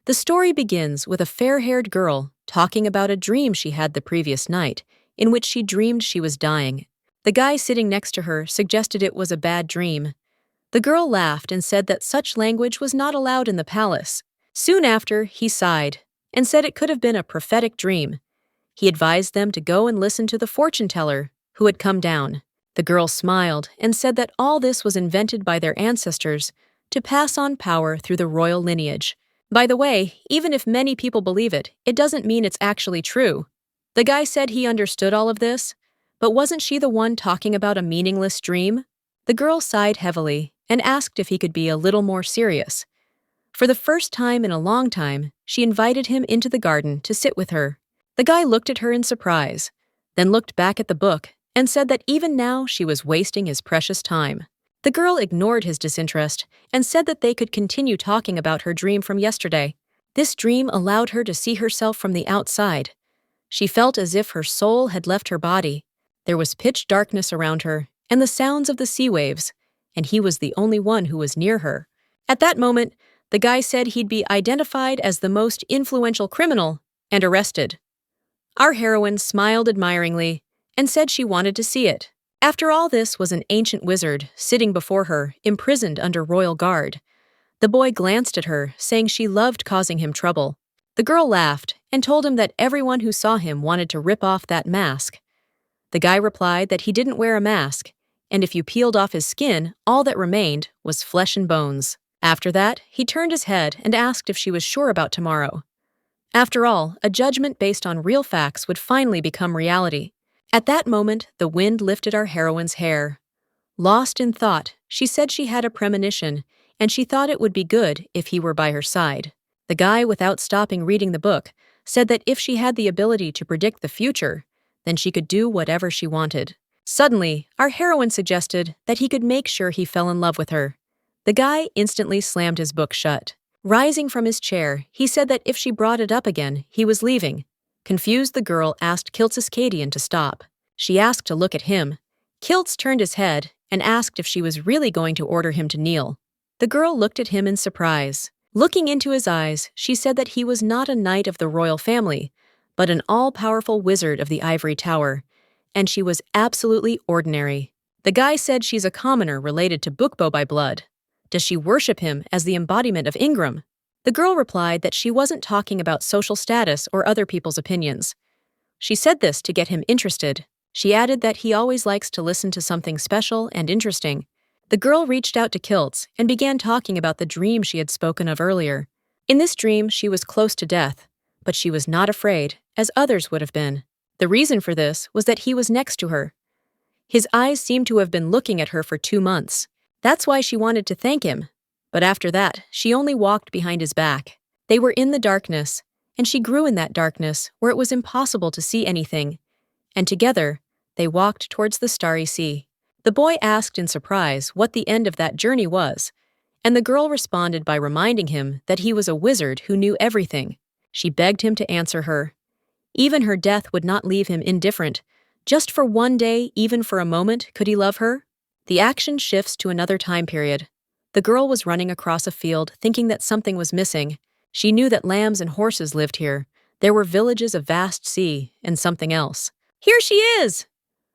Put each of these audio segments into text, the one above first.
The story begins with a fair-haired girl talking about a dream she had the previous night, in which she dreamed she was dying. The guy sitting next to her suggested it was a bad dream. The girl laughed and said that such language was not allowed in the palace. Soon after, he sighed and said it could have been a prophetic dream. He advised them to go and listen to the fortune teller who had come down. The girl smiled and said that all this was invented by their ancestors to pass on power through the royal lineage. By the way, even if many people believe it, it doesn't mean it's actually true. The guy said he understood all of this, but wasn't she the one talking about a meaningless dream? The girl sighed heavily and asked if he could be a little more serious. For the first time in a long time, she invited him into the garden to sit with her. The guy looked at her in surprise, then looked back at the book and said that even now she was wasting his precious time. The girl ignored his disinterest and said that they could continue talking about her dream from yesterday. This dream allowed her to see herself from the outside. She felt as if her soul had left her body. There was pitch darkness around her and the sounds of the sea waves, and he was the only one who was near her. At that moment, the guy said he'd be identified as the most influential criminal and arrested. Our heroine smiled admiringly and said she wanted to see it. After all, this was an ancient wizard sitting before her, imprisoned under royal guard. The boy glanced at her, saying she loved causing him trouble. The girl laughed and told him that everyone who saw him wanted to rip off that mask. The guy replied that he didn't wear a mask, and if you peeled off his skin, all that remained was flesh and bones. After that, he turned his head and asked if she was sure about tomorrow. After all, a judgment based on real facts would finally become reality. At that moment, the wind lifted our heroine's hair. Lost in thought, she said she had a premonition, and she thought it would be good if he were by her side. The guy, without stopping reading the book, said that if she had the ability to predict the future, then she could do whatever she wanted. Suddenly, our heroine suggested that he could make sure he fell in love with her. The guy instantly slammed his book shut. Rising from his chair, he said that if she brought it up again, he was leaving. Confused, the girl asked Kiltz's Cadian to stop. She asked to look at him. Kiltz turned his head and asked if she was really going to order him to kneel. The girl looked at him in surprise. Looking into his eyes, she said that he was not a knight of the royal family, but an all-powerful wizard of the ivory tower, and she was absolutely ordinary. The guy said she's a commoner related to Bookbo by blood. Does she worship him as the embodiment of Ingram? The girl replied that she wasn't talking about social status or other people's opinions. She said this to get him interested. She added that he always likes to listen to something special and interesting. The girl reached out to Kiltz and began talking about the dream she had spoken of earlier. In this dream, she was close to death, but she was not afraid, as others would have been. The reason for this was that he was next to her. His eyes seemed to have been looking at her for 2 months. That's why she wanted to thank him. But after that, she only walked behind his back. They were in the darkness, and she grew in that darkness where it was impossible to see anything. And together, they walked towards the starry sea. The boy asked in surprise what the end of that journey was, and the girl responded by reminding him that he was a wizard who knew everything. She begged him to answer her. Even her death would not leave him indifferent. Just for one day, even for a moment, could he love her? The action shifts to another time period. The girl was running across a field thinking that something was missing. She knew that lambs and horses lived here. There were villages, a vast sea, and something else. Here she is!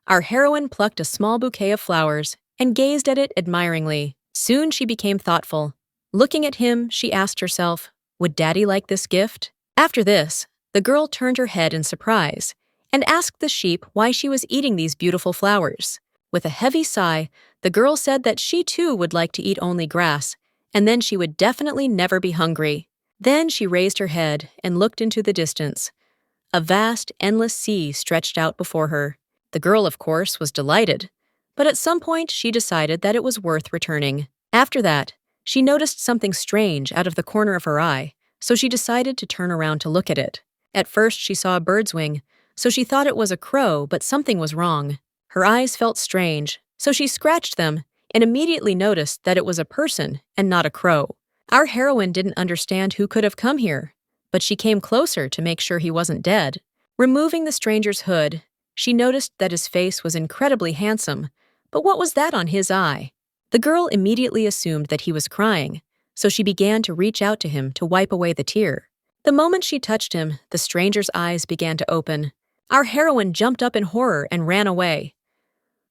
Our heroine plucked a small bouquet of flowers and gazed at it admiringly. Soon she became thoughtful. Looking at him, she asked herself, would Daddy like this gift? After this, the girl turned her head in surprise and asked the sheep why she was eating these beautiful flowers. With a heavy sigh, the girl said that she too would like to eat only grass, and then she would definitely never be hungry. Then she raised her head and looked into the distance. A vast, endless sea stretched out before her. The girl, of course, was delighted, but at some point she decided that it was worth returning. After that, she noticed something strange out of the corner of her eye, so she decided to turn around to look at it. At first, she saw a bird's wing, so she thought it was a crow, but something was wrong. Her eyes felt strange, so she scratched them and immediately noticed that it was a person and not a crow. Our heroine didn't understand who could have come here, but she came closer to make sure he wasn't dead. Removing the stranger's hood, she noticed that his face was incredibly handsome, but what was that on his eye? The girl immediately assumed that he was crying, so she began to reach out to him to wipe away the tear. The moment she touched him, the stranger's eyes began to open. Our heroine jumped up in horror and ran away.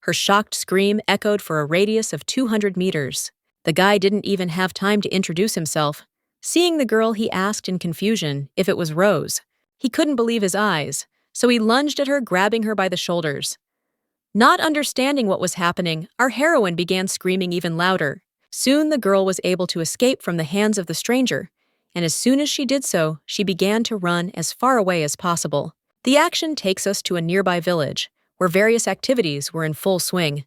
Her shocked scream echoed for a radius of 200 meters. The guy didn't even have time to introduce himself. Seeing the girl, he asked in confusion if it was Rose. He couldn't believe his eyes, so he lunged at her, grabbing her by the shoulders. Not understanding what was happening, our heroine began screaming even louder. Soon the girl was able to escape from the hands of the stranger, and as soon as she did so, she began to run as far away as possible. The action takes us to a nearby village, where various activities were in full swing.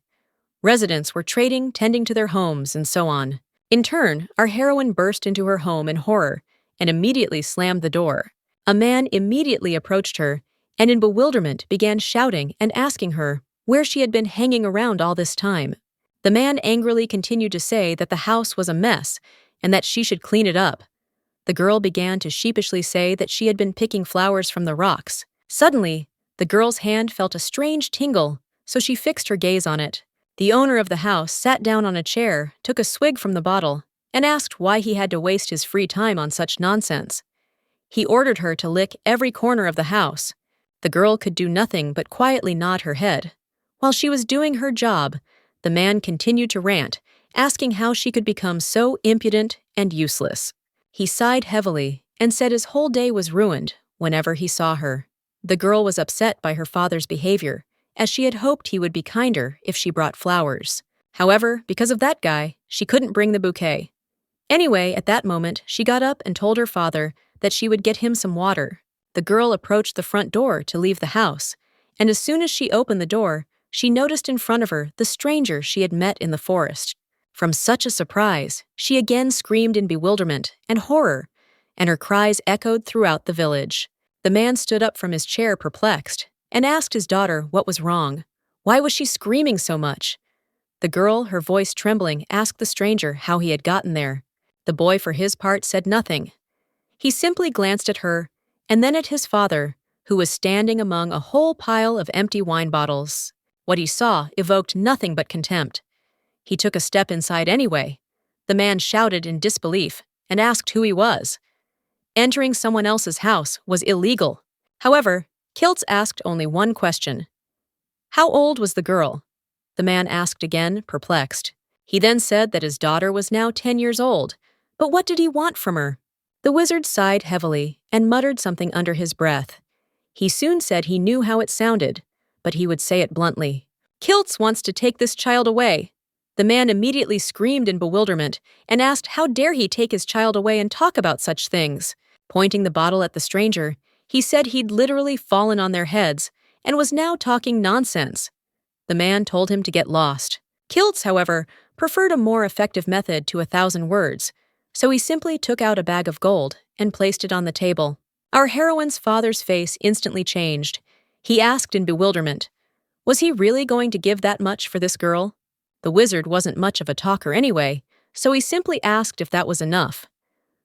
Residents were trading, tending to their homes, and so on. In turn, our heroine burst into her home in horror and immediately slammed the door. A man immediately approached her and in bewilderment began shouting and asking her where she had been hanging around all this time. The man angrily continued to say that the house was a mess and that she should clean it up. The girl began to sheepishly say that she had been picking flowers from the rocks. Suddenly, the girl's hand felt a strange tingle, so she fixed her gaze on it. The owner of the house sat down on a chair, took a swig from the bottle, and asked why he had to waste his free time on such nonsense. He ordered her to lick every corner of the house. The girl could do nothing but quietly nod her head. While she was doing her job, the man continued to rant, asking how she could become so impudent and useless. He sighed heavily and said his whole day was ruined whenever he saw her. The girl was upset by her father's behavior, as she had hoped he would be kinder if she brought flowers. However, because of that guy, she couldn't bring the bouquet. Anyway, at that moment, she got up and told her father that she would get him some water. The girl approached the front door to leave the house, and as soon as she opened the door, she noticed in front of her the stranger she had met in the forest. From such a surprise, she again screamed in bewilderment and horror, and her cries echoed throughout the village. The man stood up from his chair perplexed and asked his daughter what was wrong. Why was she screaming so much? The girl, her voice trembling, asked the stranger how he had gotten there. The boy, for his part, said nothing. He simply glanced at her and then at his father, who was standing among a whole pile of empty wine bottles. What he saw evoked nothing but contempt. He took a step inside anyway. The man shouted in disbelief and asked who he was. Entering someone else's house was illegal. However, Kiltz asked only one question. How old was the girl? The man asked again, perplexed. He then said that his daughter was now 10 years old, but what did he want from her? The wizard sighed heavily and muttered something under his breath. He soon said he knew how it sounded, but he would say it bluntly. Kiltz wants to take this child away. The man immediately screamed in bewilderment and asked how dare he take his child away and talk about such things. Pointing the bottle at the stranger, he said he'd literally fallen on their heads and was now talking nonsense. The man told him to get lost. Kiltz, however, preferred a more effective method to 1,000 words, so he simply took out a bag of gold and placed it on the table. Our heroine's father's face instantly changed. He asked in bewilderment, was he really going to give that much for this girl? The wizard wasn't much of a talker anyway, so he simply asked if that was enough.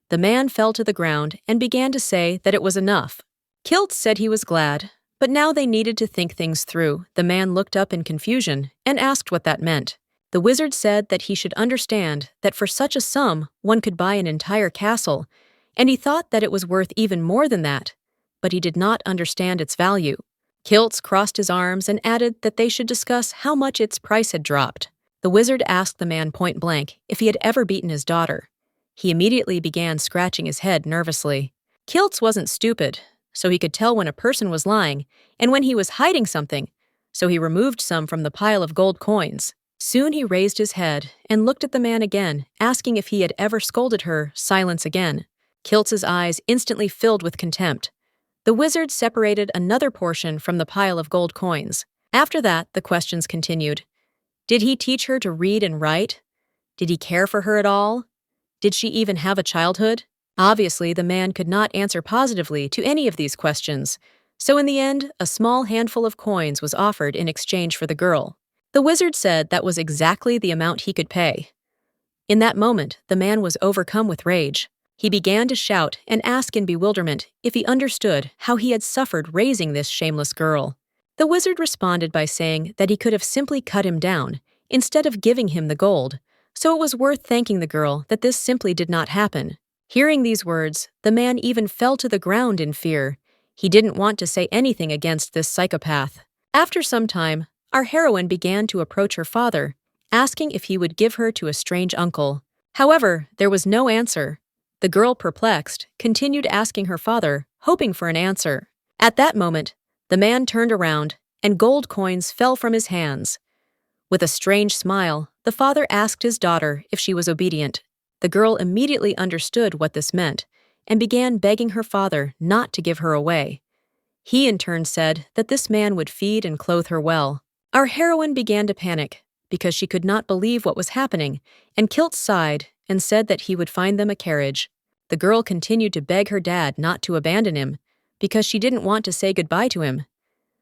The man fell to the ground and began to say that it was enough. Kiltz said he was glad, but now they needed to think things through. The man looked up in confusion and asked what that meant. The wizard said that he should understand that for such a sum one could buy an entire castle, and he thought that it was worth even more than that, but he did not understand its value. Kiltz crossed his arms and added that they should discuss how much its price had dropped. The wizard asked the man point blank if he had ever beaten his daughter. He immediately began scratching his head nervously. Kiltz wasn't stupid, so he could tell when a person was lying and when he was hiding something, so he removed some from the pile of gold coins. Soon he raised his head and looked at the man again, asking if he had ever scolded her. Silence again. Kiltz's eyes instantly filled with contempt. The wizard separated another portion from the pile of gold coins. After that, the questions continued. Did he teach her to read and write? Did he care for her at all? Did she even have a childhood? Obviously, the man could not answer positively to any of these questions, so in the end, a small handful of coins was offered in exchange for the girl. The wizard said that was exactly the amount he could pay. In that moment, the man was overcome with rage. He began to shout and ask in bewilderment if he understood how he had suffered raising this shameless girl. The wizard responded by saying that he could have simply cut him down instead of giving him the gold, so it was worth thanking the girl that this simply did not happen. Hearing these words, the man even fell to the ground in fear. He didn't want to say anything against this psychopath. After some time, our heroine began to approach her father, asking if he would give her to a strange uncle. However, there was no answer. The girl, perplexed, continued asking her father, hoping for an answer. At that moment, the man turned around, and gold coins fell from his hands. With a strange smile, the father asked his daughter if she was obedient. The girl immediately understood what this meant and began begging her father not to give her away. He in turn said that this man would feed and clothe her well. Our heroine began to panic because she could not believe what was happening, and Kilt sighed and said that he would find them a carriage. The girl continued to beg her dad not to abandon him because she didn't want to say goodbye to him.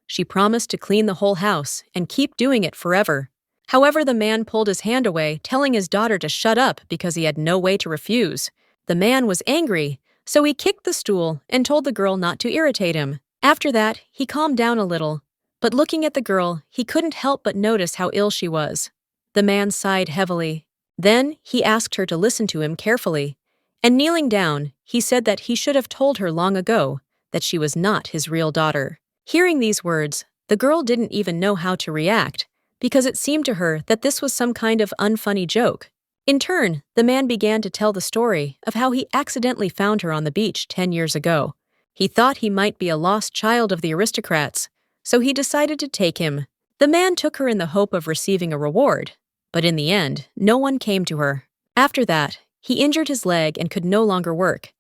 She promised to clean the whole house and keep doing it forever. However, the man pulled his hand away, telling his daughter to shut up because he had no way to refuse. The man was angry, so he kicked the stool and told the girl not to irritate him. After that, he calmed down a little, but looking at the girl, he couldn't help but notice how ill she was. The man sighed heavily. Then he asked her to listen to him carefully, and kneeling down, he said that he should have told her long ago that she was not his real daughter. Hearing these words, the girl didn't even know how to react, because it seemed to her that this was some kind of unfunny joke. In turn, the man began to tell the story of how he accidentally found her on the beach 10 years ago. He thought he might be a lost child of the aristocrats, so he decided to take him. The man took her in the hope of receiving a reward, but in the end, no one came to her. After that, he injured his leg and could no longer work.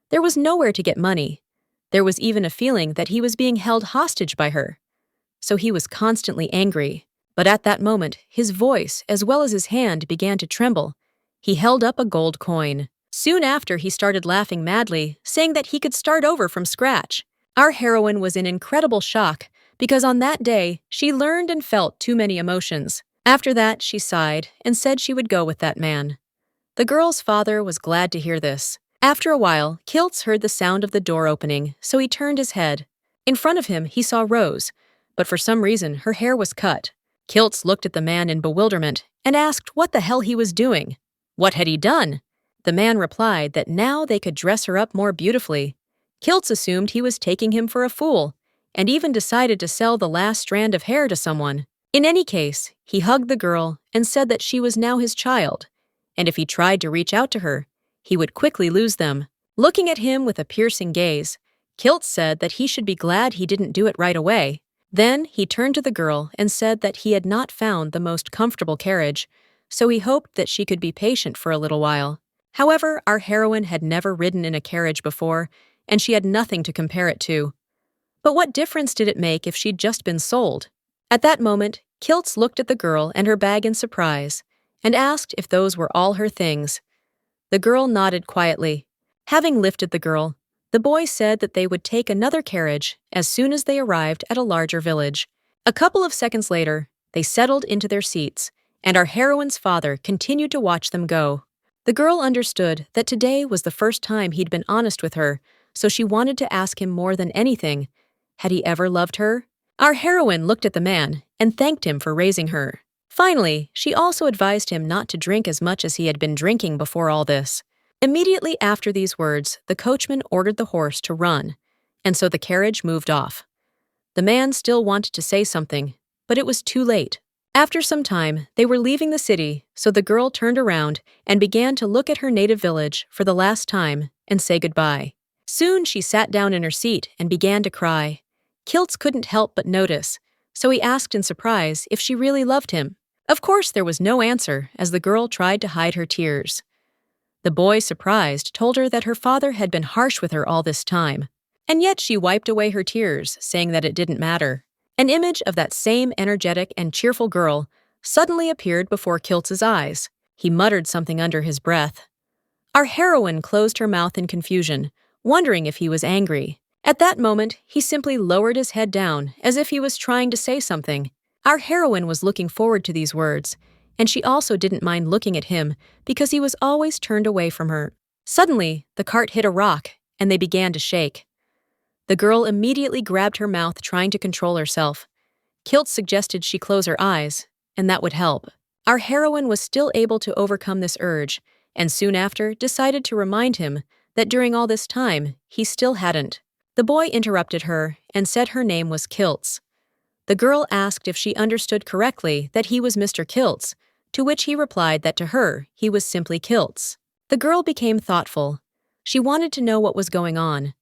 There was nowhere to get money. There was even a feeling that he was being held hostage by her. So he was constantly angry. But at that moment, his voice, as well as his hand, began to tremble. He held up a gold coin. Soon after, he started laughing madly, saying that he could start over from scratch. Our heroine was in incredible shock, because on that day, she learned and felt too many emotions. After that, she sighed and said she would go with that man. The girl's father was glad to hear this. After a while, Kiltz heard the sound of the door opening, so he turned his head. In front of him, he saw Rose, but for some reason, her hair was cut. Kiltz looked at the man in bewilderment and asked what the hell he was doing. What had he done? The man replied that now they could dress her up more beautifully. Kiltz assumed he was taking him for a fool, and even decided to sell the last strand of hair to someone. In any case, he hugged the girl and said that she was now his child, and if he tried to reach out to her, he would quickly lose them. Looking at him with a piercing gaze, Kiltz said that he should be glad he didn't do it right away. Then he turned to the girl and said that he had not found the most comfortable carriage, so he hoped that she could be patient for a little while. However, our heroine had never ridden in a carriage before, and she had nothing to compare it to. But what difference did it make if she'd just been sold? At that moment, Kiltz looked at the girl and her bag in surprise, and asked if those were all her things. The girl nodded quietly. Having lifted the girl, the boy said that they would take another carriage as soon as they arrived at a larger village. A couple of seconds later, they settled into their seats, and our heroine's father continued to watch them go. The girl understood that today was the first time he'd been honest with her, so she wanted to ask him more than anything. Had he ever loved her? Our heroine looked at the man and thanked him for raising her. Finally, she also advised him not to drink as much as he had been drinking before all this. Immediately after these words, the coachman ordered the horse to run, and so the carriage moved off. The man still wanted to say something, but it was too late. After some time, they were leaving the city, so the girl turned around and began to look at her native village for the last time and say goodbye. Soon she sat down in her seat and began to cry. Kiltz couldn't help but notice, so he asked in surprise if she really loved him. Of course, there was no answer as the girl tried to hide her tears. The boy, surprised, told her that her father had been harsh with her all this time, and yet she wiped away her tears, saying that it didn't matter. An image of that same energetic and cheerful girl suddenly appeared before Kiltz's eyes. He muttered something under his breath. Our heroine closed her mouth in confusion, wondering if he was angry. At that moment, he simply lowered his head down, as if he was trying to say something. Our heroine was looking forward to these words, and she also didn't mind looking at him because he was always turned away from her. Suddenly, the cart hit a rock, and they began to shake. The girl immediately grabbed her mouth, trying to control herself. Kiltz suggested she close her eyes, and that would help. Our heroine was still able to overcome this urge, and soon after decided to remind him that during all this time, he still hadn't. The boy interrupted her and said her name was Kilts. The girl asked if she understood correctly that he was Mr. Kilts, to which he replied that to her, he was simply Kilts. The girl became thoughtful. She wanted to know what was going on.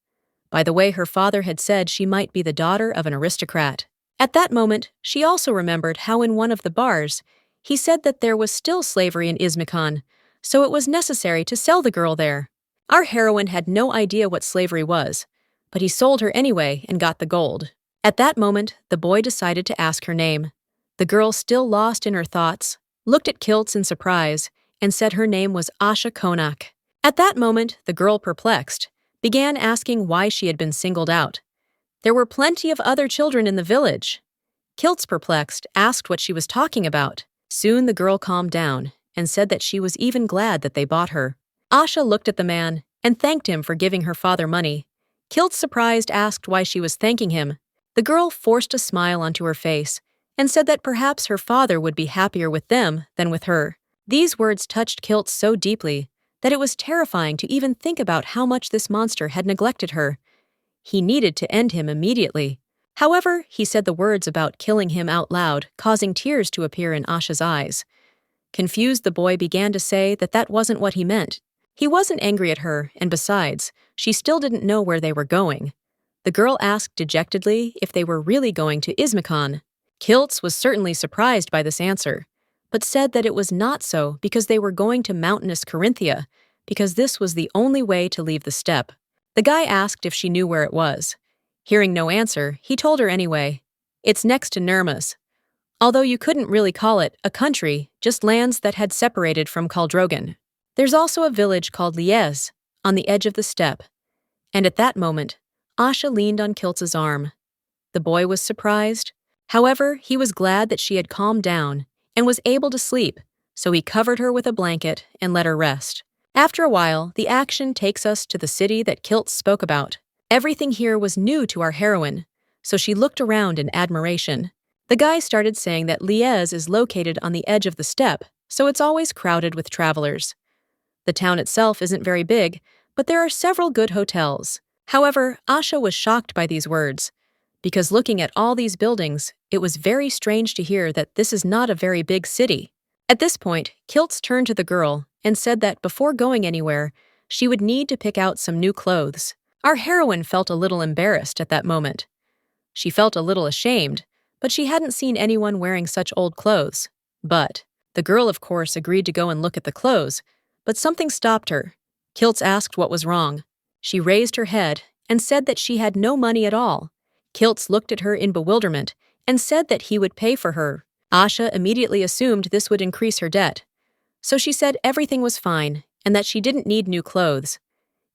By the way, her father had said she might be the daughter of an aristocrat. At that moment, she also remembered how in one of the bars, he said that there was still slavery in Izmikan, so it was necessary to sell the girl there. Our heroine had no idea what slavery was, but he sold her anyway and got the gold. At that moment, the boy decided to ask her name. The girl, still lost in her thoughts, looked at Kilts in surprise and said her name was Asha Konak. At that moment, the girl, perplexed, began asking why she had been singled out. There were plenty of other children in the village. Kilts, perplexed, asked what she was talking about. Soon the girl calmed down and said that she was even glad that they bought her. Asha looked at the man and thanked him for giving her father money. Kilts, surprised, asked why she was thanking him. The girl forced a smile onto her face and said that perhaps her father would be happier with them than with her. These words touched Kilts so deeply that it was terrifying to even think about how much this monster had neglected her. He needed to end him immediately. However, he said the words about killing him out loud, causing tears to appear in Asha's eyes. Confused, the boy began to say that that wasn't what he meant. He wasn't angry at her, and besides, she still didn't know where they were going. The girl asked dejectedly if they were really going to Izmikan. Kilts was certainly surprised by this answer, but said that it was not so because they were going to mountainous Corinthia, because this was the only way to leave the steppe. The guy asked if she knew where it was. Hearing no answer, he told her anyway. It's next to Nurmas. Although you couldn't really call it a country, just lands that had separated from Kaldrogan. There's also a village called Liez, on the edge of the steppe. And at that moment, Asha leaned on Kilts's arm. The boy was surprised. However, he was glad that she had calmed down and was able to sleep, so he covered her with a blanket and let her rest. After a while, the action takes us to the city that Kilts spoke about. Everything here was new to our heroine, so she looked around in admiration. The guy started saying that Liez is located on the edge of the steppe, so it's always crowded with travelers. The town itself isn't very big, but there are several good hotels. However, Asha was shocked by these words, because looking at all these buildings, it was very strange to hear that this is not a very big city. At this point, Kilts turned to the girl and said that before going anywhere, she would need to pick out some new clothes. Our heroine felt a little embarrassed at that moment. She felt a little ashamed, but she hadn't seen anyone wearing such old clothes. But the girl, of course, agreed to go and look at the clothes, but something stopped her. Kilts asked what was wrong. She raised her head and said that she had no money at all. Kilts looked at her in bewilderment and said that he would pay for her. Asha immediately assumed this would increase her debt. So she said everything was fine and that she didn't need new clothes.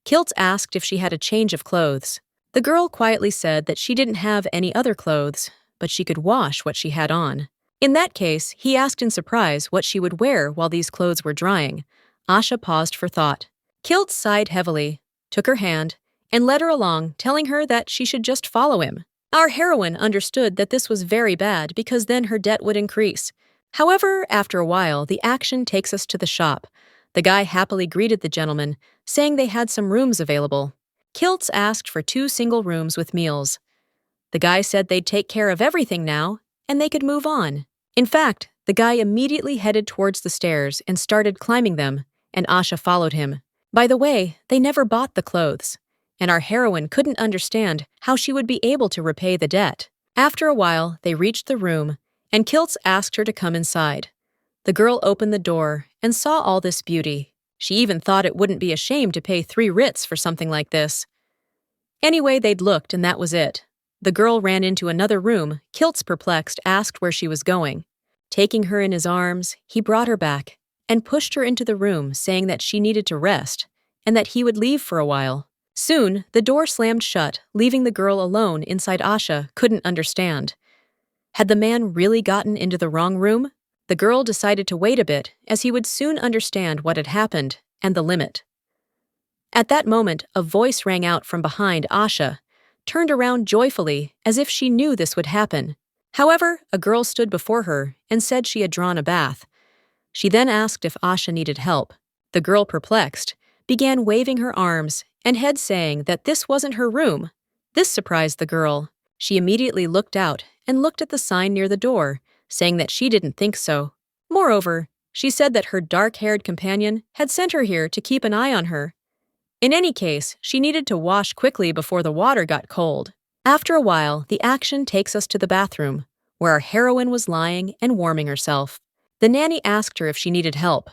Kilts asked if she had a change of clothes. The girl quietly said that she didn't have any other clothes, but she could wash what she had on. In that case, he asked in surprise what she would wear while these clothes were drying. Asha paused for thought. Kilts sighed heavily, took her hand, and led her along, telling her that she should just follow him. Our heroine understood that this was very bad because then her debt would increase. However, after a while, the action takes us to the shop. The guy happily greeted the gentleman, saying they had some rooms available. Kilts asked for 2 single rooms with meals. The guy said they'd take care of everything now, and they could move on. In fact, the guy immediately headed towards the stairs and started climbing them, and Asha followed him. By the way, they never bought the clothes, and our heroine couldn't understand how she would be able to repay the debt. After a while, they reached the room, and Kilts asked her to come inside. The girl opened the door and saw all this beauty. She even thought it wouldn't be a shame to pay 3 writs for something like this. Anyway, they'd looked and that was it. The girl ran into another room. Kilts, perplexed, asked where she was going. Taking her in his arms, he brought her back and pushed her into the room, saying that she needed to rest and that he would leave for a while. Soon, the door slammed shut, leaving the girl alone inside. Asha couldn't understand. Had the man really gotten into the wrong room? The girl decided to wait a bit, as he would soon understand what had happened and the limit. At that moment, a voice rang out from behind. Asha turned around joyfully, as if she knew this would happen. However, a girl stood before her and said she had drawn a bath. She then asked if Asha needed help. The girl, perplexed, began waving her arms and head saying that this wasn't her room. This surprised the girl. She immediately looked out and looked at the sign near the door, saying that she didn't think so. Moreover, she said that her dark-haired companion had sent her here to keep an eye on her. In any case, she needed to wash quickly before the water got cold. After a while, the action takes us to the bathroom, where our heroine was lying and warming herself. The nanny asked her if she needed help.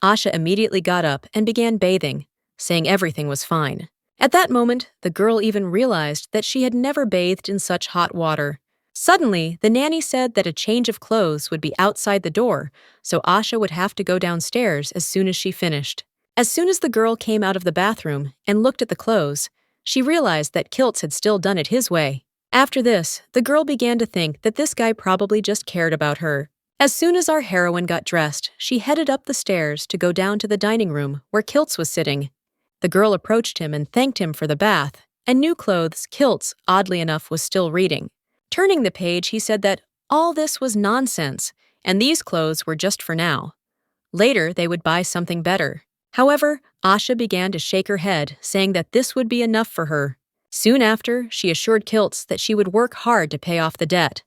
Asha immediately got up and began bathing, saying everything was fine. At that moment, the girl even realized that she had never bathed in such hot water. Suddenly, the nanny said that a change of clothes would be outside the door, so Asha would have to go downstairs as soon as she finished. As soon as the girl came out of the bathroom and looked at the clothes, she realized that Kiltz had still done it his way. After this, the girl began to think that this guy probably just cared about her. As soon as our heroine got dressed, she headed up the stairs to go down to the dining room where Kiltz was sitting. The girl approached him and thanked him for the bath and new clothes. Kiltz, oddly enough, was still reading. Turning the page, he said that all this was nonsense and these clothes were just for now. Later, they would buy something better. However, Asha began to shake her head, saying that this would be enough for her. Soon after, she assured Kiltz that she would work hard to pay off the debt.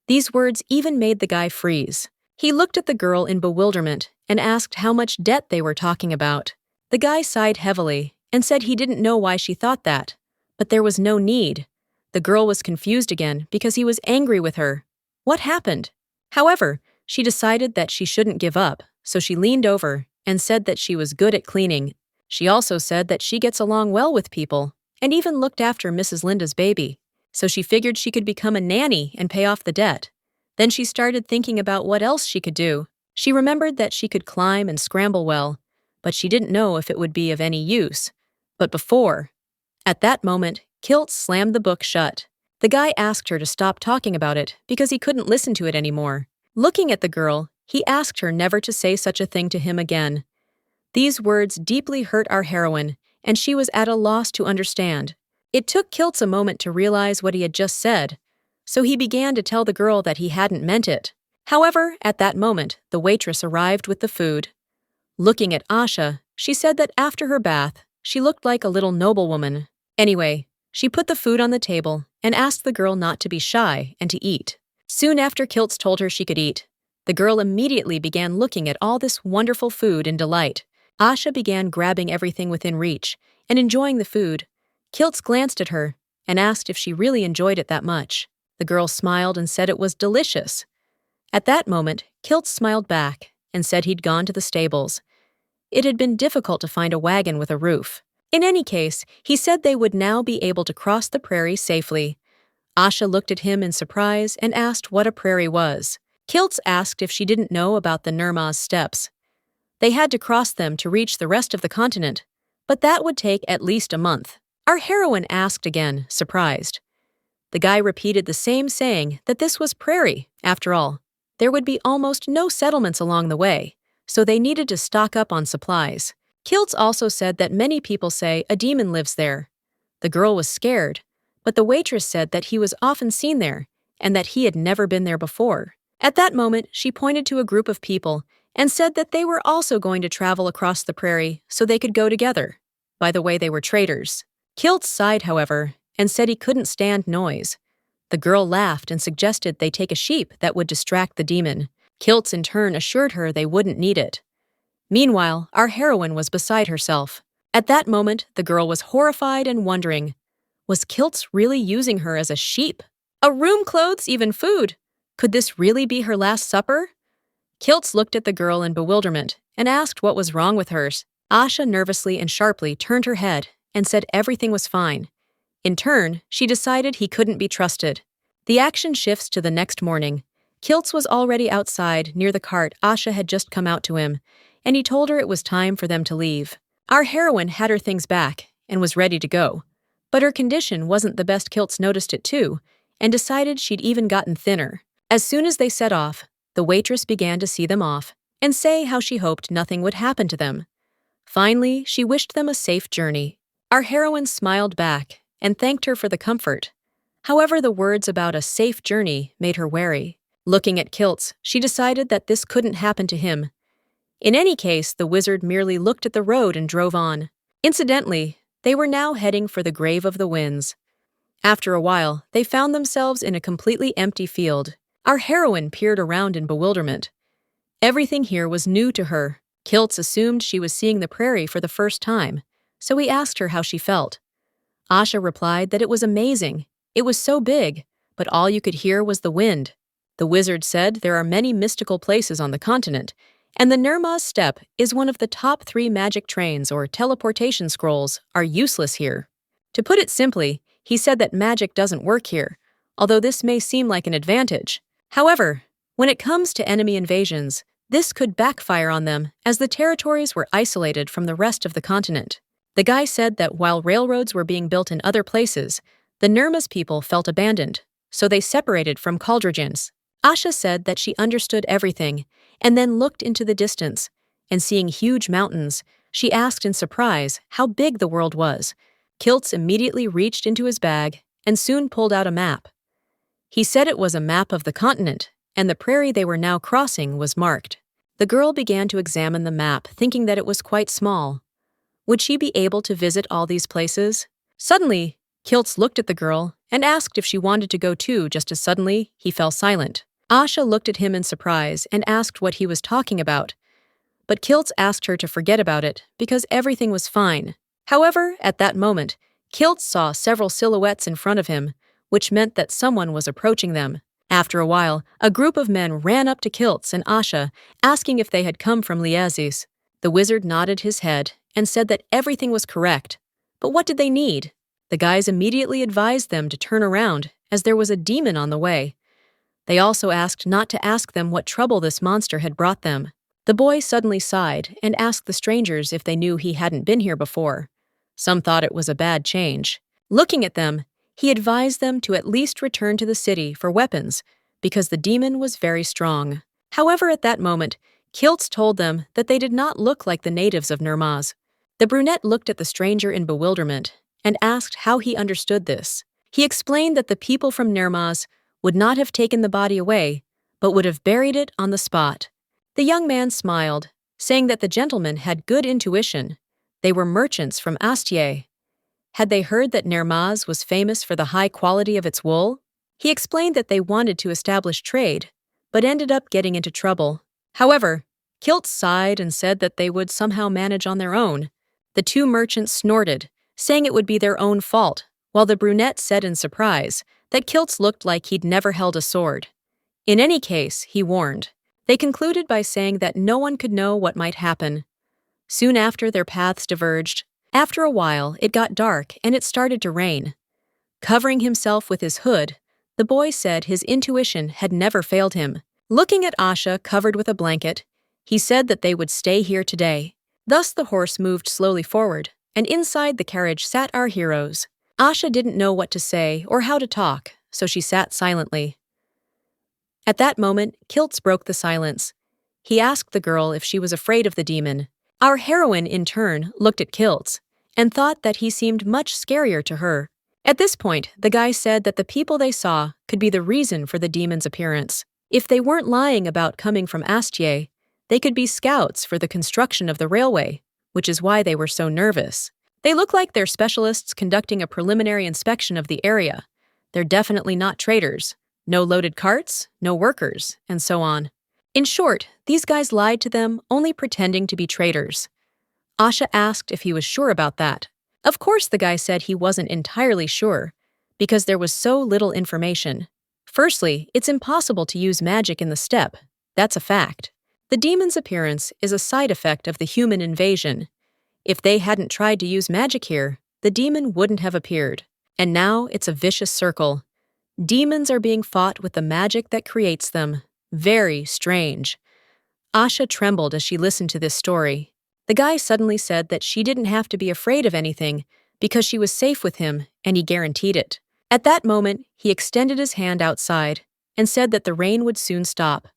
These words even made the guy freeze. He looked at the girl in bewilderment and asked how much debt they were talking about. The guy sighed heavily and said he didn't know why she thought that, but there was no need. The girl was confused again because he was angry with her. What happened? However, she decided that she shouldn't give up, so she leaned over and said that she was good at cleaning. She also said that she gets along well with people and even looked after Mrs. Linda's baby, so she figured she could become a nanny and pay off the debt. Then she started thinking about what else she could do. She remembered that she could climb and scramble well, but she didn't know if it would be of any use. At that moment, Kiltz slammed the book shut. The guy asked her to stop talking about it because he couldn't listen to it anymore. Looking at the girl, he asked her never to say such a thing to him again. These words deeply hurt our heroine, and she was at a loss to understand. It took Kiltz a moment to realize what he had just said, so he began to tell the girl that he hadn't meant it. However, at that moment, the waitress arrived with the food. Looking at Asha, she said that after her bath, she looked like a little noblewoman. Anyway, she put the food on the table and asked the girl not to be shy and to eat. Soon after Kiltz told her she could eat, the girl immediately began looking at all this wonderful food in delight. Asha began grabbing everything within reach and enjoying the food. Kiltz glanced at her and asked if she really enjoyed it that much. The girl smiled and said it was delicious. At that moment, Kiltz smiled back and said he'd gone to the stables. It had been difficult to find a wagon with a roof. In any case, he said they would now be able to cross the prairie safely. Asha looked at him in surprise and asked what a prairie was. Kiltz asked if she didn't know about the Nirma's steppes. They had to cross them to reach the rest of the continent, but that would take at least a month. Our heroine asked again, surprised. The guy repeated the same, saying that this was prairie, after all. There would be almost no settlements along the way, so they needed to stock up on supplies. Kiltz also said that many people say a demon lives there. The girl was scared, but the waitress said that he was often seen there and that he had never been there before. At that moment, she pointed to a group of people and said that they were also going to travel across the prairie so they could go together. By the way, they were traders. Kiltz sighed, however, and said he couldn't stand noise. The girl laughed and suggested they take a sheep that would distract the demon. Kiltz in turn assured her they wouldn't need it. Meanwhile, our heroine was beside herself. At that moment, the girl was horrified and wondering, was Kiltz really using her as a sheep? A room, clothes, even food. Could this really be her last supper? Kiltz looked at the girl in bewilderment and asked what was wrong with hers. Asha nervously and sharply turned her head and said everything was fine. In turn, she decided he couldn't be trusted. The action shifts to the next morning. Kiltz was already outside near the cart. Asha had just come out to him, and he told her it was time for them to leave. Our heroine had her things back and was ready to go, but her condition wasn't the best. Kiltz noticed it too and decided she'd even gotten thinner. As soon as they set off, the waitress began to see them off and say how she hoped nothing would happen to them. Finally, she wished them a safe journey. Our heroine smiled back and thanked her for the comfort. However, the words about a safe journey made her wary. Looking at Kiltz, she decided that this couldn't happen to him. In any case, the wizard merely looked at the road and drove on. Incidentally, they were now heading for the Grave of the Winds. After a while, they found themselves in a completely empty field. Our heroine peered around in bewilderment. Everything here was new to her. Kiltz assumed she was seeing the prairie for the first time, so he asked her how she felt. Asha replied that it was amazing. It was so big, but all you could hear was the wind. The wizard said there are many mystical places on the continent, and the Nirma's Steppe is one of the top 3 magic trains or teleportation scrolls are useless here. To put it simply, he said that magic doesn't work here, although this may seem like an advantage. However, when it comes to enemy invasions, this could backfire on them as the territories were isolated from the rest of the continent. The guy said that while railroads were being built in other places, the Nirma's people felt abandoned, so they separated from Cauldrogins. Asha said that she understood everything, and then looked into the distance, and seeing huge mountains, she asked in surprise how big the world was. Kiltz immediately reached into his bag and soon pulled out a map. He said it was a map of the continent, and the prairie they were now crossing was marked. The girl began to examine the map, thinking that it was quite small. Would she be able to visit all these places? Suddenly, Kiltz looked at the girl and asked if she wanted to go too. Just as suddenly, he fell silent. Asha looked at him in surprise and asked what he was talking about. But Kiltz asked her to forget about it because everything was fine. However, at that moment, Kiltz saw several silhouettes in front of him, which meant that someone was approaching them. After a while, a group of men ran up to Kiltz and Asha, asking if they had come from Liazis. The wizard nodded his head and said that everything was correct. But what did they need? The guys immediately advised them to turn around, as there was a demon on the way. They also asked not to ask them what trouble this monster had brought them. The boy suddenly sighed and asked the strangers if they knew he hadn't been here before. Some thought it was a bad change. Looking at them, he advised them to at least return to the city for weapons, because the demon was very strong. However, at that moment, Kiltz told them that they did not look like the natives of Nirmaz. The brunette looked at the stranger in bewilderment and asked how he understood this. He explained that the people from Nirmaz would not have taken the body away, but would have buried it on the spot. The young man smiled, saying that the gentleman had good intuition. They were merchants from Astier. Had they heard that Nirmaz was famous for the high quality of its wool? He explained that they wanted to establish trade, but ended up getting into trouble. However, Kiltz sighed and said that they would somehow manage on their own. The 2 merchants snorted, saying it would be their own fault, while the brunette said in surprise that Kiltz looked like he'd never held a sword. In any case, he warned. They concluded by saying that no one could know what might happen. Soon after, their paths diverged. After a while, it got dark and it started to rain. Covering himself with his hood, the boy said his intuition had never failed him. Looking at Asha covered with a blanket, he said that they would stay here today. Thus the horse moved slowly forward, and inside the carriage sat our heroes. Asha didn't know what to say or how to talk, so she sat silently. At that moment, Kiltz broke the silence. He asked the girl if she was afraid of the demon. Our heroine, in turn, looked at Kiltz and thought that he seemed much scarier to her. At this point, the guy said that the people they saw could be the reason for the demon's appearance. If they weren't lying about coming from Astier, they could be scouts for the construction of the railway, which is why they were so nervous. They look like they're specialists conducting a preliminary inspection of the area. They're definitely not traders. No loaded carts, no workers, and so on. In short, these guys lied to them, only pretending to be traders. Asha asked if he was sure about that. Of course, the guy said he wasn't entirely sure, because there was so little information. Firstly, it's impossible to use magic in the steppe. That's a fact. The demon's appearance is a side effect of the human invasion. If they hadn't tried to use magic here, the demon wouldn't have appeared. And now it's a vicious circle. Demons are being fought with the magic that creates them. Very strange. Asha trembled as she listened to this story. The guy suddenly said that she didn't have to be afraid of anything because she was safe with him and he guaranteed it. At that moment, he extended his hand outside and said that the rain would soon stop.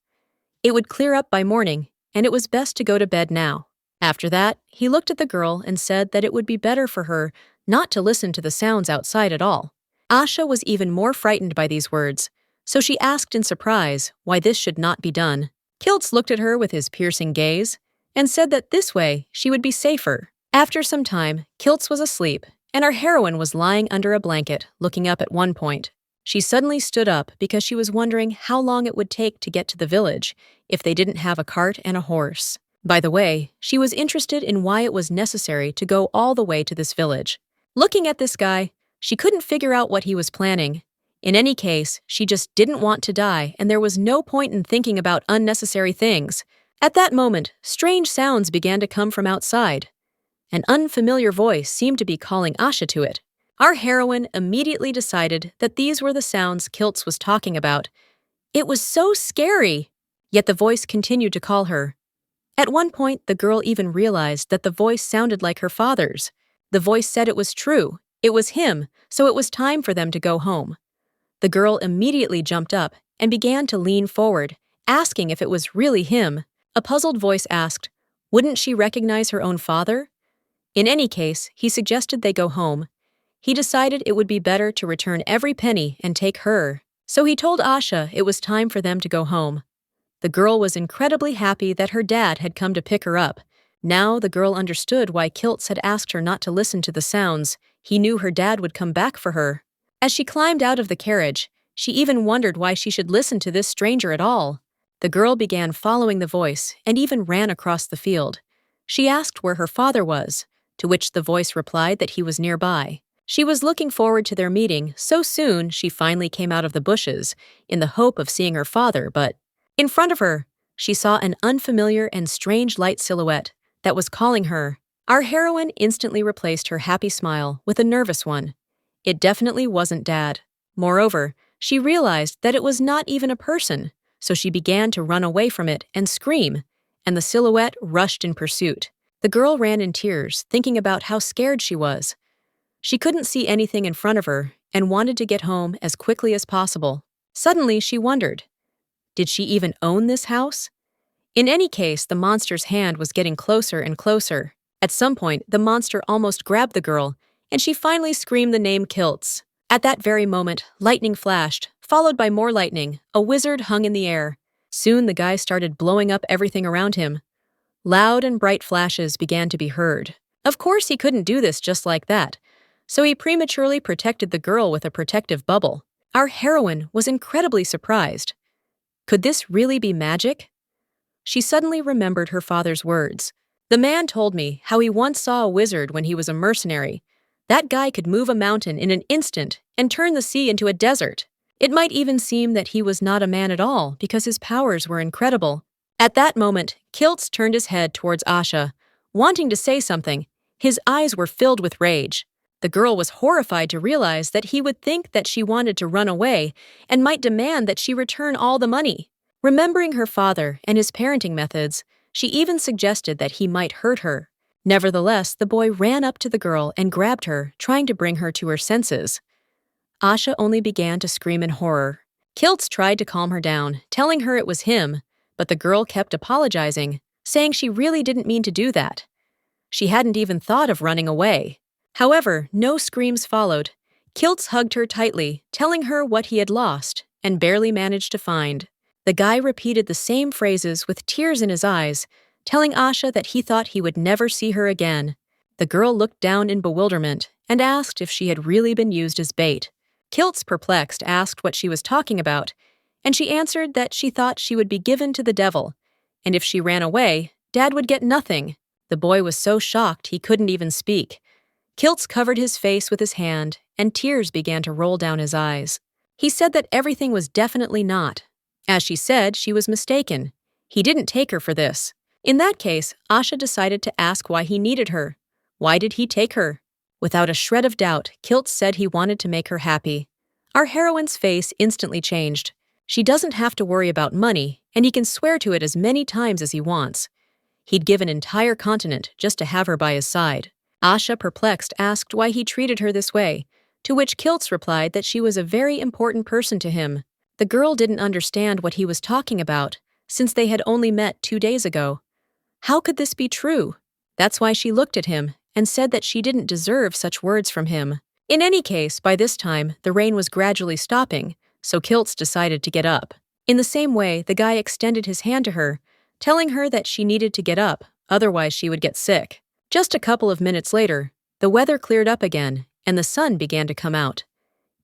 It would clear up by morning, and it was best to go to bed now. After that, he looked at the girl and said that it would be better for her not to listen to the sounds outside at all. Asha was even more frightened by these words, so she asked in surprise why this should not be done. Kiltz looked at her with his piercing gaze and said that this way she would be safer. After some time, Kiltz was asleep, and our heroine was lying under a blanket, looking up at one point. She suddenly stood up because she was wondering how long it would take to get to the village if they didn't have a cart and a horse. By the way, she was interested in why it was necessary to go all the way to this village. Looking at this guy, she couldn't figure out what he was planning. In any case, she just didn't want to die, and there was no point in thinking about unnecessary things. At that moment, strange sounds began to come from outside. An unfamiliar voice seemed to be calling Asha to it. Our heroine immediately decided that these were the sounds Kiltz was talking about. It was so scary! Yet the voice continued to call her. At one point, the girl even realized that the voice sounded like her father's. The voice said it was true. It was him, so it was time for them to go home. The girl immediately jumped up and began to lean forward, asking if it was really him. A puzzled voice asked, wouldn't she recognize her own father? In any case, he suggested they go home. He decided it would be better to return every penny and take her. So he told Asha it was time for them to go home. The girl was incredibly happy that her dad had come to pick her up. Now the girl understood why Kiltz had asked her not to listen to the sounds. He knew her dad would come back for her. As she climbed out of the carriage, she even wondered why she should listen to this stranger at all. The girl began following the voice and even ran across the field. She asked where her father was, to which the voice replied that he was nearby. She was looking forward to their meeting so soon she finally came out of the bushes in the hope of seeing her father, but in front of her, she saw an unfamiliar and strange light silhouette that was calling her. Our heroine instantly replaced her happy smile with a nervous one. It definitely wasn't Dad. Moreover, she realized that it was not even a person, so she began to run away from it and scream, and the silhouette rushed in pursuit. The girl ran in tears, thinking about how scared she was. She couldn't see anything in front of her and wanted to get home as quickly as possible. Suddenly, she wondered, did she even own this house? In any case, the monster's hand was getting closer and closer. At some point, the monster almost grabbed the girl, and she finally screamed the name Kiltz. At that very moment, lightning flashed, followed by more lightning. A wizard hung in the air. Soon the guy started blowing up everything around him. Loud and bright flashes began to be heard. Of course, he couldn't do this just like that, so he prematurely protected the girl with a protective bubble. Our heroine was incredibly surprised. Could this really be magic? She suddenly remembered her father's words. The man told me how he once saw a wizard when he was a mercenary. That guy could move a mountain in an instant and turn the sea into a desert. It might even seem that he was not a man at all because his powers were incredible. At that moment, Kiltz turned his head towards Asha, wanting to say something. His eyes were filled with rage. The girl was horrified to realize that he would think that she wanted to run away and might demand that she return all the money. Remembering her father and his parenting methods, she even suggested that he might hurt her. Nevertheless, the boy ran up to the girl and grabbed her, trying to bring her to her senses. Asha only began to scream in horror. Kiltz tried to calm her down, telling her it was him, but the girl kept apologizing, saying she really didn't mean to do that. She hadn't even thought of running away. However, no screams followed. Kiltz hugged her tightly, telling her what he had lost and barely managed to find. The guy repeated the same phrases with tears in his eyes, telling Asha that he thought he would never see her again. The girl looked down in bewilderment and asked if she had really been used as bait. Kiltz, perplexed, asked what she was talking about, and she answered that she thought she would be given to the devil, and if she ran away, Dad would get nothing. The boy was so shocked he couldn't even speak. Kiltz covered his face with his hand, and tears began to roll down his eyes. He said that everything was definitely not. As she said, she was mistaken. He didn't take her for this. In that case, Asha decided to ask why he needed her. Why did he take her? Without a shred of doubt, Kiltz said he wanted to make her happy. Our heroine's face instantly changed. She doesn't have to worry about money, and he can swear to it as many times as he wants. He'd give an entire continent just to have her by his side. Asha, perplexed, asked why he treated her this way, to which Kiltz replied that she was a very important person to him. The girl didn't understand what he was talking about, since they had only met 2 days ago. How could this be true? That's why she looked at him and said that she didn't deserve such words from him. In any case, by this time, the rain was gradually stopping, so Kiltz decided to get up. In the same way, the guy extended his hand to her, telling her that she needed to get up, otherwise she would get sick. Just a couple of minutes later, the weather cleared up again, and the sun began to come out.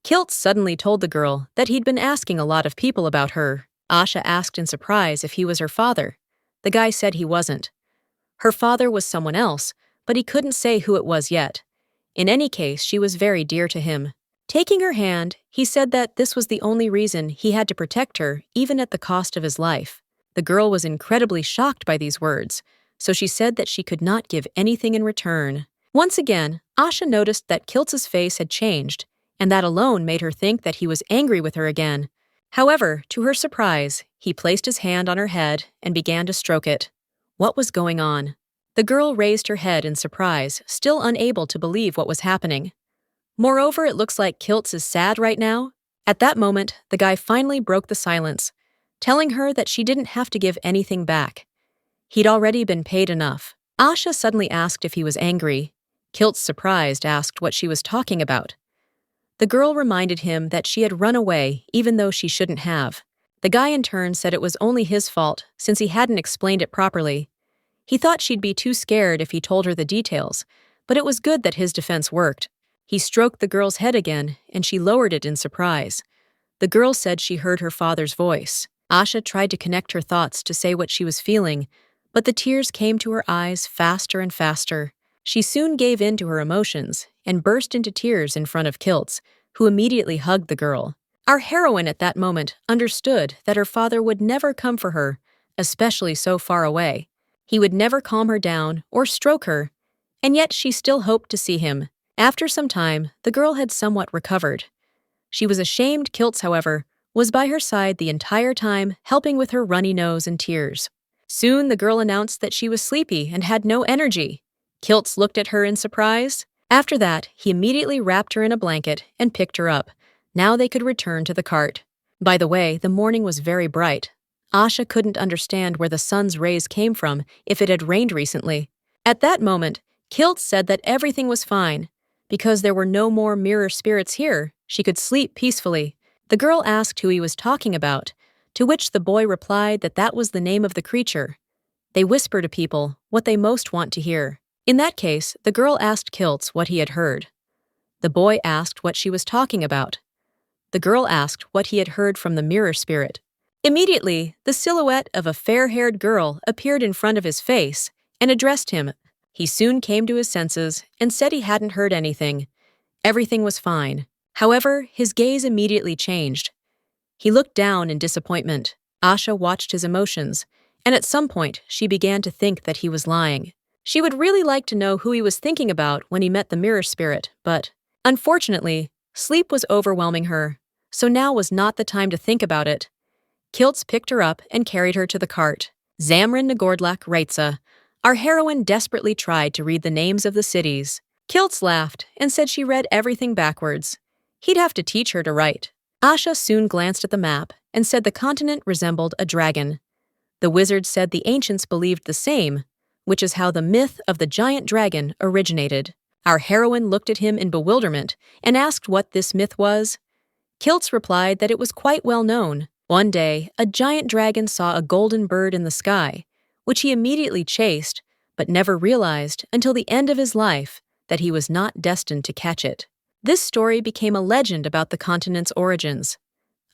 Kilt suddenly told the girl that he'd been asking a lot of people about her. Asha asked in surprise if he was her father. The guy said he wasn't. Her father was someone else, but he couldn't say who it was yet. In any case, she was very dear to him. Taking her hand, he said that this was the only reason he had to protect her, even at the cost of his life. The girl was incredibly shocked by these words, so she said that she could not give anything in return. Once again, Asha noticed that Kilt's face had changed, and that alone made her think that he was angry with her again. However, to her surprise, he placed his hand on her head and began to stroke it. What was going on? The girl raised her head in surprise, still unable to believe what was happening. Moreover, it looks like Kilt's is sad right now. At that moment, the guy finally broke the silence, telling her that she didn't have to give anything back. He'd already been paid enough. Asha suddenly asked if he was angry. Kilt, surprised, asked what she was talking about. The girl reminded him that she had run away even though she shouldn't have. The guy in turn said it was only his fault since he hadn't explained it properly. He thought she'd be too scared if he told her the details, but it was good that his defense worked. He stroked the girl's head again, and she lowered it in surprise. The girl said she heard her father's voice. Asha tried to connect her thoughts to say what she was feeling, but the tears came to her eyes faster and faster. She soon gave in to her emotions and burst into tears in front of Kilt's, who immediately hugged the girl. Our heroine at that moment understood that her father would never come for her, especially so far away. He would never calm her down or stroke her, and yet she still hoped to see him. After some time, the girl had somewhat recovered. She was ashamed Kilt's, however, was by her side the entire time, helping with her runny nose and tears. Soon the girl announced that she was sleepy and had no energy. Kilt's looked at her in surprise. After that, he immediately wrapped her in a blanket and picked her up. Now they could return to the cart. By the way, the morning was very bright. Asha couldn't understand where the sun's rays came from if it had rained recently. At that moment, Kilt said that everything was fine. Because there were no more mirror spirits here, she could sleep peacefully. The girl asked who he was talking about, to which the boy replied that that was the name of the creature. They whisper to people what they most want to hear. In that case, the girl asked Kilt's what he had heard. The boy asked what she was talking about. The girl asked what he had heard from the mirror spirit. Immediately, the silhouette of a fair-haired girl appeared in front of his face and addressed him. He soon came to his senses and said he hadn't heard anything. Everything was fine. However, his gaze immediately changed. He looked down in disappointment. Asha watched his emotions, and at some point she began to think that he was lying. She would really like to know who he was thinking about when he met the mirror spirit, but unfortunately, sleep was overwhelming her, so now was not the time to think about it. Kilt's picked her up and carried her to the cart. Zamrin Nagordlak Reitza. Our heroine desperately tried to read the names of the cities. Kilt's laughed and said she read everything backwards. He'd have to teach her to write. Asha soon glanced at the map and said the continent resembled a dragon. The wizard said the ancients believed the same, which is how the myth of the giant dragon originated. Our heroine looked at him in bewilderment and asked what this myth was. Kilt's replied that it was quite well known. One day, a giant dragon saw a golden bird in the sky, which he immediately chased, but never realized until the end of his life that he was not destined to catch it. This story became a legend about the continent's origins.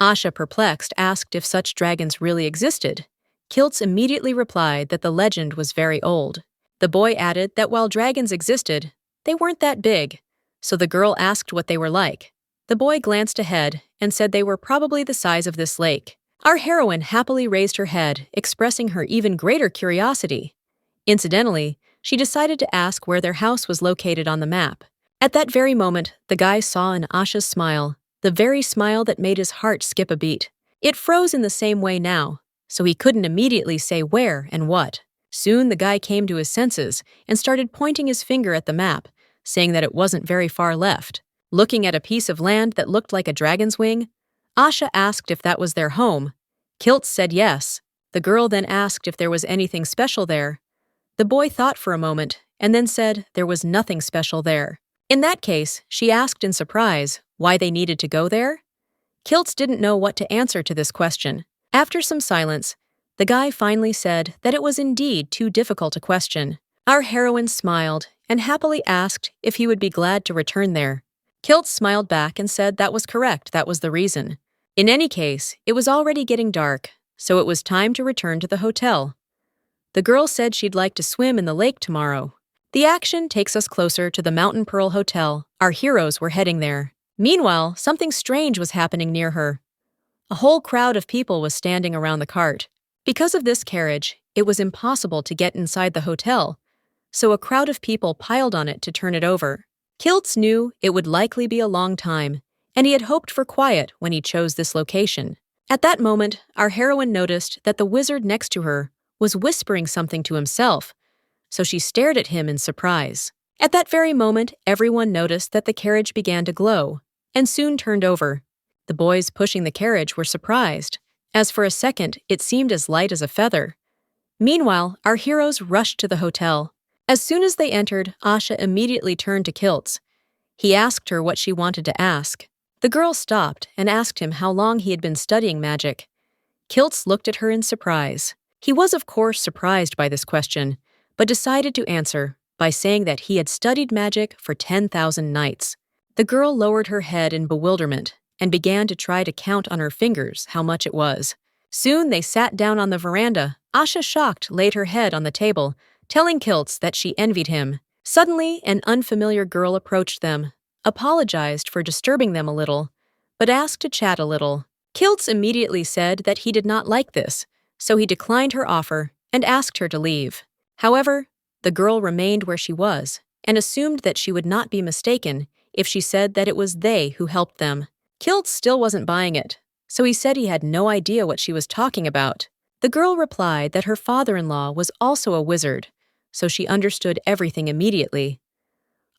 Asha, perplexed, asked if such dragons really existed. Kilt's immediately replied that the legend was very old. The boy added that while dragons existed, they weren't that big, so the girl asked what they were like. The boy glanced ahead and said they were probably the size of this lake. Our heroine happily raised her head, expressing her even greater curiosity. Incidentally, she decided to ask where their house was located on the map. At that very moment, the guy saw in Asha's smile, the very smile that made his heart skip a beat. It froze in the same way now, so he couldn't immediately say where and what. Soon the guy came to his senses and started pointing his finger at the map, saying that it wasn't very far left. Looking at a piece of land that looked like a dragon's wing, Asha asked if that was their home. Kilt said yes. The girl then asked if there was anything special there. The boy thought for a moment and then said there was nothing special there. In that case, she asked in surprise why they needed to go there. Kilt's didn't know what to answer to this question. After some silence, The guy finally said that it was indeed too difficult a question. Our heroine smiled and happily asked if he would be glad to return there. Kilt smiled back and said that was correct, that was the reason. In any case, it was already getting dark, so it was time to return to the hotel. The girl said she'd like to swim in the lake tomorrow. The action takes us closer to the Mountain Pearl Hotel. Our heroes were heading there. Meanwhile, something strange was happening near her. A whole crowd of people was standing around the cart. Because of this carriage, it was impossible to get inside the hotel, so a crowd of people piled on it to turn it over. Kiltz knew it would likely be a long time, and he had hoped for quiet when he chose this location. At that moment, our heroine noticed that the wizard next to her was whispering something to himself, so she stared at him in surprise. At that very moment, everyone noticed that the carriage began to glow, and soon turned over. The boys pushing the carriage were surprised, as for a second it seemed as light as a feather. Meanwhile, our heroes rushed to the hotel. As soon as they entered, Asha immediately turned to Kiltz. He asked her what she wanted to ask. The girl stopped and asked him how long he had been studying magic. Kiltz looked at her in surprise. He was of course surprised by this question, but decided to answer by saying that he had studied magic for 10,000 nights. The girl lowered her head in bewilderment and began to try to count on her fingers how much it was. Soon they sat down on the veranda. Asha, shocked, laid her head on the table, telling Kiltz that she envied him. Suddenly, an unfamiliar girl approached them, apologized for disturbing them a little, but asked to chat a little. Kiltz immediately said that he did not like this, so he declined her offer and asked her to leave. However, the girl remained where she was and assumed that she would not be mistaken if she said that it was they who helped them. Kiltz still wasn't buying it, so he said he had no idea what she was talking about. The girl replied that her father-in-law was also a wizard, so she understood everything immediately.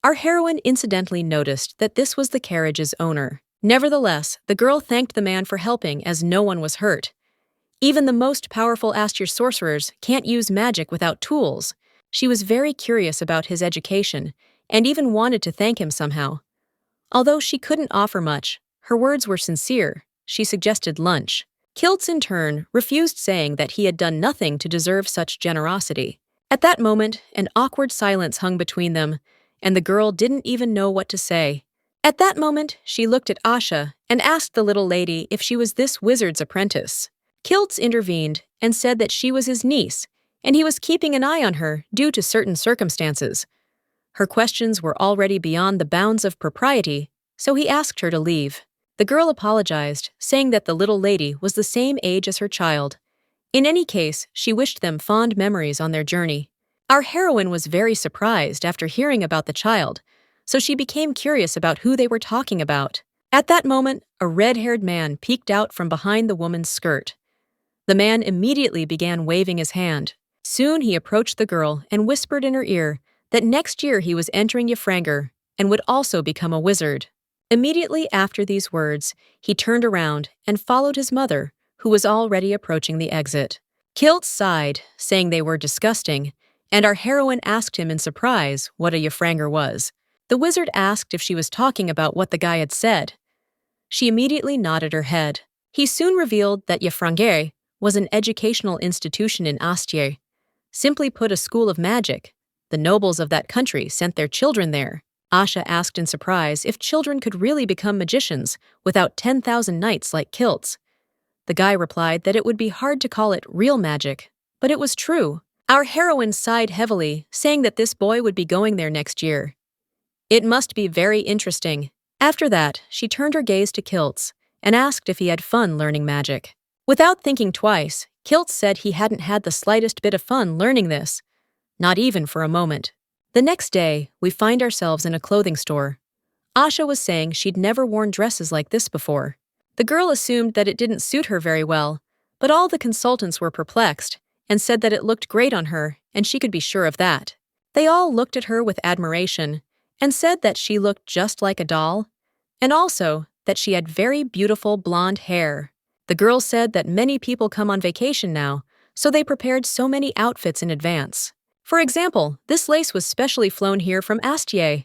Our heroine incidentally noticed that this was the carriage's owner. Nevertheless, the girl thanked the man for helping as no one was hurt. Even the most powerful Astir sorcerers can't use magic without tools. She was very curious about his education and even wanted to thank him somehow. Although she couldn't offer much, her words were sincere. She suggested lunch. Kiltz, in turn, refused, saying that he had done nothing to deserve such generosity. At that moment, an awkward silence hung between them, and the girl didn't even know what to say. At that moment, she looked at Asha and asked the little lady if she was this wizard's apprentice. Kiltz intervened and said that she was his niece, and he was keeping an eye on her due to certain circumstances. Her questions were already beyond the bounds of propriety, so he asked her to leave. The girl apologized, saying that the little lady was the same age as her child. In any case, she wished them fond memories on their journey. Our heroine was very surprised after hearing about the child, so she became curious about who they were talking about. At that moment, a red-haired man peeked out from behind the woman's skirt. The man immediately began waving his hand. Soon he approached the girl and whispered in her ear that next year he was entering Yfrangr and would also become a wizard. Immediately after these words, he turned around and followed his mother, who was already approaching the exit. Kiltz sighed, saying they were disgusting, and our heroine asked him in surprise what a Yfrangr was. The wizard asked if she was talking about what the guy had said. She immediately nodded her head. He soon revealed that Yfrangr was an educational institution in Astir. Simply put, a school of magic. The nobles of that country sent their children there. Asha asked in surprise if children could really become magicians without 10,000 nights like Kiltz. The guy replied that it would be hard to call it real magic, but it was true. Our heroine sighed heavily, saying that this boy would be going there next year. It must be very interesting. After that, she turned her gaze to Kiltz and asked if he had fun learning magic. Without thinking twice, Kiltz said he hadn't had the slightest bit of fun learning this, not even for a moment. The next day, we find ourselves in a clothing store. Asha was saying she'd never worn dresses like this before. The girl assumed that it didn't suit her very well, but all the consultants were perplexed and said that it looked great on her and she could be sure of that. They all looked at her with admiration and said that she looked just like a doll, and also that she had very beautiful blonde hair. The girl said that many people come on vacation now, so they prepared so many outfits in advance. For example, this lace was specially flown here from Astir.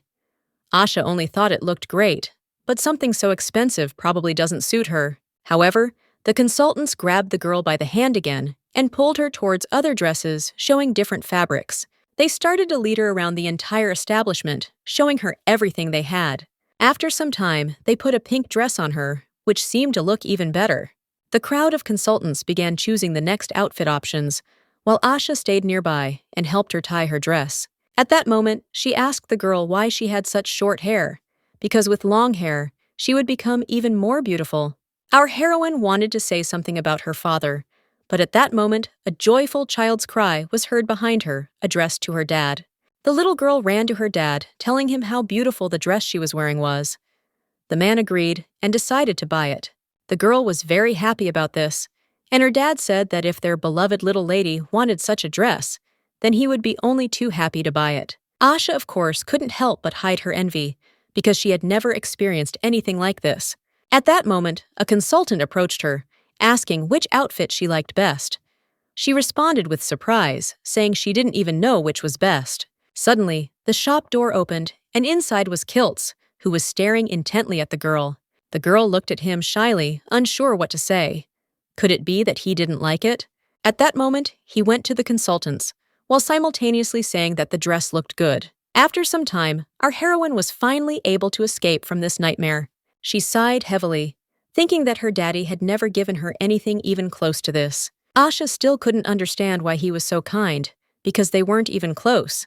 Asha only thought it looked great, but something so expensive probably doesn't suit her. However, the consultants grabbed the girl by the hand again and pulled her towards other dresses showing different fabrics. They started to lead her around the entire establishment, showing her everything they had. After some time, they put a pink dress on her, which seemed to look even better. The crowd of consultants began choosing the next outfit options, while Asha stayed nearby and helped her tie her dress. At that moment, she asked the girl why she had such short hair, because with long hair, she would become even more beautiful. Our heroine wanted to say something about her father, but at that moment, a joyful child's cry was heard behind her, addressed to her dad. The little girl ran to her dad, telling him how beautiful the dress she was wearing was. The man agreed and decided to buy it. The girl was very happy about this, and her dad said that if their beloved little lady wanted such a dress, then he would be only too happy to buy it. Asha, of course, couldn't help but hide her envy, because she had never experienced anything like this. At that moment, a consultant approached her, asking which outfit she liked best. She responded with surprise, saying she didn't even know which was best. Suddenly, the shop door opened, and inside was Kiltz, who was staring intently at the girl. The girl looked at him shyly, unsure what to say. Could it be that he didn't like it? At that moment, he went to the consultants, while simultaneously saying that the dress looked good. After some time, our heroine was finally able to escape from this nightmare. She sighed heavily, thinking that her daddy had never given her anything even close to this. Asha still couldn't understand why he was so kind, because they weren't even close.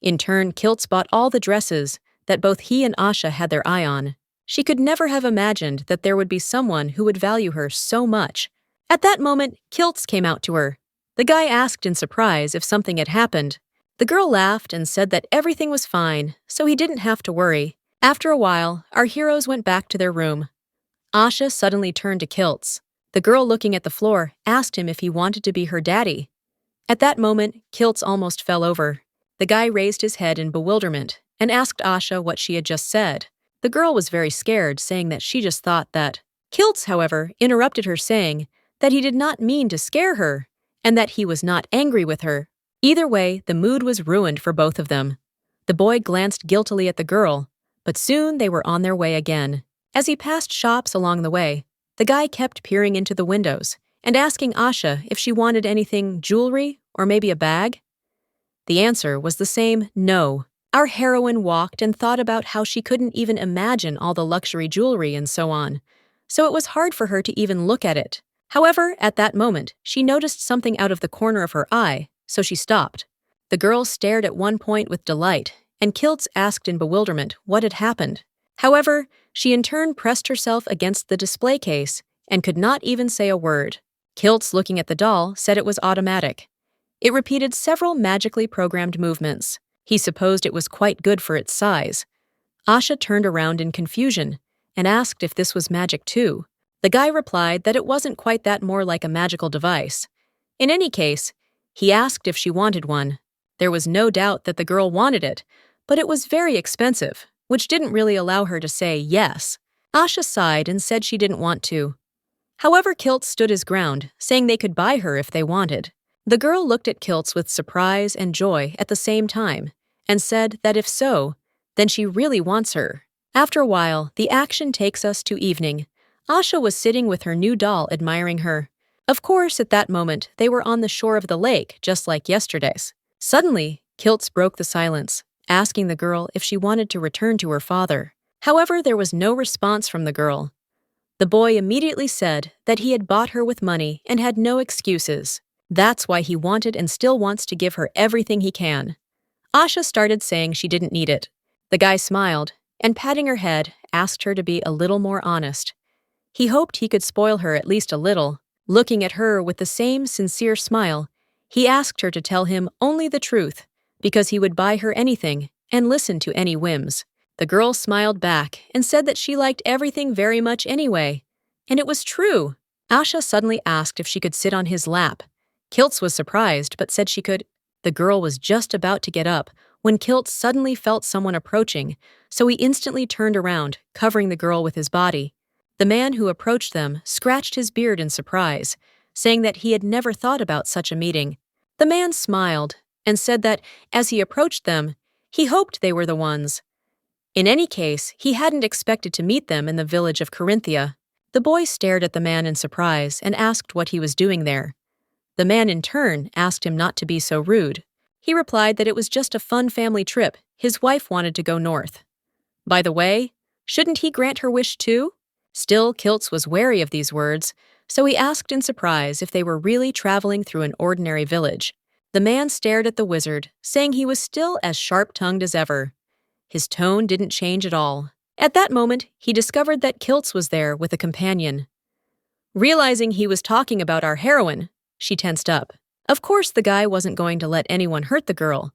In turn, Kiltz bought all the dresses that both he and Asha had their eye on. She could never have imagined that there would be someone who would value her so much. At that moment, Kiltz came out to her. The guy asked in surprise if something had happened. The girl laughed and said that everything was fine, so he didn't have to worry. After a while, our heroes went back to their room. Asha suddenly turned to Kiltz. The girl looking at the floor asked him if he wanted to be her daddy. At that moment, Kiltz almost fell over. The guy raised his head in bewilderment and asked Asha what she had just said. The girl was very scared, saying that she just thought that. Kiltz, however, interrupted her, saying that he did not mean to scare her and that he was not angry with her. Either way, the mood was ruined for both of them. The boy glanced guiltily at the girl, but soon they were on their way again. As he passed shops along the way, the guy kept peering into the windows and asking Asha if she wanted anything, jewelry or maybe a bag. The answer was the same no. Our heroine walked and thought about how she couldn't even imagine all the luxury jewelry and so on, so it was hard for her to even look at it. However, at that moment, she noticed something out of the corner of her eye, so she stopped. The girl stared at one point with delight, and Kiltz asked in bewilderment what had happened. However, she in turn pressed herself against the display case and could not even say a word. Kiltz, looking at the doll, said it was automatic. It repeated several magically programmed movements. He supposed it was quite good for its size. Asha turned around in confusion and asked if this was magic too. The guy replied that it wasn't quite that, more like a magical device. In any case, he asked if she wanted one. There was no doubt that the girl wanted it, but it was very expensive, which didn't really allow her to say yes. Asha sighed and said she didn't want to. However, Kiltz stood his ground, saying they could buy her if they wanted. The girl looked at Kiltz with surprise and joy at the same time, and said that if so, then she really wants her. After a while, the action takes us to evening. Asha was sitting with her new doll, admiring her. Of course, at that moment, they were on the shore of the lake, just like yesterday's. Suddenly, Kiltz broke the silence, asking the girl if she wanted to return to her father. However, there was no response from the girl. The boy immediately said that he had bought her with money and had no excuses. That's why he wanted and still wants to give her everything he can. Asha started saying she didn't need it. The guy smiled, and patting her head, asked her to be a little more honest. He hoped he could spoil her at least a little. Looking at her with the same sincere smile, he asked her to tell him only the truth, because he would buy her anything and listen to any whims. The girl smiled back and said that she liked everything very much anyway. And it was true. Asha suddenly asked if she could sit on his lap. Kiltz was surprised, but said she could. The girl was just about to get up when Kiltz suddenly felt someone approaching, so he instantly turned around, covering the girl with his body. The man who approached them scratched his beard in surprise, saying that he had never thought about such a meeting. The man smiled and said that, as he approached them, he hoped they were the ones. In any case, he hadn't expected to meet them in the village of Corinthia. The boy stared at the man in surprise and asked what he was doing there. The man in turn asked him not to be so rude. He replied that it was just a fun family trip. His wife wanted to go north. By the way, shouldn't he grant her wish too? Still, Kiltz was wary of these words, so he asked in surprise if they were really traveling through an ordinary village. The man stared at the wizard, saying he was still as sharp-tongued as ever. His tone didn't change at all. At that moment, he discovered that Kiltz was there with a companion. Realizing he was talking about our heroine, she tensed up. Of course, the guy wasn't going to let anyone hurt the girl,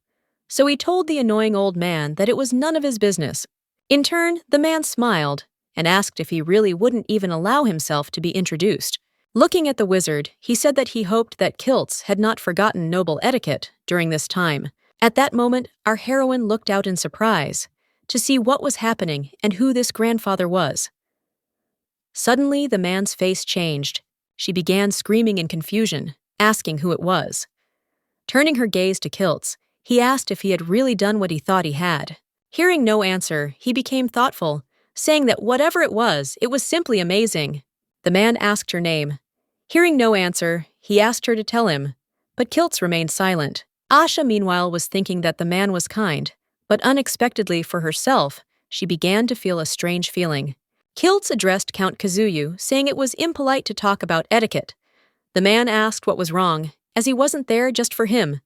so he told the annoying old man that it was none of his business. In turn, the man smiled and asked if he really wouldn't even allow himself to be introduced. Looking at the wizard, he said that he hoped that Kiltz had not forgotten noble etiquette during this time. At that moment, our heroine looked out in surprise to see what was happening and who this grandfather was. Suddenly, the man's face changed. She began screaming in confusion, asking who it was. Turning her gaze to Kiltz, he asked if he had really done what he thought he had. Hearing no answer, he became thoughtful, saying that whatever it was simply amazing. The man asked her name. Hearing no answer, he asked her to tell him, but Kiltz remained silent. Asha, meanwhile, was thinking that the man was kind, but unexpectedly for herself, she began to feel a strange feeling. Kiltz addressed Count Kazuyu, saying it was impolite to talk about etiquette. The man asked what was wrong, as he wasn't there just for him.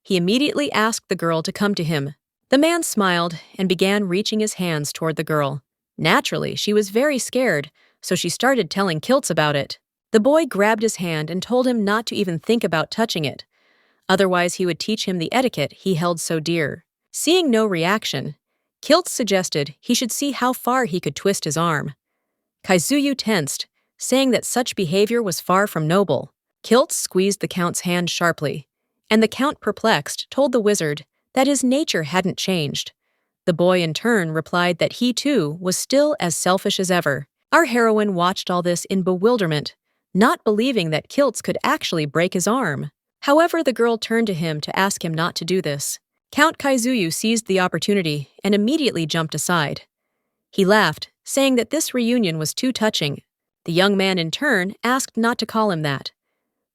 He immediately asked the girl to come to him. The man smiled and began reaching his hands toward the girl. Naturally, she was very scared, so she started telling Kiltz about it. The boy grabbed his hand and told him not to even think about touching it. Otherwise, he would teach him the etiquette he held so dear. Seeing no reaction, Kiltz suggested he should see how far he could twist his arm. Kazuyu tensed, saying that such behavior was far from noble. Kiltz squeezed the Count's hand sharply, and the Count, perplexed, told the wizard that his nature hadn't changed. The boy in turn replied that he too was still as selfish as ever. Our heroine watched all this in bewilderment, not believing that Kiltz could actually break his arm. However, the girl turned to him to ask him not to do this. Count Kazuyu seized the opportunity and immediately jumped aside. He laughed, saying that this reunion was too touching. The young man in turn asked not to call him that.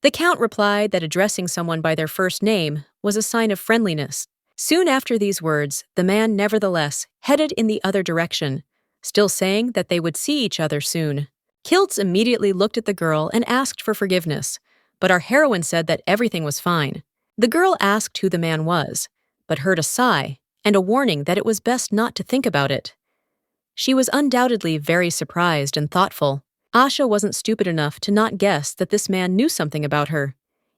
The Count replied that addressing someone by their first name was a sign of friendliness. Soon after these words, the man nevertheless headed in the other direction, still saying that they would see each other soon. Kiltz immediately looked at the girl and asked for forgiveness, but our heroine said that everything was fine. The girl asked who the man was, but heard a sigh and a warning that it was best not to think about it. She was undoubtedly very surprised and thoughtful. Asha wasn't stupid enough to not guess that this man knew something about her.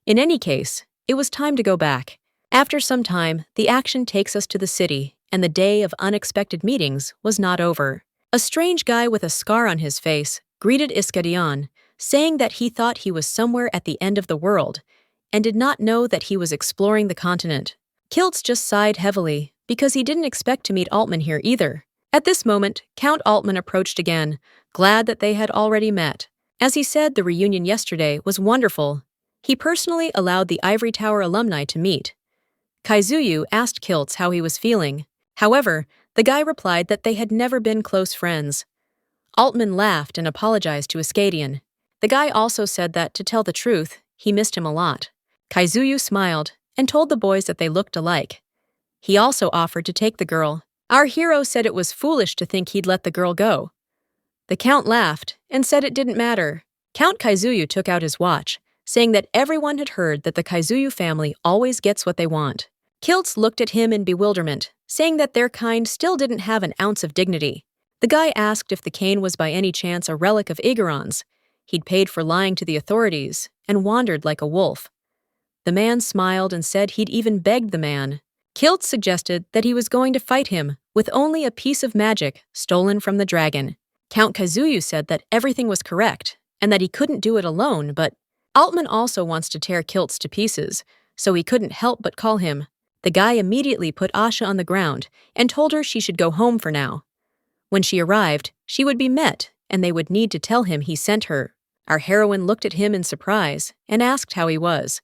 In any case, it was time to go back. After some time, the action takes us to the city, and the day of unexpected meetings was not over. A strange guy with a scar on his face greeted Iskadion, saying that he thought he was somewhere at the end of the world, and did not know that he was exploring the continent. Kiltz just sighed heavily, because he didn't expect to meet Altman here either. At this moment, Count Altman approached again, glad that they had already met. As he said, the reunion yesterday was wonderful. He personally allowed the Ivory Tower alumni to meet. Kazuyu asked Kiltz how he was feeling. However, the guy replied that they had never been close friends. Altman laughed and apologized to Iskadion. The guy also said that, to tell the truth, he missed him a lot. Kazuyu smiled and told the boys that they looked alike. He also offered to take the girl. Our hero said it was foolish to think he'd let the girl go. The Count laughed and said it didn't matter. Count Kazuyu took out his watch, saying that everyone had heard that the Kazuyu family always gets what they want. Kiltz looked at him in bewilderment, saying that their kind still didn't have an ounce of dignity. The guy asked if the cane was by any chance a relic of Igaron's. He'd paid for lying to the authorities and wandered like a wolf. The man smiled and said he'd even begged the man. Kiltz suggested that he was going to fight him with only a piece of magic stolen from the dragon. Count Kazuyu said that everything was correct and that he couldn't do it alone, but Altman also wants to tear Kiltz to pieces, so he couldn't help but call him. The guy immediately put Asha on the ground and told her she should go home for now. When she arrived, she would be met, and they would need to tell him he sent her. Our heroine looked at him in surprise and asked how he was.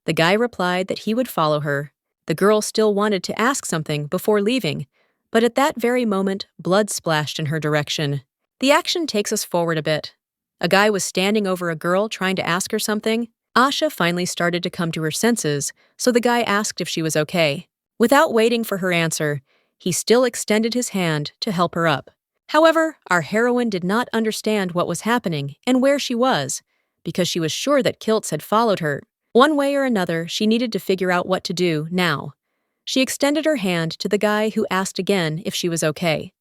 The guy replied that he would follow her. The girl still wanted to ask something before leaving, but at that very moment, blood splashed in her direction. The action takes us forward a bit. A guy was standing over a girl trying to ask her something. Asha finally started to come to her senses, so the guy asked if she was okay. Without waiting for her answer, he still extended his hand to help her up. However, our heroine did not understand what was happening and where she was, because she was sure that Kiltz had followed her. One way or another, she needed to figure out what to do now. She extended her hand to the guy who asked again if she was okay.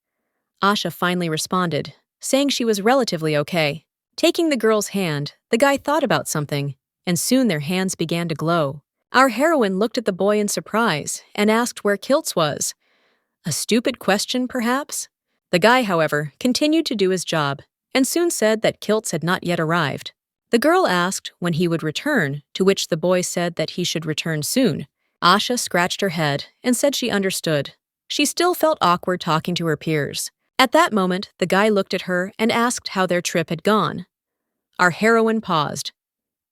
Asha finally responded, saying she was relatively okay. Taking the girl's hand, the guy thought about something, and soon their hands began to glow. Our heroine looked at the boy in surprise and asked where Kiltz was. A stupid question, perhaps? The guy, however, continued to do his job, and soon said that Kiltz had not yet arrived. The girl asked when he would return, to which the boy said that he should return soon. Asha scratched her head and said she understood. She still felt awkward talking to her peers. At that moment, the guy looked at her and asked how their trip had gone. Our heroine paused.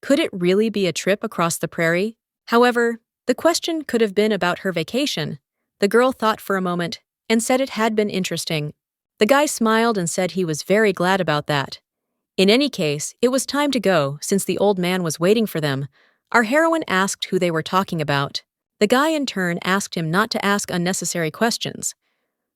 Could it really be a trip across the prairie? However, the question could have been about her vacation. The girl thought for a moment and said it had been interesting. The guy smiled and said he was very glad about that. In any case, it was time to go since the old man was waiting for them. Our heroine asked who they were talking about. The guy in turn asked him not to ask unnecessary questions.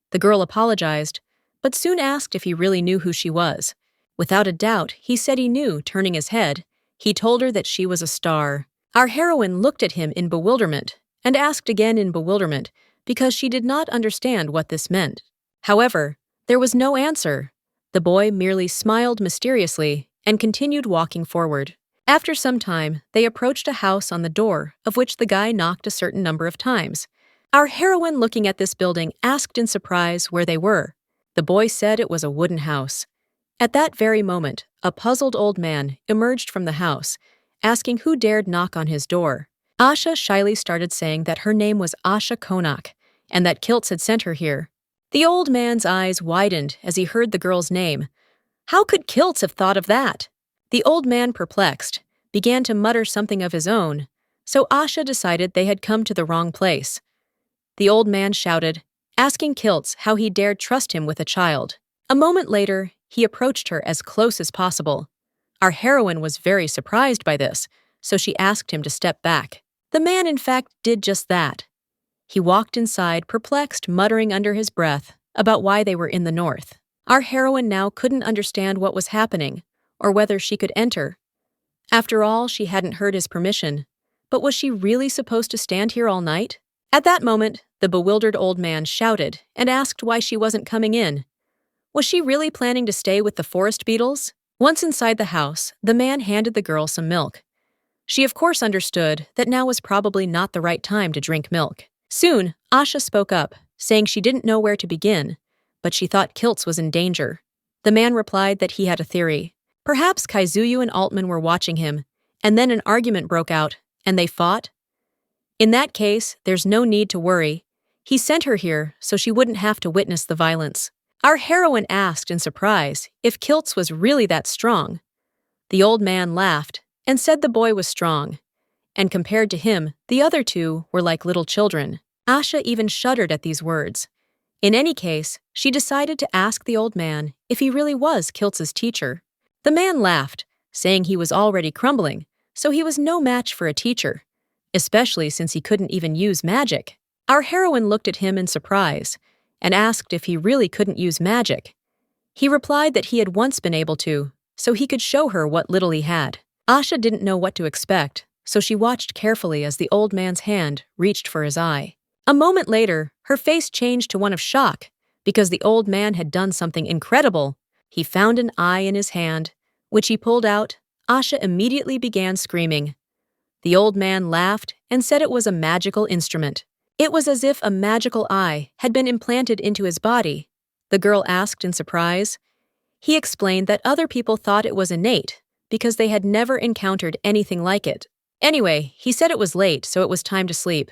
The girl apologized, but soon asked if he really knew who she was. Without a doubt, he said he knew, turning his head. He told her that she was a star. Our heroine looked at him in bewilderment and asked again in bewilderment because she did not understand what this meant. However, there was no answer. The boy merely smiled mysteriously and continued walking forward. After some time, they approached a house on the door of which the guy knocked a certain number of times. Our heroine, looking at this building, asked in surprise where they were. The boy said it was a wooden house. At that very moment, a puzzled old man emerged from the house, asking who dared knock on his door. Asha shyly started saying that her name was Asha Konak, and that Kiltz had sent her here. The old man's eyes widened as he heard the girl's name. How could Kiltz have thought of that? The old man, perplexed, began to mutter something of his own, so Asha decided they had come to the wrong place. The old man shouted, asking Kiltz how he dared trust him with a child. A moment later, he approached her as close as possible. Our heroine was very surprised by this, so she asked him to step back. The man, in fact, did just that. He walked inside, perplexed, muttering under his breath about why they were in the north. Our heroine now couldn't understand what was happening, or whether she could enter. After all, she hadn't heard his permission. But was she really supposed to stand here all night? At that moment, the bewildered old man shouted and asked why she wasn't coming in. Was she really planning to stay with the forest beetles? Once inside the house, the man handed the girl some milk. She of course understood that now was probably not the right time to drink milk. Soon, Asha spoke up, saying she didn't know where to begin, but she thought Kiltz was in danger. The man replied that he had a theory. Perhaps Kaizuyu and Altman were watching him, and then an argument broke out, and they fought? In that case, there's no need to worry. He sent her here so she wouldn't have to witness the violence. Our heroine asked in surprise if Kiltz was really that strong. The old man laughed and said the boy was strong, and compared to him, the other two were like little children. Asha even shuddered at these words. In any case, she decided to ask the old man if he really was Kiltz's teacher. The man laughed, saying he was already crumbling, so he was no match for a teacher, especially since he couldn't even use magic. Our heroine looked at him in surprise and asked if he really couldn't use magic. He replied that he had once been able to, so he could show her what little he had. Asha didn't know what to expect, so she watched carefully as the old man's hand reached for his eye. A moment later, her face changed to one of shock because the old man had done something incredible. He found an eye in his hand, which he pulled out. Asha immediately began screaming. The old man laughed and said it was a magical instrument. It was as if a magical eye had been implanted into his body. The girl asked in surprise. He explained that other people thought it was innate because they had never encountered anything like it. Anyway, he said it was late, so it was time to sleep.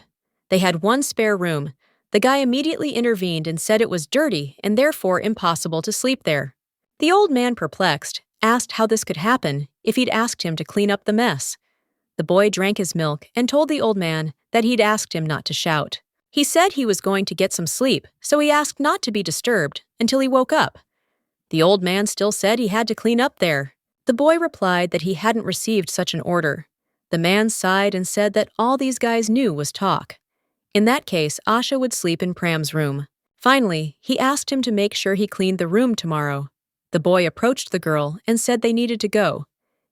They had one spare room. The guy immediately intervened and said it was dirty and therefore impossible to sleep there. The old man, perplexed, asked how this could happen if he'd asked him to clean up the mess. The boy drank his milk and told the old man that he'd asked him not to shout. He said he was going to get some sleep, so he asked not to be disturbed until he woke up. The old man still said he had to clean up there. The boy replied that he hadn't received such an order. The man sighed and said that all these guys knew was talk. In that case, Asha would sleep in Pram's room. Finally, he asked him to make sure he cleaned the room tomorrow. The boy approached the girl and said they needed to go.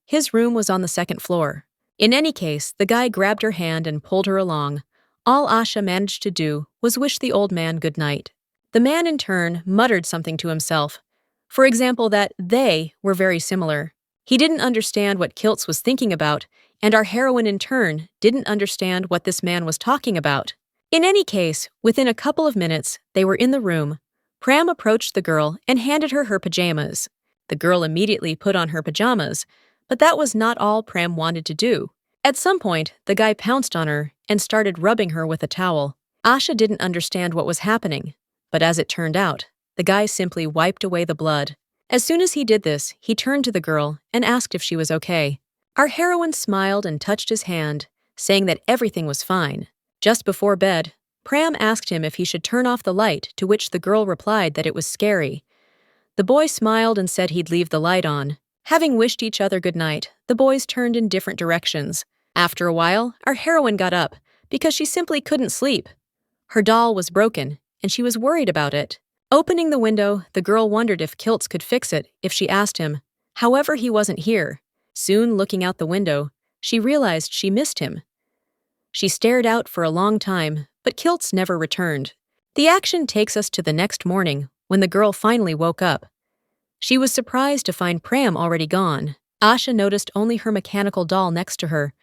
His room was on the second floor. In any case, the guy grabbed her hand and pulled her along. All Asha managed to do was wish the old man good night. The man in turn muttered something to himself. For example, that they were very similar. He didn't understand what Kiltz was thinking about, and our heroine in turn didn't understand what this man was talking about. In any case, within a couple of minutes, they were in the room. Pram approached the girl and handed her her pajamas. The girl immediately put on her pajamas, but that was not all Pram wanted to do. At some point, the guy pounced on her and started rubbing her with a towel. Asha didn't understand what was happening, but as it turned out, the guy simply wiped away the blood. As soon as he did this, he turned to the girl and asked if she was okay. Our heroine smiled and touched his hand, saying that everything was fine. Just before bed, Pram asked him if he should turn off the light, to which the girl replied that it was scary. The boy smiled and said he'd leave the light on. Having wished each other good night, the boys turned in different directions. After a while, our heroine got up because she simply couldn't sleep. Her doll was broken, and she was worried about it. Opening the window, the girl wondered if Kiltz could fix it if she asked him. However, he wasn't here. Soon, looking out the window, she realized she missed him. She stared out for a long time, but Kiltz never returned. The action takes us to the next morning, when the girl finally woke up. She was surprised to find Pram already gone. Asha noticed only her mechanical doll next to her.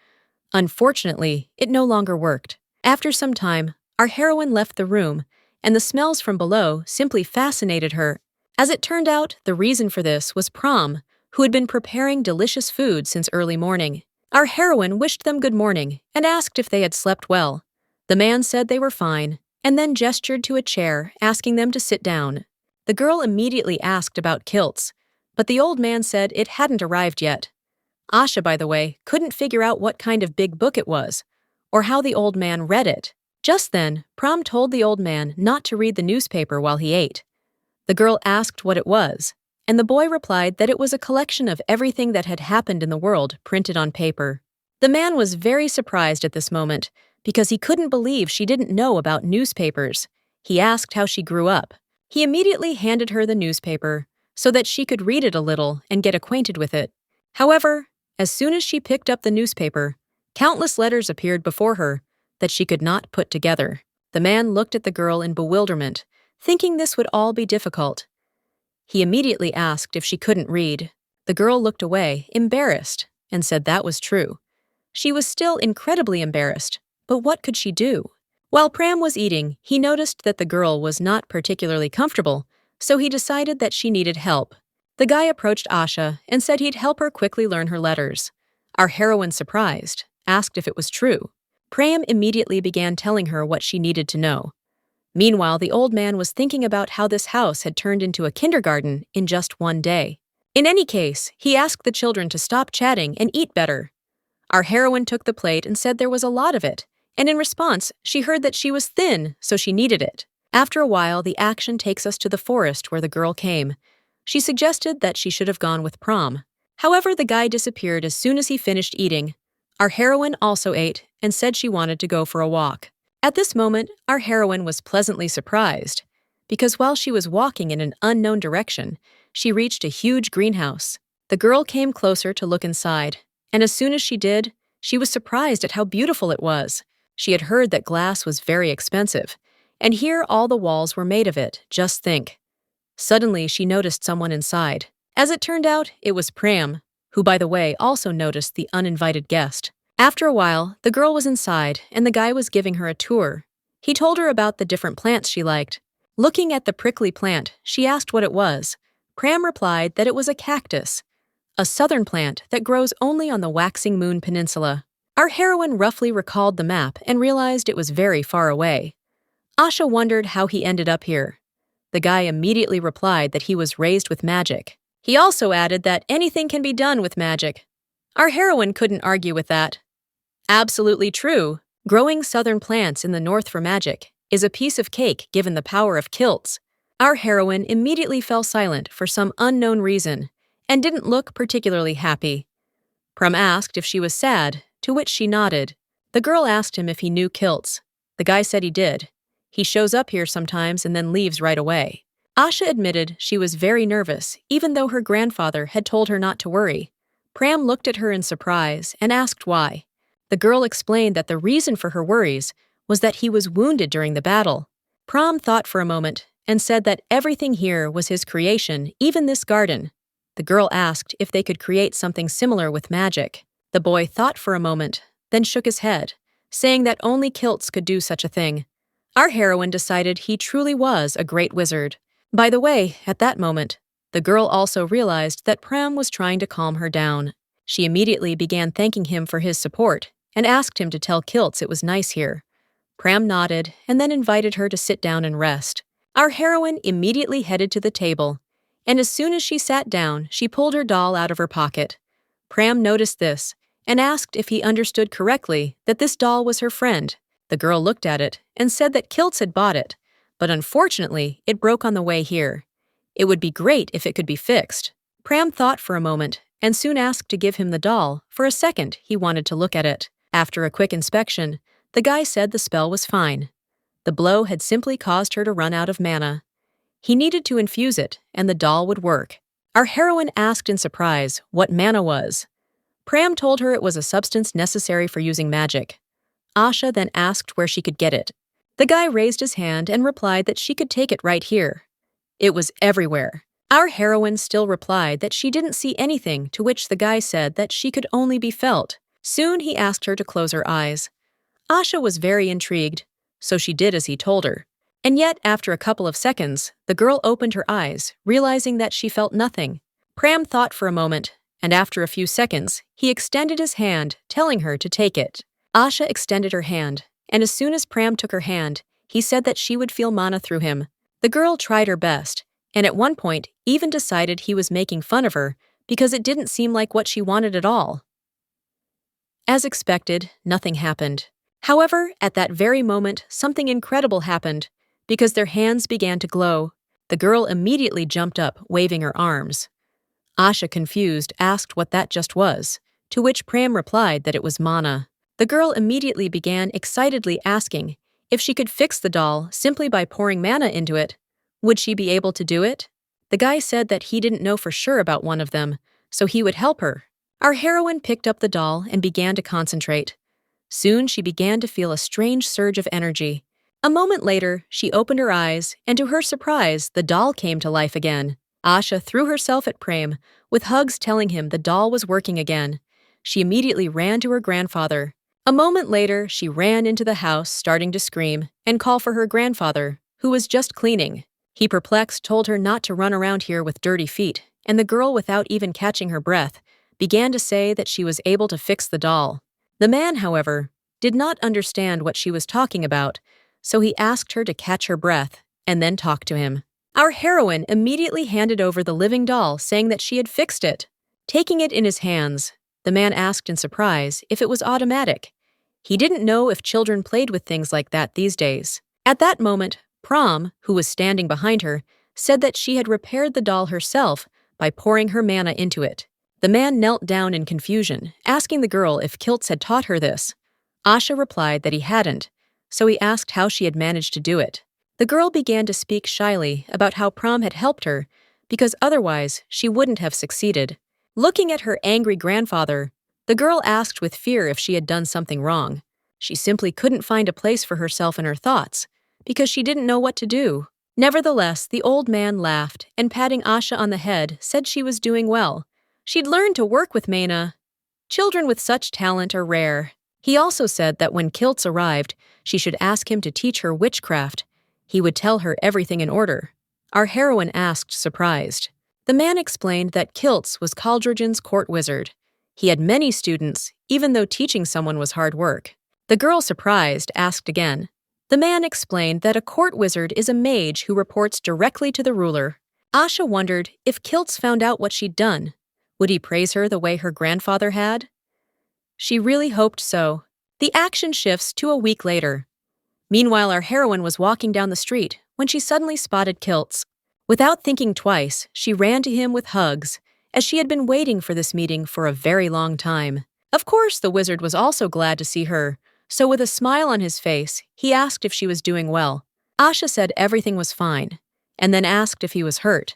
Unfortunately, it no longer worked. After some time, our heroine left the room, and the smells from below simply fascinated her. As it turned out, the reason for this was Pram, who had been preparing delicious food since early morning. Our heroine wished them good morning and asked if they had slept well. The man said they were fine, and then gestured to a chair, asking them to sit down. The girl immediately asked about Kiltz, but the old man said it hadn't arrived yet. Asha, by the way, couldn't figure out what kind of big book it was, or how the old man read it. Just then, Pram told the old man not to read the newspaper while he ate. The girl asked what it was, and the boy replied that it was a collection of everything that had happened in the world printed on paper. The man was very surprised at this moment, because he couldn't believe she didn't know about newspapers. He asked how she grew up. He immediately handed her the newspaper, so that she could read it a little and get acquainted with it. However, as soon as she picked up the newspaper, countless letters appeared before her that she could not put together. The man looked at the girl in bewilderment, thinking this would all be difficult. He immediately asked if she couldn't read. The girl looked away, embarrassed, and said that was true. She was still incredibly embarrassed, but what could she do? While Pram was eating, he noticed that the girl was not particularly comfortable, so he decided that she needed help. The guy approached Asha and said he'd help her quickly learn her letters. Our heroine, surprised, asked if it was true. Pram immediately began telling her what she needed to know. Meanwhile, the old man was thinking about how this house had turned into a kindergarten in just one day. In any case, he asked the children to stop chatting and eat better. Our heroine took the plate and said there was a lot of it, and in response, she heard that she was thin, so she needed it. After a while, the action takes us to the forest where the girl came. She suggested that she should have gone with Pram. However, the guy disappeared as soon as he finished eating. Our heroine also ate and said she wanted to go for a walk. At this moment, our heroine was pleasantly surprised, because while she was walking in an unknown direction, she reached a huge greenhouse. The girl came closer to look inside, and as soon as she did, she was surprised at how beautiful it was. She had heard that glass was very expensive, and here all the walls were made of it, just think. Suddenly, she noticed someone inside. As it turned out, it was Pram, who, by the way, also noticed the uninvited guest. After a while, the girl was inside, and the guy was giving her a tour. He told her about the different plants she liked. Looking at the prickly plant, she asked what it was. Pram replied that it was a cactus, a southern plant that grows only on the Waxing Moon Peninsula. Our heroine roughly recalled the map and realized it was very far away. Asha wondered how he ended up here. The guy immediately replied that he was raised with magic. He also added that anything can be done with magic. Our heroine couldn't argue with that. Absolutely true. Growing southern plants in the north for magic is a piece of cake given the power of Kiltz. Our heroine immediately fell silent for some unknown reason and didn't look particularly happy. Pram asked if she was sad, to to which she nodded. The girl asked him if he knew kilts. The guy said he did. He shows up here sometimes and then leaves right away. Asha admitted she was very nervous, even though her grandfather had told her not to worry. Pram looked at her in surprise and asked why. The girl explained that the reason for her worries was that he was wounded during the battle. Pram thought for a moment and said that everything here was his creation, even this garden. The girl asked if they could create something similar with magic. The boy thought for a moment, then shook his head, saying that only kilts could do such a thing. Our heroine decided he truly was a great wizard. By the way, at that moment, the girl also realized that Pram was trying to calm her down. She immediately began thanking him for his support and asked him to tell Kilts it was nice here. Pram nodded and then invited her to sit down and rest. Our heroine immediately headed to the table, and as soon as she sat down, she pulled her doll out of her pocket. Pram noticed this and asked if he understood correctly that this doll was her friend. The girl looked at it and said that Kilts had bought it, but unfortunately, it broke on the way here. It would be great if it could be fixed. Pram thought for a moment and soon asked to give him the doll. For a second, he wanted to look at it. After a quick inspection, the guy said the spell was fine. The blow had simply caused her to run out of mana. He needed to infuse it, and the doll would work. Our heroine asked in surprise what mana was. Pram told her it was a substance necessary for using magic. Asha then asked where she could get it. The guy raised his hand and replied that she could take it right here. It was everywhere. Our heroine still replied that she didn't see anything, to which the guy said that she could only be felt. Soon he asked her to close her eyes. Asha was very intrigued, so she did as he told her. And yet, after a couple of seconds, the girl opened her eyes, realizing that she felt nothing. Pram thought for a moment, and after a few seconds, he extended his hand, telling her to take it. Asha extended her hand, and as soon as Pram took her hand, he said that she would feel mana through him. The girl tried her best, and at one point even decided he was making fun of her because it didn't seem like what she wanted at all. As expected, nothing happened. However, at that very moment, something incredible happened, because their hands began to glow. The girl immediately jumped up, waving her arms. Asha, confused, asked what that just was, to which Pram replied that it was mana. The girl immediately began excitedly asking if she could fix the doll simply by pouring mana into it. Would she be able to do it? The guy said that he didn't know for sure about one of them, so he would help her. Our heroine picked up the doll and began to concentrate. Soon she began to feel a strange surge of energy. A moment later, she opened her eyes, and to her surprise, the doll came to life again. Asha threw herself at Pram, with hugs telling him the doll was working again. She immediately ran to her grandfather. A moment later, she ran into the house, starting to scream and call for her grandfather, who was just cleaning. He, perplexed, told her not to run around here with dirty feet, and the girl, without even catching her breath, began to say that she was able to fix the doll. The man, however, did not understand what she was talking about, so he asked her to catch her breath and then talk to him. Our heroine immediately handed over the living doll, saying that she had fixed it. Taking it in his hands, the man asked in surprise if it was automatic. He didn't know if children played with things like that these days. At that moment, Pram, who was standing behind her, said that she had repaired the doll herself by pouring her mana into it. The man knelt down in confusion, asking the girl if Kilts had taught her this. Asha replied that he hadn't, so he asked how she had managed to do it. The girl began to speak shyly about how Pram had helped her, because otherwise she wouldn't have succeeded. Looking at her angry grandfather, the girl asked with fear if she had done something wrong. She simply couldn't find a place for herself in her thoughts, because she didn't know what to do. Nevertheless, the old man laughed and, patting Asha on the head, said she was doing well. She'd learned to work with mana. Children with such talent are rare. He also said that when Kilts arrived, she should ask him to teach her witchcraft. He would tell her everything in order. Our heroine asked, surprised. The man explained that Kilts was Caldrogen's court wizard. He had many students, even though teaching someone was hard work. The girl, surprised, asked again. The man explained that a court wizard is a mage who reports directly to the ruler. Asha wondered if Kilts found out what she'd done. Would he praise her the way her grandfather had? She really hoped so. The action shifts to a week later. Meanwhile, our heroine was walking down the street when she suddenly spotted Kilts. Without thinking twice, she ran to him with hugs, as she had been waiting for this meeting for a very long time. Of course, the wizard was also glad to see her, so with a smile on his face, he asked if she was doing well. Asha said everything was fine, and then asked if he was hurt.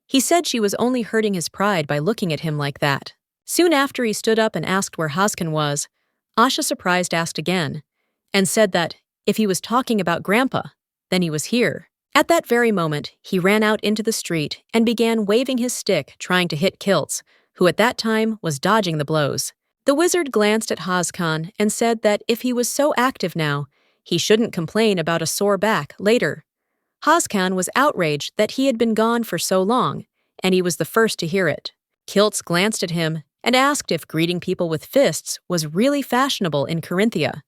He said she was only hurting his pride by looking at him like that. Soon after he stood up and asked where Haskan was, Asha surprised asked again, and said that if he was talking about Grandpa, then he was here. At that very moment, he ran out into the street and began waving his stick trying to hit Kiltz, who at that time was dodging the blows. The wizard glanced at Haskan and said that if he was so active now, he shouldn't complain about a sore back later. Haskan was outraged that he had been gone for so long, and he was the first to hear it. Kiltz glanced at him and asked if greeting people with fists was really fashionable in Corinthia.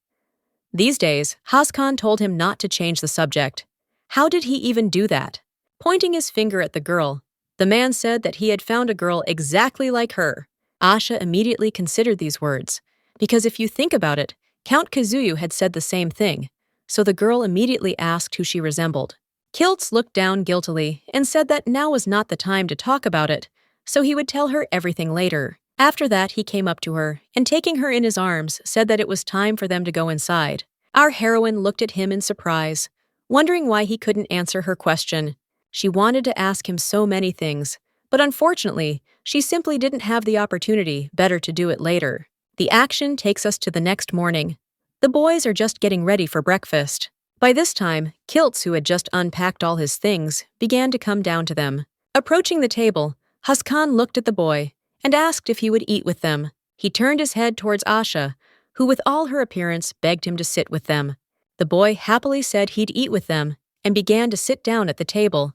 These days, Haskan told him not to change the subject. How did he even do that? Pointing his finger at the girl, the man said that he had found a girl exactly like her. Asha immediately considered these words, because if you think about it, Count Kazuyu had said the same thing, so the girl immediately asked who she resembled. Kiltz looked down guiltily and said that now was not the time to talk about it, so he would tell her everything later. After that, he came up to her and taking her in his arms said that it was time for them to go inside. Our heroine looked at him in surprise, wondering why he couldn't answer her question. She wanted to ask him so many things, but unfortunately, she simply didn't have the opportunity, better to do it later. The action takes us to the next morning. The boys are just getting ready for breakfast. By this time, Kiltz, who had just unpacked all his things, began to come down to them. Approaching the table, Haskan looked at the boy and asked if he would eat with them. He turned his head towards Asha, who with all her appearance begged him to sit with them. The boy happily said he'd eat with them and began to sit down at the table.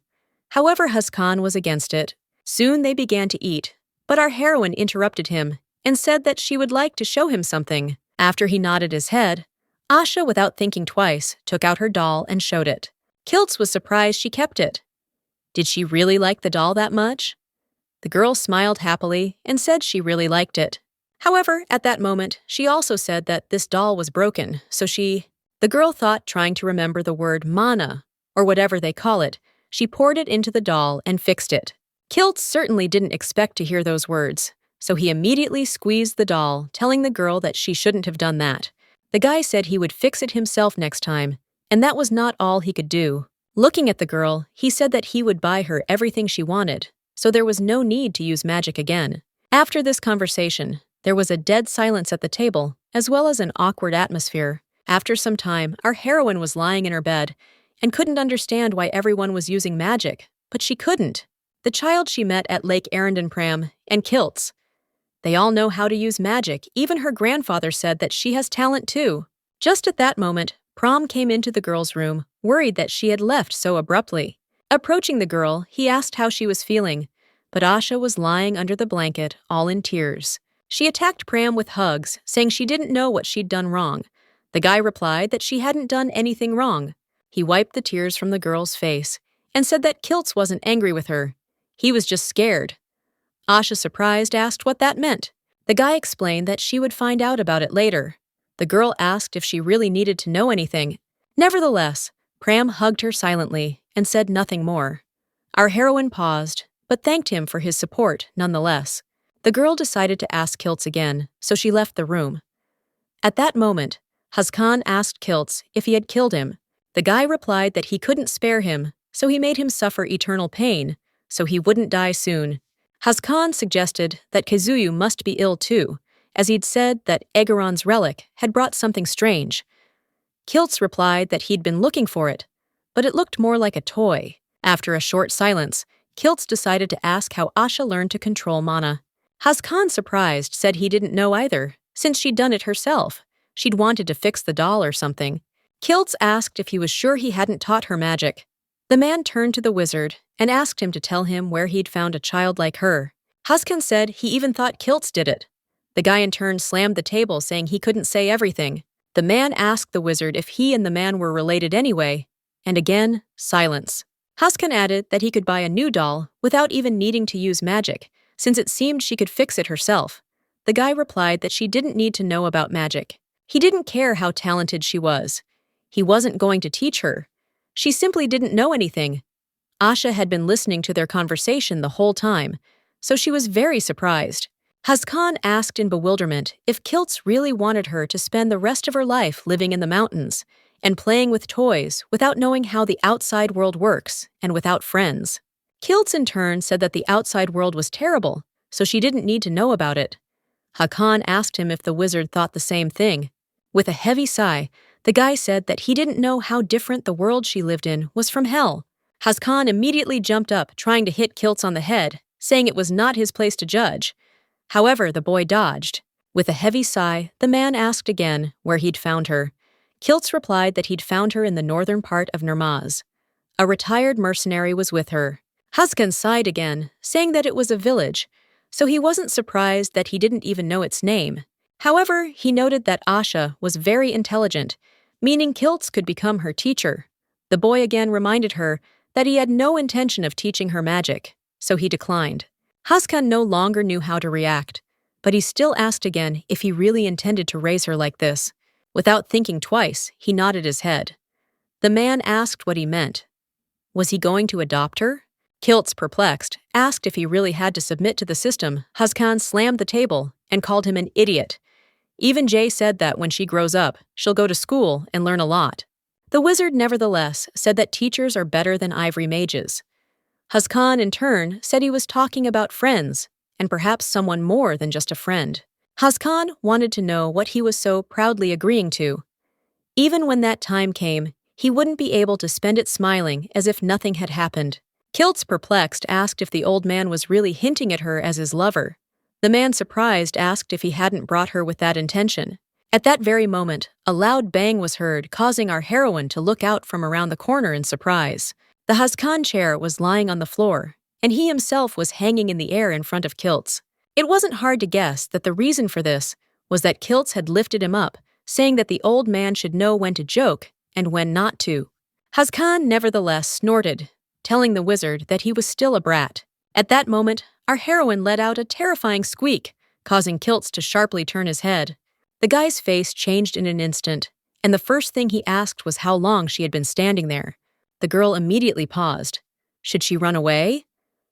However, Haskan was against it. Soon they began to eat, but our heroine interrupted him and said that she would like to show him something. After he nodded his head, Asha, without thinking twice, took out her doll and showed it. Kiltz was surprised she kept it. Did she really like the doll that much? The girl smiled happily and said she really liked it. However, at that moment, she also said that this doll was broken, so the girl thought, trying to remember the word mana, or whatever they call it, she poured it into the doll and fixed it. Kiltz certainly didn't expect to hear those words, so he immediately squeezed the doll, telling the girl that she shouldn't have done that. The guy said he would fix it himself next time, and that was not all he could do. Looking at the girl, he said that he would buy her everything she wanted, so there was no need to use magic again. After this conversation, there was a dead silence at the table, as well as an awkward atmosphere. After some time, our heroine was lying in her bed and couldn't understand why everyone was using magic, but she couldn't. The child she met at Lake Arendonpram and Kiltz. They all know how to use magic. Even her grandfather said that she has talent too. Just at that moment, Prom came into the girl's room, worried that she had left so abruptly. Approaching the girl, he asked how she was feeling, but Asha was lying under the blanket, all in tears. She attacked Pram with hugs, saying she didn't know what she'd done wrong. The guy replied that she hadn't done anything wrong. He wiped the tears from the girl's face and said that Kiltz wasn't angry with her. He was just scared. Asha, surprised, asked what that meant. The guy explained that she would find out about it later. The girl asked if she really needed to know anything. Nevertheless, Pram hugged her silently and said nothing more. Our heroine paused, but thanked him for his support nonetheless. The girl decided to ask Kiltz again, so she left the room. At that moment, Haskan asked Kiltz if he had killed him. The guy replied that he couldn't spare him, so he made him suffer eternal pain, so he wouldn't die soon. Haskan suggested that Kazuyu must be ill too, as he'd said that Egeron's relic had brought something strange. Kiltz replied that he'd been looking for it, but it looked more like a toy. After a short silence, Kiltz decided to ask how Asha learned to control mana. Haskan, surprised, said he didn't know either, since she'd done it herself. She'd wanted to fix the doll or something. Kiltz asked if he was sure he hadn't taught her magic. The man turned to the wizard and asked him to tell him where he'd found a child like her. Haskan said he even thought Kiltz did it. The guy in turn slammed the table, saying he couldn't say everything. The man asked the wizard if he and the man were related anyway, and again, silence. Haskan added that he could buy a new doll without even needing to use magic, since it seemed she could fix it herself. The guy replied that she didn't need to know about magic. He didn't care how talented she was. He wasn't going to teach her. She simply didn't know anything. Asha had been listening to their conversation the whole time, so she was very surprised. Haskan asked in bewilderment if Kiltz really wanted her to spend the rest of her life living in the mountains and playing with toys without knowing how the outside world works and without friends. Kiltz in turn said that the outside world was terrible, so she didn't need to know about it. Hakan asked him if the wizard thought the same thing. With a heavy sigh, the guy said that he didn't know how different the world she lived in was from hell. Haskan immediately jumped up, trying to hit Kiltz on the head, saying it was not his place to judge. However, the boy dodged. With a heavy sigh, the man asked again where he'd found her. Kiltz replied that he'd found her in the northern part of Nurmaz. A retired mercenary was with her. Haskan sighed again, saying that it was a village, so he wasn't surprised that he didn't even know its name. However, he noted that Asha was very intelligent, meaning Kiltz could become her teacher. The boy again reminded her that he had no intention of teaching her magic, so he declined. Haskan no longer knew how to react, but he still asked again if he really intended to raise her like this. Without thinking twice, he nodded his head. The man asked what he meant. Was he going to adopt her? Kiltz, perplexed, asked if he really had to submit to the system. Haskan slammed the table and called him an idiot. Even Jay said that when she grows up, she'll go to school and learn a lot. The wizard nevertheless said that teachers are better than ivory mages. Haskan, in turn, said he was talking about friends, and perhaps someone more than just a friend. Haskan wanted to know what he was so proudly agreeing to. Even when that time came, he wouldn't be able to spend it smiling as if nothing had happened. Kiltz, perplexed, asked if the old man was really hinting at her as his lover. The man, surprised, asked if he hadn't brought her with that intention. At that very moment, a loud bang was heard, causing our heroine to look out from around the corner in surprise. The Haskan chair was lying on the floor, and he himself was hanging in the air in front of Kiltz. It wasn't hard to guess that the reason for this was that Kiltz had lifted him up, saying that the old man should know when to joke and when not to. Haskan nevertheless snorted, telling the wizard that he was still a brat. At that moment, our heroine let out a terrifying squeak, causing Kiltz to sharply turn his head. The guy's face changed in an instant, and the first thing he asked was how long she had been standing there. The girl immediately paused. Should she run away?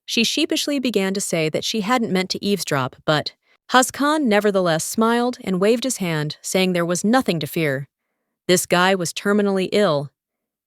She sheepishly began to say that she hadn't meant to eavesdrop, but Haskan nevertheless smiled and waved his hand, saying there was nothing to fear. This guy was terminally ill.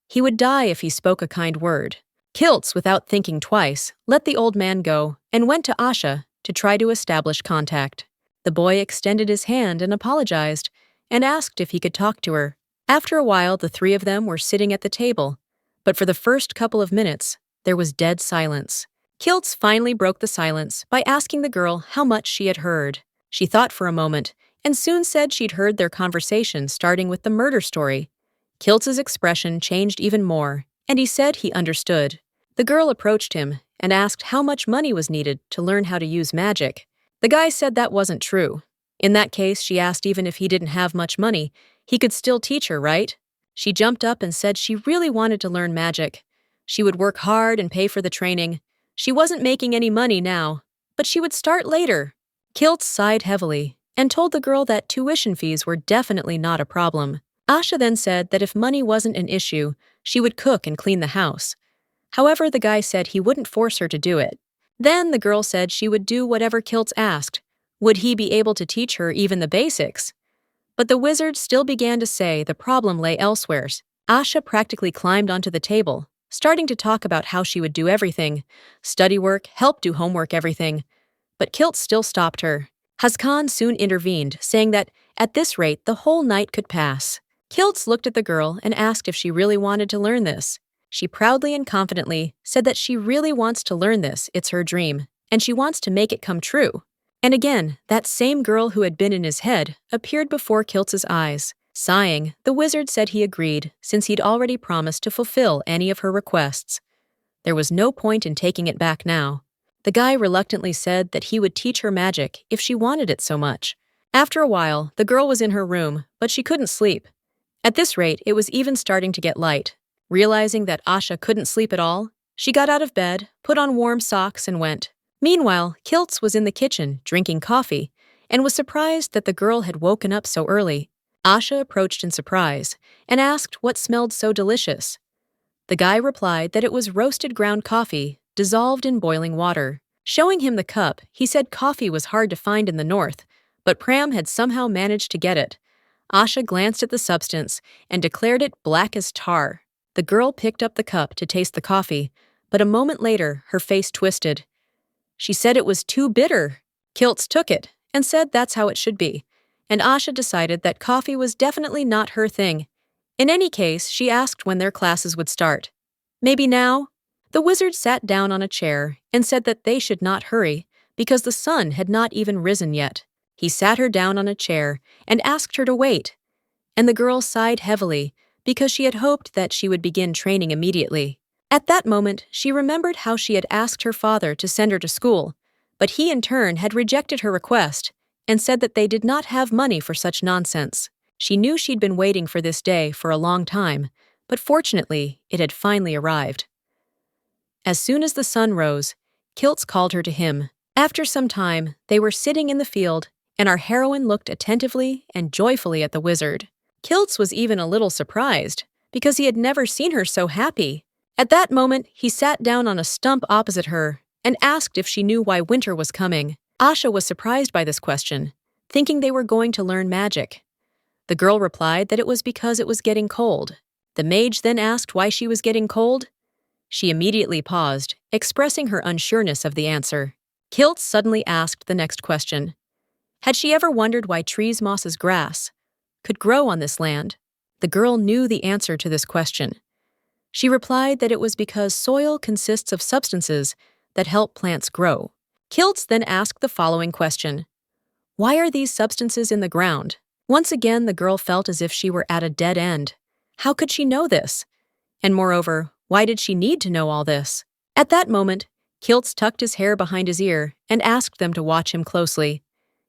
He would die if he spoke a kind word. Kiltz, without thinking twice, let the old man go and went to Asha to try to establish contact. The boy extended his hand and apologized and asked if he could talk to her. After a while, the three of them were sitting at the table, but for the first couple of minutes, there was dead silence. Kiltz finally broke the silence by asking the girl how much she had heard. She thought for a moment and soon said she'd heard their conversation starting with the murder story. Kiltz's expression changed even more, and he said he understood. The girl approached him and asked how much money was needed to learn how to use magic. The guy said that wasn't true. In that case, she asked even if he didn't have much money, he could still teach her, right? She jumped up and said she really wanted to learn magic. She would work hard and pay for the training. She wasn't making any money now, but she would start later. Kiltz sighed heavily and told the girl that tuition fees were definitely not a problem. Asha then said that if money wasn't an issue, she would cook and clean the house. However, the guy said he wouldn't force her to do it. Then the girl said she would do whatever Kiltz asked. Would he be able to teach her even the basics? But the wizard still began to say the problem lay elsewhere. Asha practically climbed onto the table, starting to talk about how she would do everything, study work, help do homework, everything. But Kiltz still stopped her. Haskan soon intervened, saying that at this rate the whole night could pass. Kiltz looked at the girl and asked if she really wanted to learn this. She proudly and confidently said that she really wants to learn this, it's her dream, and she wants to make it come true. And again, that same girl who had been in his head appeared before Kiltz's eyes. Sighing, the wizard said he agreed, since he'd already promised to fulfill any of her requests. There was no point in taking it back now. The guy reluctantly said that he would teach her magic if she wanted it so much. After a while, the girl was in her room, but she couldn't sleep. At this rate, it was even starting to get light. Realizing that Asha couldn't sleep at all, she got out of bed, put on warm socks, and went. Meanwhile, Kiltz was in the kitchen, drinking coffee, and was surprised that the girl had woken up so early. Asha approached in surprise and asked what smelled so delicious. The guy replied that it was roasted ground coffee, dissolved in boiling water. Showing him the cup, he said coffee was hard to find in the north, but Pram had somehow managed to get it. Asha glanced at the substance and declared it black as tar. The girl picked up the cup to taste the coffee, but a moment later, her face twisted. She said it was too bitter. Kiltz took it and said that's how it should be, and Asha decided that coffee was definitely not her thing. In any case, she asked when their classes would start. Maybe now? The wizard sat down on a chair and said that they should not hurry because the sun had not even risen yet. He sat her down on a chair and asked her to wait, and the girl sighed heavily because she had hoped that she would begin training immediately. At that moment, she remembered how she had asked her father to send her to school, but he in turn had rejected her request and said that they did not have money for such nonsense. She knew she'd been waiting for this day for a long time, but fortunately, it had finally arrived. As soon as the sun rose, Kiltz called her to him. After some time, they were sitting in the field, and our heroine looked attentively and joyfully at the wizard. Kiltz was even a little surprised, because he had never seen her so happy. At that moment, he sat down on a stump opposite her and asked if she knew why winter was coming. Asha was surprised by this question, thinking they were going to learn magic. The girl replied that it was because it was getting cold. The mage then asked why she was getting cold. She immediately paused, expressing her unsureness of the answer. Kiltz suddenly asked the next question. Had she ever wondered why trees, mosses, grass could grow on this land? The girl knew the answer to this question. She replied that it was because soil consists of substances that help plants grow. Kiltz then asked the following question. Why are these substances in the ground? Once again, the girl felt as if she were at a dead end. How could she know this? And moreover, why did she need to know all this? At that moment, Kiltz tucked his hair behind his ear and asked them to watch him closely.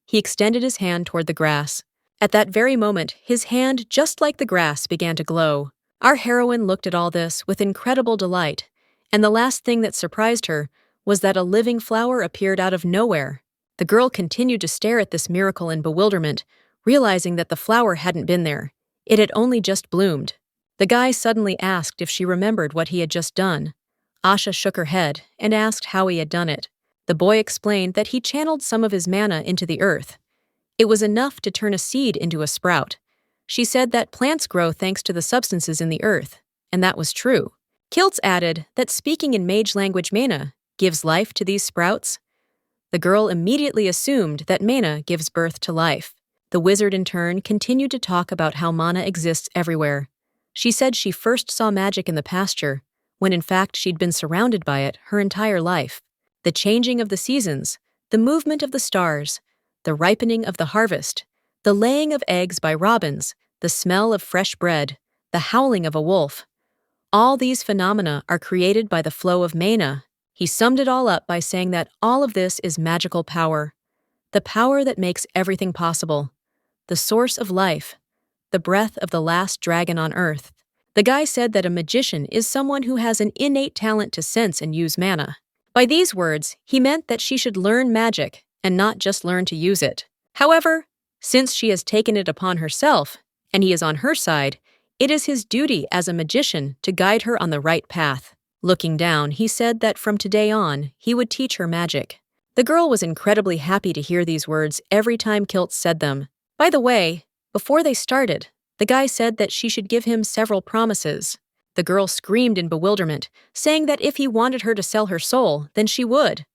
He extended his hand toward the grass. At that very moment, his hand, just like the grass, began to glow. Our heroine looked at all this with incredible delight, and the last thing that surprised her was that a living flower appeared out of nowhere. The girl continued to stare at this miracle in bewilderment, realizing that the flower hadn't been there. It had only just bloomed. The guy suddenly asked if she remembered what he had just done. Asha shook her head and asked how he had done it. The boy explained that he channeled some of his mana into the earth. It was enough to turn a seed into a sprout. She said that plants grow thanks to the substances in the earth, and that was true. Kiltz added that speaking in mage language mana gives life to these sprouts. The girl immediately assumed that mana gives birth to life. The wizard in turn continued to talk about how mana exists everywhere. She said she first saw magic in the pasture, when in fact she'd been surrounded by it her entire life. The changing of the seasons, the movement of the stars, the ripening of the harvest, the laying of eggs by robins, the smell of fresh bread, the howling of a wolf. All these phenomena are created by the flow of mana. He summed it all up by saying that all of this is magical power, the power that makes everything possible, the source of life, the breath of the last dragon on earth. The guy said that a magician is someone who has an innate talent to sense and use mana. By these words, he meant that she should learn magic and not just learn to use it. However, since she has taken it upon herself, and he is on her side, it is his duty as a magician to guide her on the right path. Looking down, he said that from today on, he would teach her magic. The girl was incredibly happy to hear these words every time Kiltz said them. By the way, before they started, the guy said that she should give him several promises. The girl screamed in bewilderment, saying that if he wanted her to sell her soul, then she would.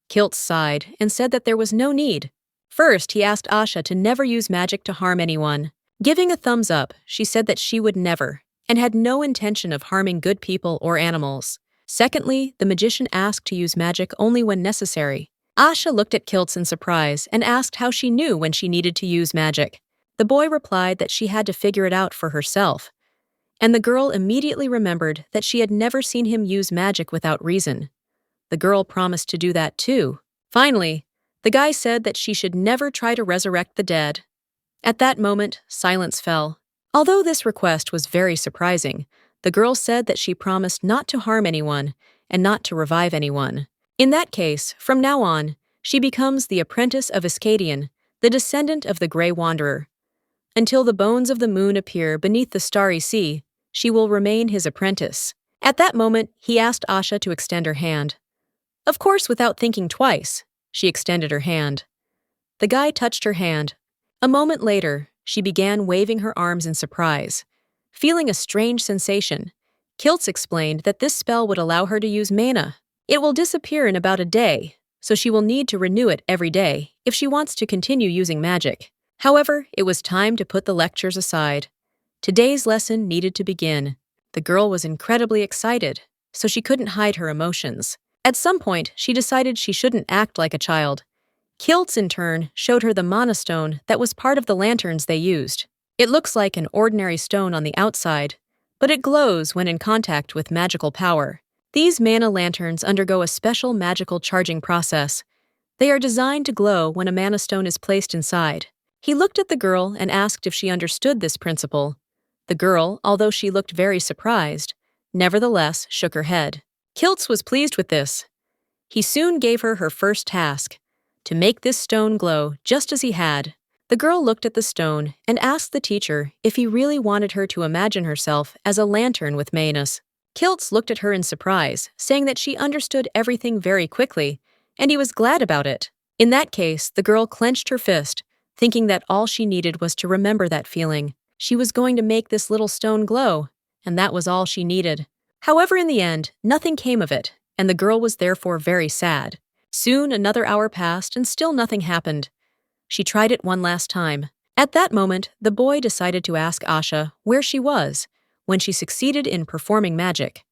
Kiltz sighed and said that there was no need. First, he asked Asha to never use magic to harm anyone. Giving a thumbs up, she said that she would never, and had no intention of harming good people or animals. Secondly, the magician asked to use magic only when necessary. Asha looked at Kiltz in surprise and asked how she knew when she needed to use magic. The boy replied that she had to figure it out for herself. And the girl immediately remembered that she had never seen him use magic without reason. The girl promised to do that too. Finally, the guy said that she should never try to resurrect the dead. At that moment, silence fell. Although this request was very surprising, the girl said that she promised not to harm anyone and not to revive anyone. In that case, from now on, she becomes the apprentice of Iskadian, the descendant of the Grey Wanderer. Until the bones of the moon appear beneath the starry sea, she will remain his apprentice. At that moment, he asked Asha to extend her hand. Of course, without thinking twice, she extended her hand. The guy touched her hand. A moment later, she began waving her arms in surprise. Feeling a strange sensation, Kiltz explained that this spell would allow her to use mana. It will disappear in about a day, so she will need to renew it every day if she wants to continue using magic. However, it was time to put the lectures aside. Today's lesson needed to begin. The girl was incredibly excited, so she couldn't hide her emotions. At some point, she decided she shouldn't act like a child. Kiltz, in turn, showed her the mana stone that was part of the lanterns they used. It looks like an ordinary stone on the outside, but it glows when in contact with magical power. These mana lanterns undergo a special magical charging process. They are designed to glow when a mana stone is placed inside. He looked at the girl and asked if she understood this principle. The girl, although she looked very surprised, nevertheless shook her head. Kiltz was pleased with this. He soon gave her her first task, to make this stone glow just as he had. The girl looked at the stone and asked the teacher if he really wanted her to imagine herself as a lantern with manas. Kiltz looked at her in surprise, saying that she understood everything very quickly, and he was glad about it. In that case, the girl clenched her fist, thinking that all she needed was to remember that feeling. She was going to make this little stone glow, and that was all she needed. However, in the end, nothing came of it, and the girl was therefore very sad. Soon another hour passed and still nothing happened. She tried it one last time. At that moment, the boy decided to ask Asha where she was when she succeeded in performing magic.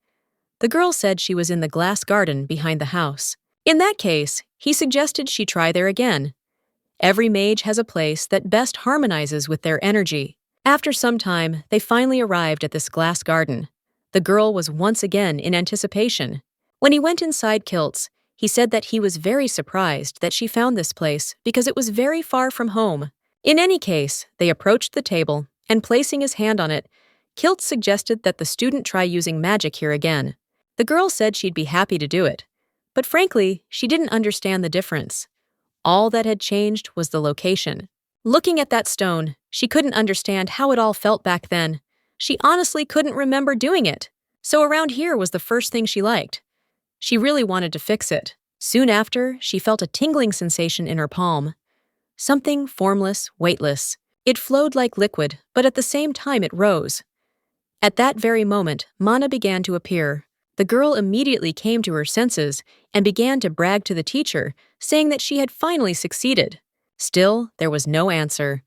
The girl said she was in the glass garden behind the house. In that case, he suggested she try there again. Every mage has a place that best harmonizes with their energy. After some time, they finally arrived at this glass garden. The girl was once again in anticipation. When he went inside Kiltz, he said that he was very surprised that she found this place because it was very far from home. In any case, they approached the table, and placing his hand on it, Kiltz suggested that the student try using magic here again. The girl said she'd be happy to do it, but frankly, she didn't understand the difference. All that had changed was the location. Looking at that stone, she couldn't understand how it all felt back then. She honestly couldn't remember doing it. So around here was the first thing she liked. She really wanted to fix it. Soon after, she felt a tingling sensation in her palm. Something formless, weightless. It flowed like liquid, but at the same time it rose. At that very moment, mana began to appear. The girl immediately came to her senses and began to brag to the teacher, saying that she had finally succeeded. Still, there was no answer.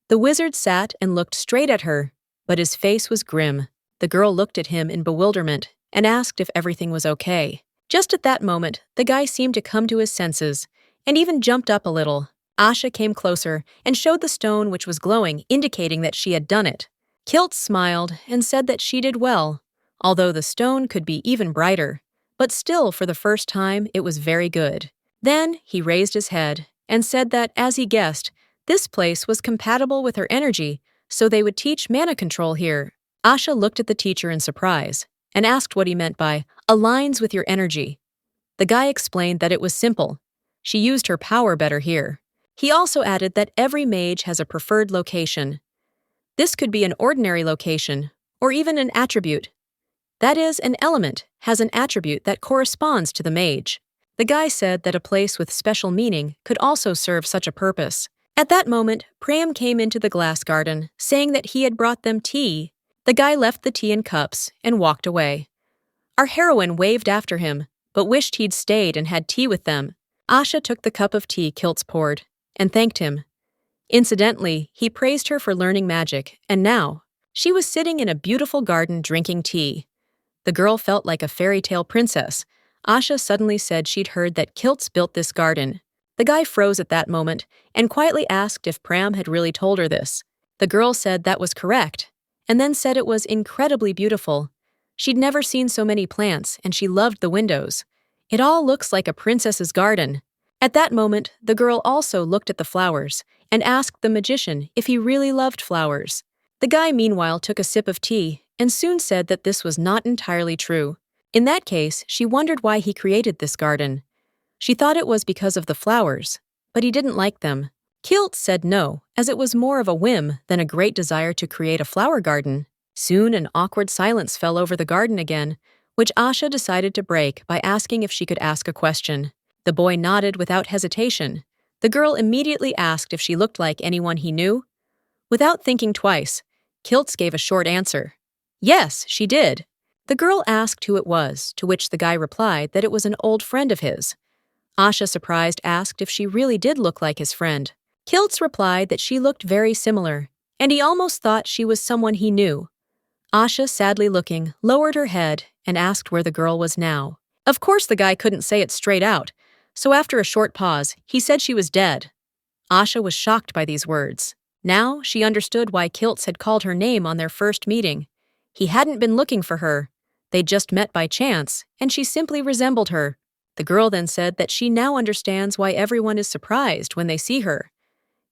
The wizard sat and looked straight at her, but his face was grim. The girl looked at him in bewilderment and asked if everything was okay. Just at that moment, the guy seemed to come to his senses and even jumped up a little. Asha came closer and showed the stone which was glowing, indicating that she had done it. Kiltz smiled and said that she did well, although the stone could be even brighter. But still, for the first time, it was very good. Then he raised his head and said that, as he guessed, this place was compatible with her energy, so they would teach mana control here. Asha looked at the teacher in surprise and asked what he meant by aligns with your energy. The guy explained that it was simple. She used her power better here. He also added that every mage has a preferred location. This could be an ordinary location, or even an attribute. That is, an element has an attribute that corresponds to the mage. The guy said that a place with special meaning could also serve such a purpose. At that moment, Pram came into the glass garden, saying that he had brought them tea. The guy left the tea in cups and walked away. Our heroine waved after him, but wished he'd stayed and had tea with them. Asha took the cup of tea Kiltz poured and thanked him. Incidentally, he praised her for learning magic, and now she was sitting in a beautiful garden drinking tea. The girl felt like a fairy tale princess. Asha suddenly said she'd heard that Kiltz built this garden. The guy froze at that moment and quietly asked if Pram had really told her this. The girl said that was correct, and then said it was incredibly beautiful. She'd never seen so many plants, and she loved the windows. It all looks like a princess's garden. At that moment, the girl also looked at the flowers and asked the magician if he really loved flowers. The guy, meanwhile, took a sip of tea and soon said that this was not entirely true. In that case, she wondered why he created this garden. She thought it was because of the flowers, but he didn't like them. Kiltz said no, as it was more of a whim than a great desire to create a flower garden. Soon an awkward silence fell over the garden again, which Asha decided to break by asking if she could ask a question. The boy nodded without hesitation. The girl immediately asked if she looked like anyone he knew. Without thinking twice, Kiltz gave a short answer. Yes, she did. The girl asked who it was, to which the guy replied that it was an old friend of his. Asha, surprised, asked if she really did look like his friend. Kiltz replied that she looked very similar, and he almost thought she was someone he knew. Asha, sadly looking, lowered her head and asked where the girl was now. Of course, the guy couldn't say it straight out, so after a short pause, he said she was dead. Asha was shocked by these words. Now she understood why Kiltz had called her name on their first meeting. He hadn't been looking for her. They'd just met by chance, and she simply resembled her. The girl then said that she now understands why everyone is surprised when they see her.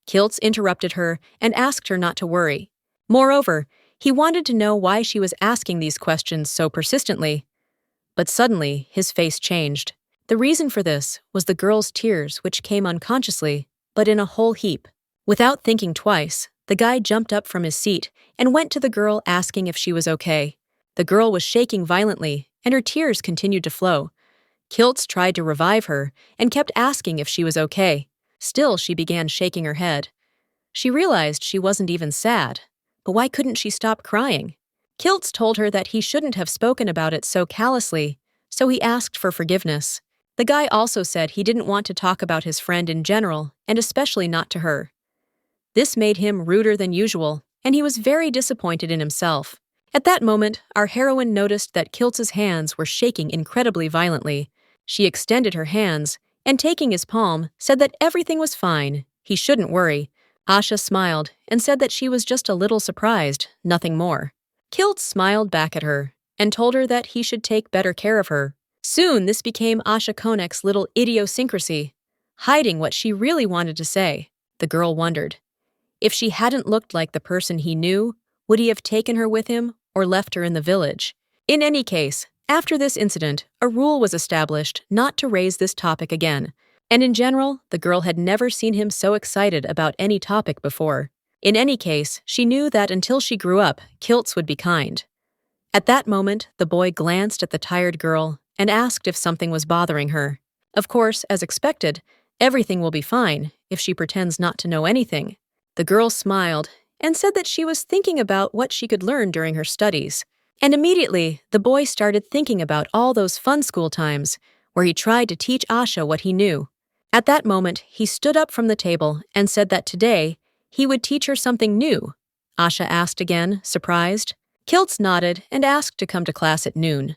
Kiltz interrupted her and asked her not to worry. Moreover, he wanted to know why she was asking these questions so persistently. But suddenly, his face changed. The reason for this was the girl's tears, which came unconsciously, but in a whole heap. Without thinking twice, the guy jumped up from his seat and went to the girl asking if she was okay. The girl was shaking violently, and her tears continued to flow. Kiltz tried to revive her and kept asking if she was okay. Still, she began shaking her head. She realized she wasn't even sad, but why couldn't she stop crying? Kiltz told her that he shouldn't have spoken about it so callously, so he asked for forgiveness. The guy also said he didn't want to talk about his friend in general, and especially not to her. This made him ruder than usual, and he was very disappointed in himself. At that moment, our heroine noticed that Kiltz's hands were shaking incredibly violently. She extended her hands, and taking his palm, said that everything was fine, he shouldn't worry. Asha smiled and said that she was just a little surprised, nothing more. Kiltz smiled back at her and told her that he should take better care of her. Soon this became Asha Konek's little idiosyncrasy, hiding what she really wanted to say. The girl wondered. If she hadn't looked like the person he knew, would he have taken her with him or left her in the village? In any case, after this incident, a rule was established not to raise this topic again, and in general, the girl had never seen him so excited about any topic before. In any case, she knew that until she grew up, Kiltz would be kind. At that moment, the boy glanced at the tired girl and asked if something was bothering her. Of course, as expected, everything will be fine if she pretends not to know anything. The girl smiled and said that she was thinking about what she could learn during her studies. And immediately, the boy started thinking about all those fun school times where he tried to teach Asha what he knew. At that moment, he stood up from the table and said that today, he would teach her something new. Asha asked again, surprised. Kiltz nodded and asked to come to class at noon.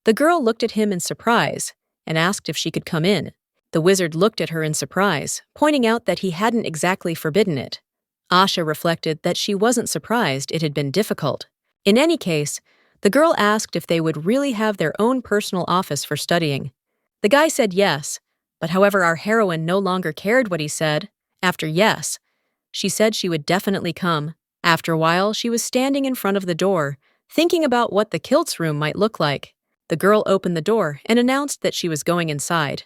The girl looked at him in surprise and asked if she could come in. The wizard looked at her in surprise, pointing out that he hadn't exactly forbidden it. Asha reflected that she wasn't surprised it had been difficult. In any case, the girl asked if they would really have their own personal office for studying. The guy said yes, but however our heroine no longer cared what he said. After yes, she said she would definitely come. After a while, she was standing in front of the door, thinking about what the Kiltz room might look like. The girl opened the door and announced that she was going inside.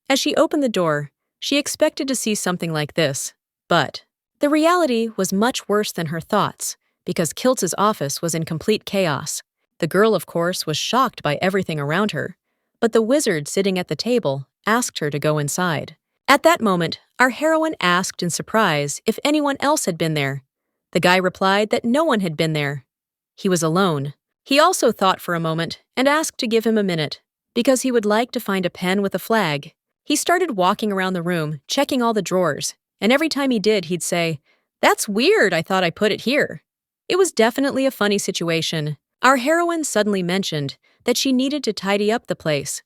As she opened the door, she expected to see something like this, but the reality was much worse than her thoughts, because Kiltz's office was in complete chaos. The girl, of course, was shocked by everything around her, but the wizard sitting at the table asked her to go inside. At that moment, our heroine asked in surprise if anyone else had been there. The guy replied that no one had been there. He was alone. He also thought for a moment and asked to give him a minute, because he would like to find a pen with a flag. He started walking around the room, checking all the drawers, and every time he did, he'd say, "That's weird, I thought I put it here." It was definitely a funny situation. Our heroine suddenly mentioned that she needed to tidy up the place.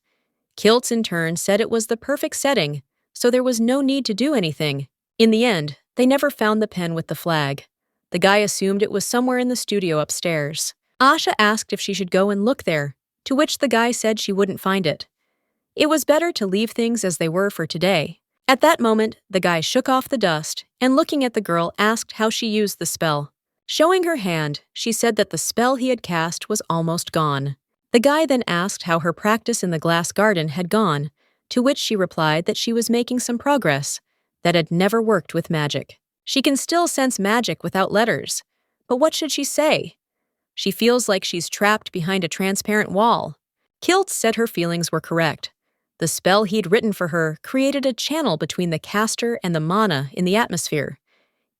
Kiltz in turn said it was the perfect setting, so there was no need to do anything. In the end, they never found the pen with the flag. The guy assumed it was somewhere in the studio upstairs. Asha asked if she should go and look there, to which the guy said she wouldn't find it. It was better to leave things as they were for today. At that moment, the guy shook off the dust and looking at the girl asked how she used the spell. Showing her hand, she said that the spell he had cast was almost gone. The guy then asked how her practice in the glass garden had gone, to which she replied that she was making some progress, that had never worked with magic. She can still sense magic without letters, but what should she say? She feels like she's trapped behind a transparent wall. Kiltz said her feelings were correct. The spell he'd written for her created a channel between the caster and the mana in the atmosphere.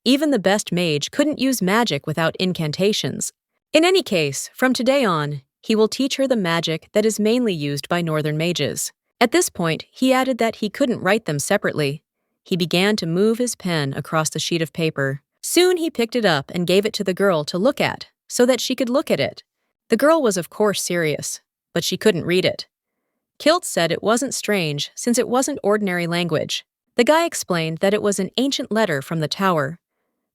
Even the best mage couldn't use magic without incantations. In any case, from today on, he will teach her the magic that is mainly used by northern mages. At this point, he added that he couldn't write them separately. He began to move his pen across the sheet of paper. Soon he picked it up and gave it to the girl to look at, so that she could look at it. The girl was of course serious, but she couldn't read it. Kiltz said it wasn't strange since it wasn't ordinary language. The guy explained that it was an ancient letter from the tower.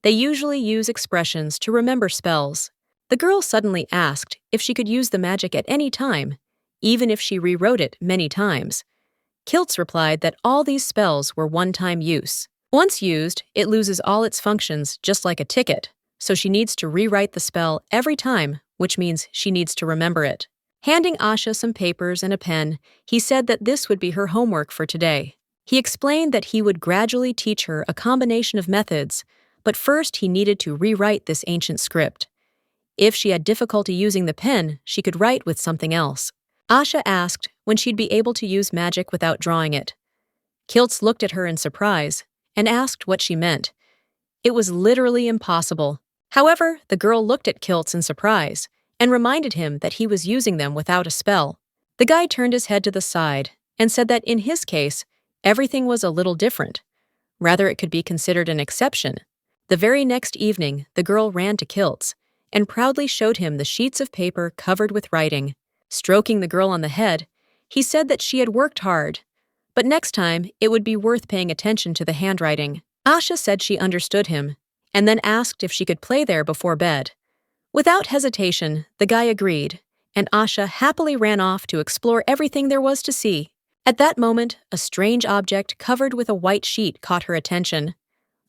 They usually use expressions to remember spells. The girl suddenly asked if she could use the magic at any time, even if she rewrote it many times. Kiltz replied that all these spells were one-time use. Once used, it loses all its functions just like a ticket, so she needs to rewrite the spell every time, which means she needs to remember it. Handing Asha some papers and a pen, he said that this would be her homework for today. He explained that he would gradually teach her a combination of methods, but first he needed to rewrite this ancient script. If she had difficulty using the pen, she could write with something else. Asha asked when she'd be able to use magic without drawing it. Kiltz looked at her in surprise and asked what she meant. It was literally impossible. However, the girl looked at Kiltz in surprise and reminded him that he was using them without a spell. The guy turned his head to the side and said that in his case, everything was a little different. Rather, it could be considered an exception. The very next evening, the girl ran to Kiltz and proudly showed him the sheets of paper covered with writing. Stroking the girl on the head, he said that she had worked hard, but next time it would be worth paying attention to the handwriting. Asha said she understood him, and then asked if she could play there before bed. Without hesitation, the guy agreed, and Asha happily ran off to explore everything there was to see. At that moment, a strange object covered with a white sheet caught her attention.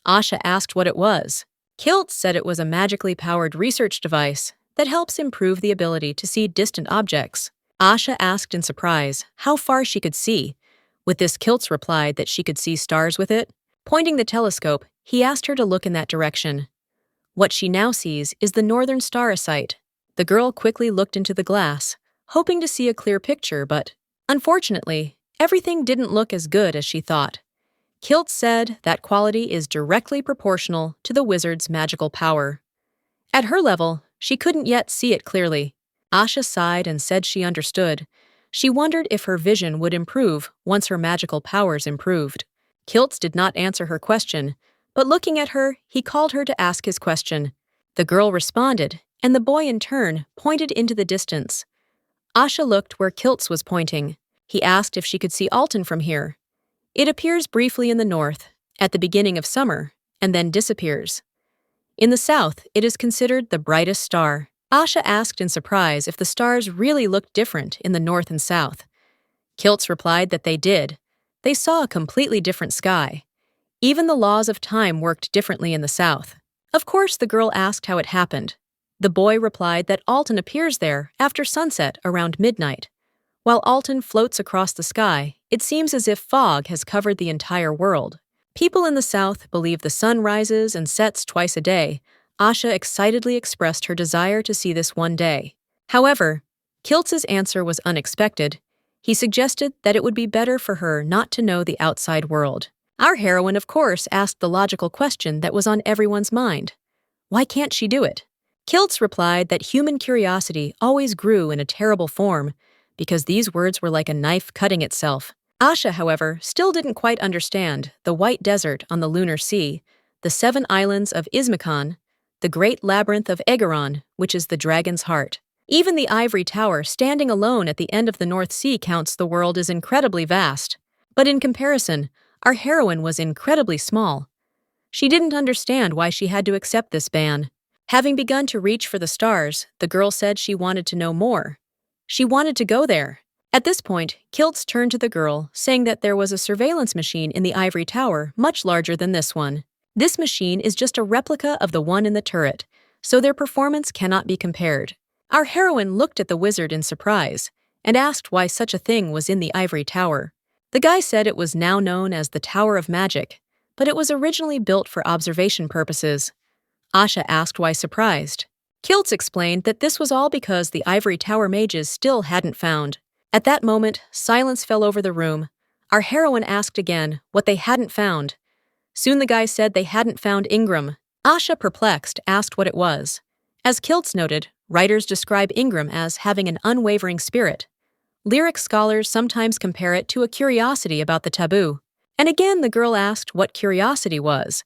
Asha asked what it was. Kiltz said it was a magically powered research device that helps improve the ability to see distant objects. Asha asked in surprise how far she could see. With this, Kiltz replied that she could see stars with it. Pointing the telescope, he asked her to look in that direction. What she now sees is the northern star site. The girl quickly looked into the glass, hoping to see a clear picture, but unfortunately, everything didn't look as good as she thought. Kiltz said that quality is directly proportional to the wizard's magical power. At her level, she couldn't yet see it clearly. Asha sighed and said she understood. She wondered if her vision would improve once her magical powers improved. Kiltz did not answer her question, but looking at her, he called her to ask his question. The girl responded, and the boy in turn pointed into the distance. Asha looked where Kiltz was pointing. He asked if she could see Alton from here. It appears briefly in the north, at the beginning of summer, and then disappears. In the south, it is considered the brightest star. Asha asked in surprise if the stars really looked different in the north and south. Kiltz replied that they did. They saw a completely different sky. Even the laws of time worked differently in the south. Of course, the girl asked how it happened. The boy replied that Alton appears there after sunset around midnight. While Alton floats across the sky, it seems as if fog has covered the entire world. People in the south believe the sun rises and sets twice a day. Asha excitedly expressed her desire to see this one day. However, Kiltz's answer was unexpected. He suggested that it would be better for her not to know the outside world. Our heroine, of course, asked the logical question that was on everyone's mind. Why can't she do it? Kiltz replied that human curiosity always grew in a terrible form, because these words were like a knife cutting itself. Asha, however, still didn't quite understand the white desert on the lunar sea, the 7 islands of Izmikan, the great labyrinth of Egeron, which is the dragon's heart. Even the ivory tower standing alone at the end of the North Sea counts the world as incredibly vast. But in comparison, our heroine was incredibly small. She didn't understand why she had to accept this ban. Having begun to reach for the stars, the girl said she wanted to know more. She wanted to go there. At this point, Kiltz turned to the girl, saying that there was a surveillance machine in the ivory tower much larger than this one. This machine is just a replica of the one in the turret, so their performance cannot be compared. Our heroine looked at the wizard in surprise and asked why such a thing was in the ivory tower. The guy said it was now known as the Tower of Magic, but it was originally built for observation purposes. Asha asked why surprised. Kiltz explained that this was all because the ivory tower mages still hadn't found At that moment, silence fell over the room. Our heroine asked again what they hadn't found. Soon the guy said they hadn't found Ingram. Asha, perplexed, asked what it was. As Kiltz noted, writers describe Ingram as having an unwavering spirit. Lyric scholars sometimes compare it to a curiosity about the taboo. And again the girl asked what curiosity was.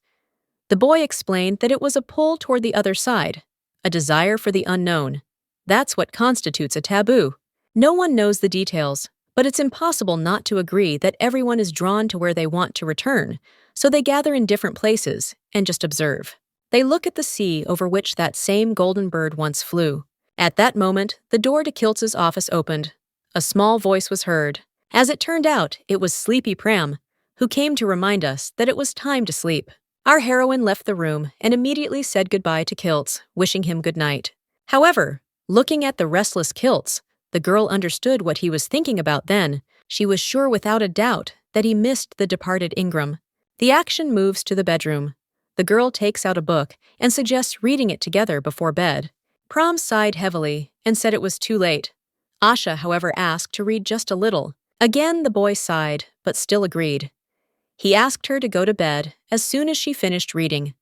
The boy explained that it was a pull toward the other side, a desire for the unknown. That's what constitutes a taboo. No one knows the details, but it's impossible not to agree that everyone is drawn to where they want to return, so they gather in different places and just observe. They look at the sea over which that same golden bird once flew. At that moment, the door to Kiltz's office opened. A small voice was heard. As it turned out, it was Sleepy Pram, who came to remind us that it was time to sleep. Our heroine left the room and immediately said goodbye to Kiltz, wishing him good night. However, looking at the restless Kiltz, the girl understood what he was thinking about then. She was sure without a doubt that he missed the departed Ingram. The action moves to the bedroom. The girl takes out a book and suggests reading it together before bed. Pram sighed heavily and said it was too late. Asha, however, asked to read just a little. Again the boy sighed, but still agreed. He asked her to go to bed as soon as she finished reading.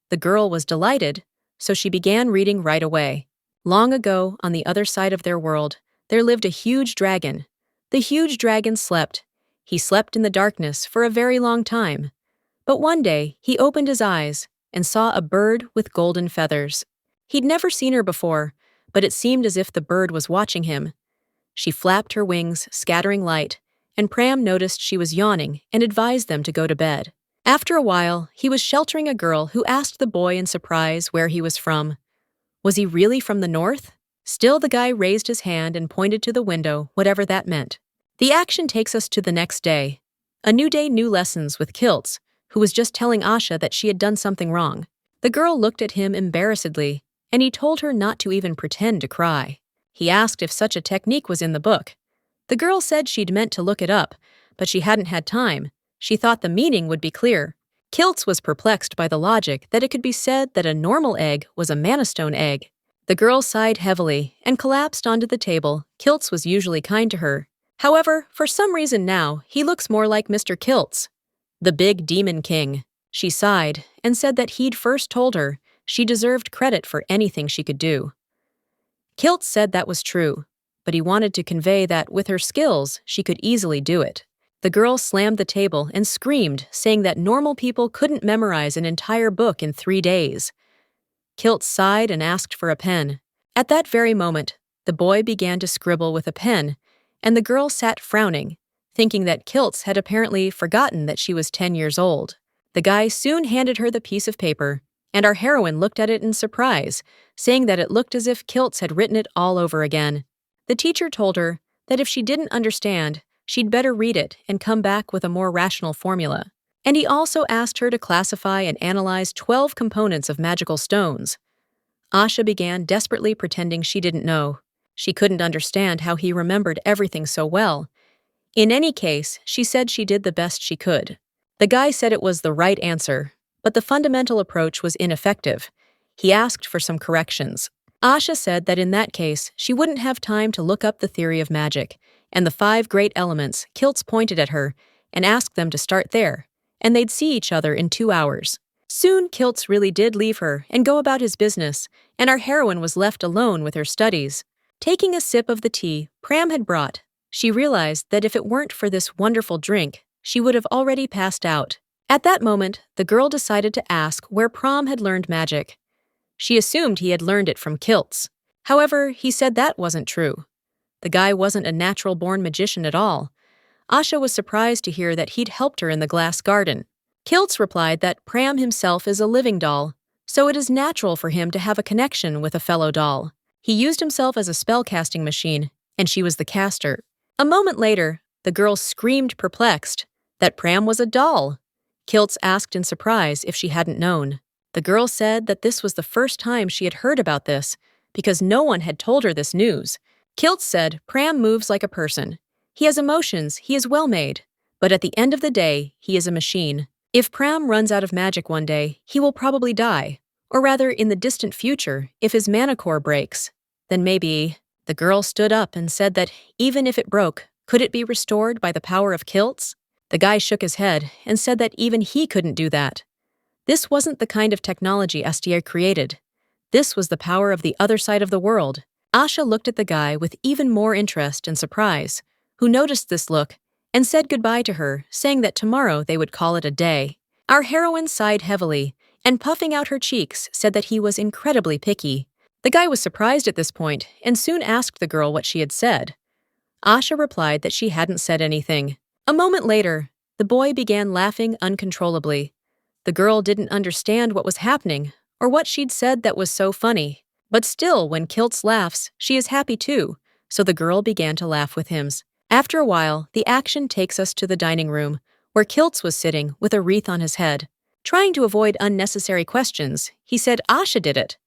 The girl was delighted, so she began reading right away. Long ago, on the other side of their world, there lived a huge dragon. The huge dragon slept. He slept in the darkness for a very long time. But one day, he opened his eyes and saw a bird with golden feathers. He'd never seen her before, but it seemed as if the bird was watching him. She flapped her wings, scattering light, and Pram noticed she was yawning and advised them to go to bed. After a while, he was sheltering a girl who asked the boy in surprise where he was from. Was he really from the north? Still, the guy raised his hand and pointed to the window, whatever that meant. The action takes us to the next day. A new day, new lessons with Kiltz, who was just telling Asha that she had done something wrong. The girl looked at him embarrassedly, and he told her not to even pretend to cry. He asked if such a technique was in the book. The girl said she'd meant to look it up, but she hadn't had time. She thought the meaning would be clear. Kiltz was perplexed by the logic that it could be said that a normal egg was a manistone egg. The girl sighed heavily and collapsed onto the table. Kiltz was usually kind to her. However, for some reason now, he looks more like Mr. Kiltz, the big demon king. She sighed and said that he'd first told her she deserved credit for anything she could do. Kiltz said that was true, but he wanted to convey that with her skills, she could easily do it. The girl slammed the table and screamed, saying that normal people couldn't memorize an entire book in 3 days. Kiltz sighed and asked for a pen. At that very moment, the boy began to scribble with a pen, and the girl sat frowning, thinking that Kiltz had apparently forgotten that she was 10 years old. The guy soon handed her the piece of paper, and our heroine looked at it in surprise, saying that it looked as if Kiltz had written it all over again. The teacher told her that if she didn't understand, she'd better read it and come back with a more rational formula. And he also asked her to classify and analyze 12 components of magical stones. Asha began desperately pretending she didn't know. She couldn't understand how he remembered everything so well. In any case, she said she did the best she could. The guy said it was the right answer, but the fundamental approach was ineffective. He asked for some corrections. Asha said that in that case, she wouldn't have time to look up the theory of magic and the 5 great elements. Kiltz pointed at her and asked them to start there, and they'd see each other in 2 hours. Soon, Kiltz really did leave her and go about his business, and our heroine was left alone with her studies. Taking a sip of the tea Pram had brought, she realized that if it weren't for this wonderful drink, she would have already passed out. At that moment, the girl decided to ask where Pram had learned magic. She assumed he had learned it from Kiltz. However, he said that wasn't true. The guy wasn't a natural-born magician at all. Asha was surprised to hear that he'd helped her in the glass garden. Kiltz replied that Pram himself is a living doll, so it is natural for him to have a connection with a fellow doll. He used himself as a spell-casting machine, and she was the caster. A moment later, the girl screamed perplexed that Pram was a doll. Kiltz asked in surprise if she hadn't known. The girl said that this was the first time she had heard about this, because no one had told her this news. Kiltz said Pram moves like a person. He has emotions, he is well-made, but at the end of the day, he is a machine. If Pram runs out of magic one day, he will probably die. Or rather, in the distant future, if his mana core breaks, then maybe. The girl stood up and said that even if it broke, could it be restored by the power of kilts? The guy shook his head and said that even he couldn't do that. This wasn't the kind of technology Astier created. This was the power of the other side of the world. Asha looked at the guy with even more interest and surprise, who noticed this look and said goodbye to her, saying that tomorrow they would call it a day. Our heroine sighed heavily and, puffing out her cheeks, said that he was incredibly picky. The guy was surprised at this point and soon asked the girl what she had said. Asha replied that she hadn't said anything. A moment later, the boy began laughing uncontrollably. The girl didn't understand what was happening or what she'd said that was so funny. But still, when Kiltz laughs, she is happy too, so the girl began to laugh with him. After a while, the action takes us to the dining room, where Kiltz was sitting with a wreath on his head. Trying to avoid unnecessary questions, he said Asha did it.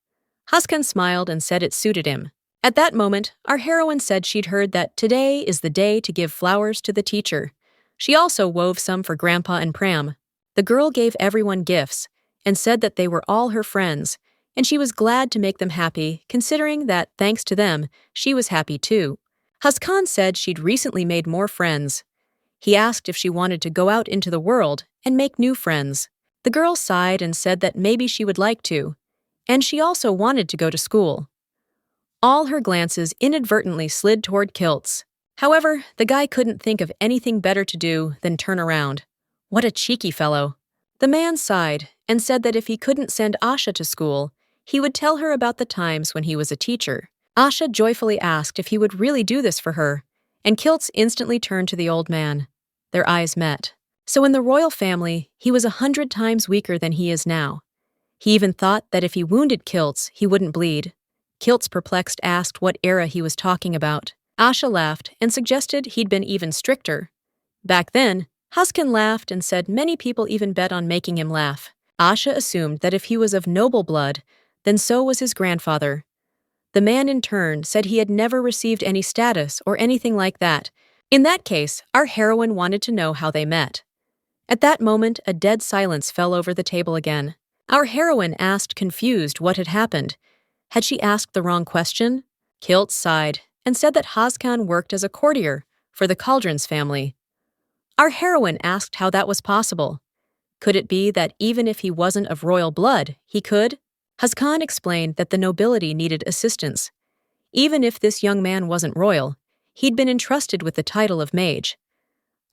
Haskan smiled and said it suited him. At that moment, our heroine said she'd heard that today is the day to give flowers to the teacher. She also wove some for Grandpa and Pram. The girl gave everyone gifts and said that they were all her friends, and she was glad to make them happy, considering that, thanks to them, she was happy too. Haskan said she'd recently made more friends. He asked if she wanted to go out into the world and make new friends. The girl sighed and said that maybe she would like to, and she also wanted to go to school. All her glances inadvertently slid toward Kiltz. However, the guy couldn't think of anything better to do than turn around. What a cheeky fellow. The man sighed and said that if he couldn't send Asha to school, he would tell her about the times when he was a teacher. Asha joyfully asked if he would really do this for her, and Kiltz instantly turned to the old man. Their eyes met. So in the royal family, he was 100 times weaker than he is now. He even thought that if he wounded Kiltz, he wouldn't bleed. Kiltz, perplexed, asked what era he was talking about. Asha laughed and suggested he'd been even stricter. Back then, Haskan laughed and said many people even bet on making him laugh. Asha assumed that if he was of noble blood, then so was his grandfather. The man in turn said he had never received any status or anything like that. In that case, our heroine wanted to know how they met. At that moment, a dead silence fell over the table again. Our heroine asked, confused, what had happened. Had she asked the wrong question? Kiltz sighed and said that Haskan worked as a courtier for the Cauldron's family. Our heroine asked how that was possible. Could it be that even if he wasn't of royal blood, he could? Haskan explained that the nobility needed assistance. Even if this young man wasn't royal, he'd been entrusted with the title of mage.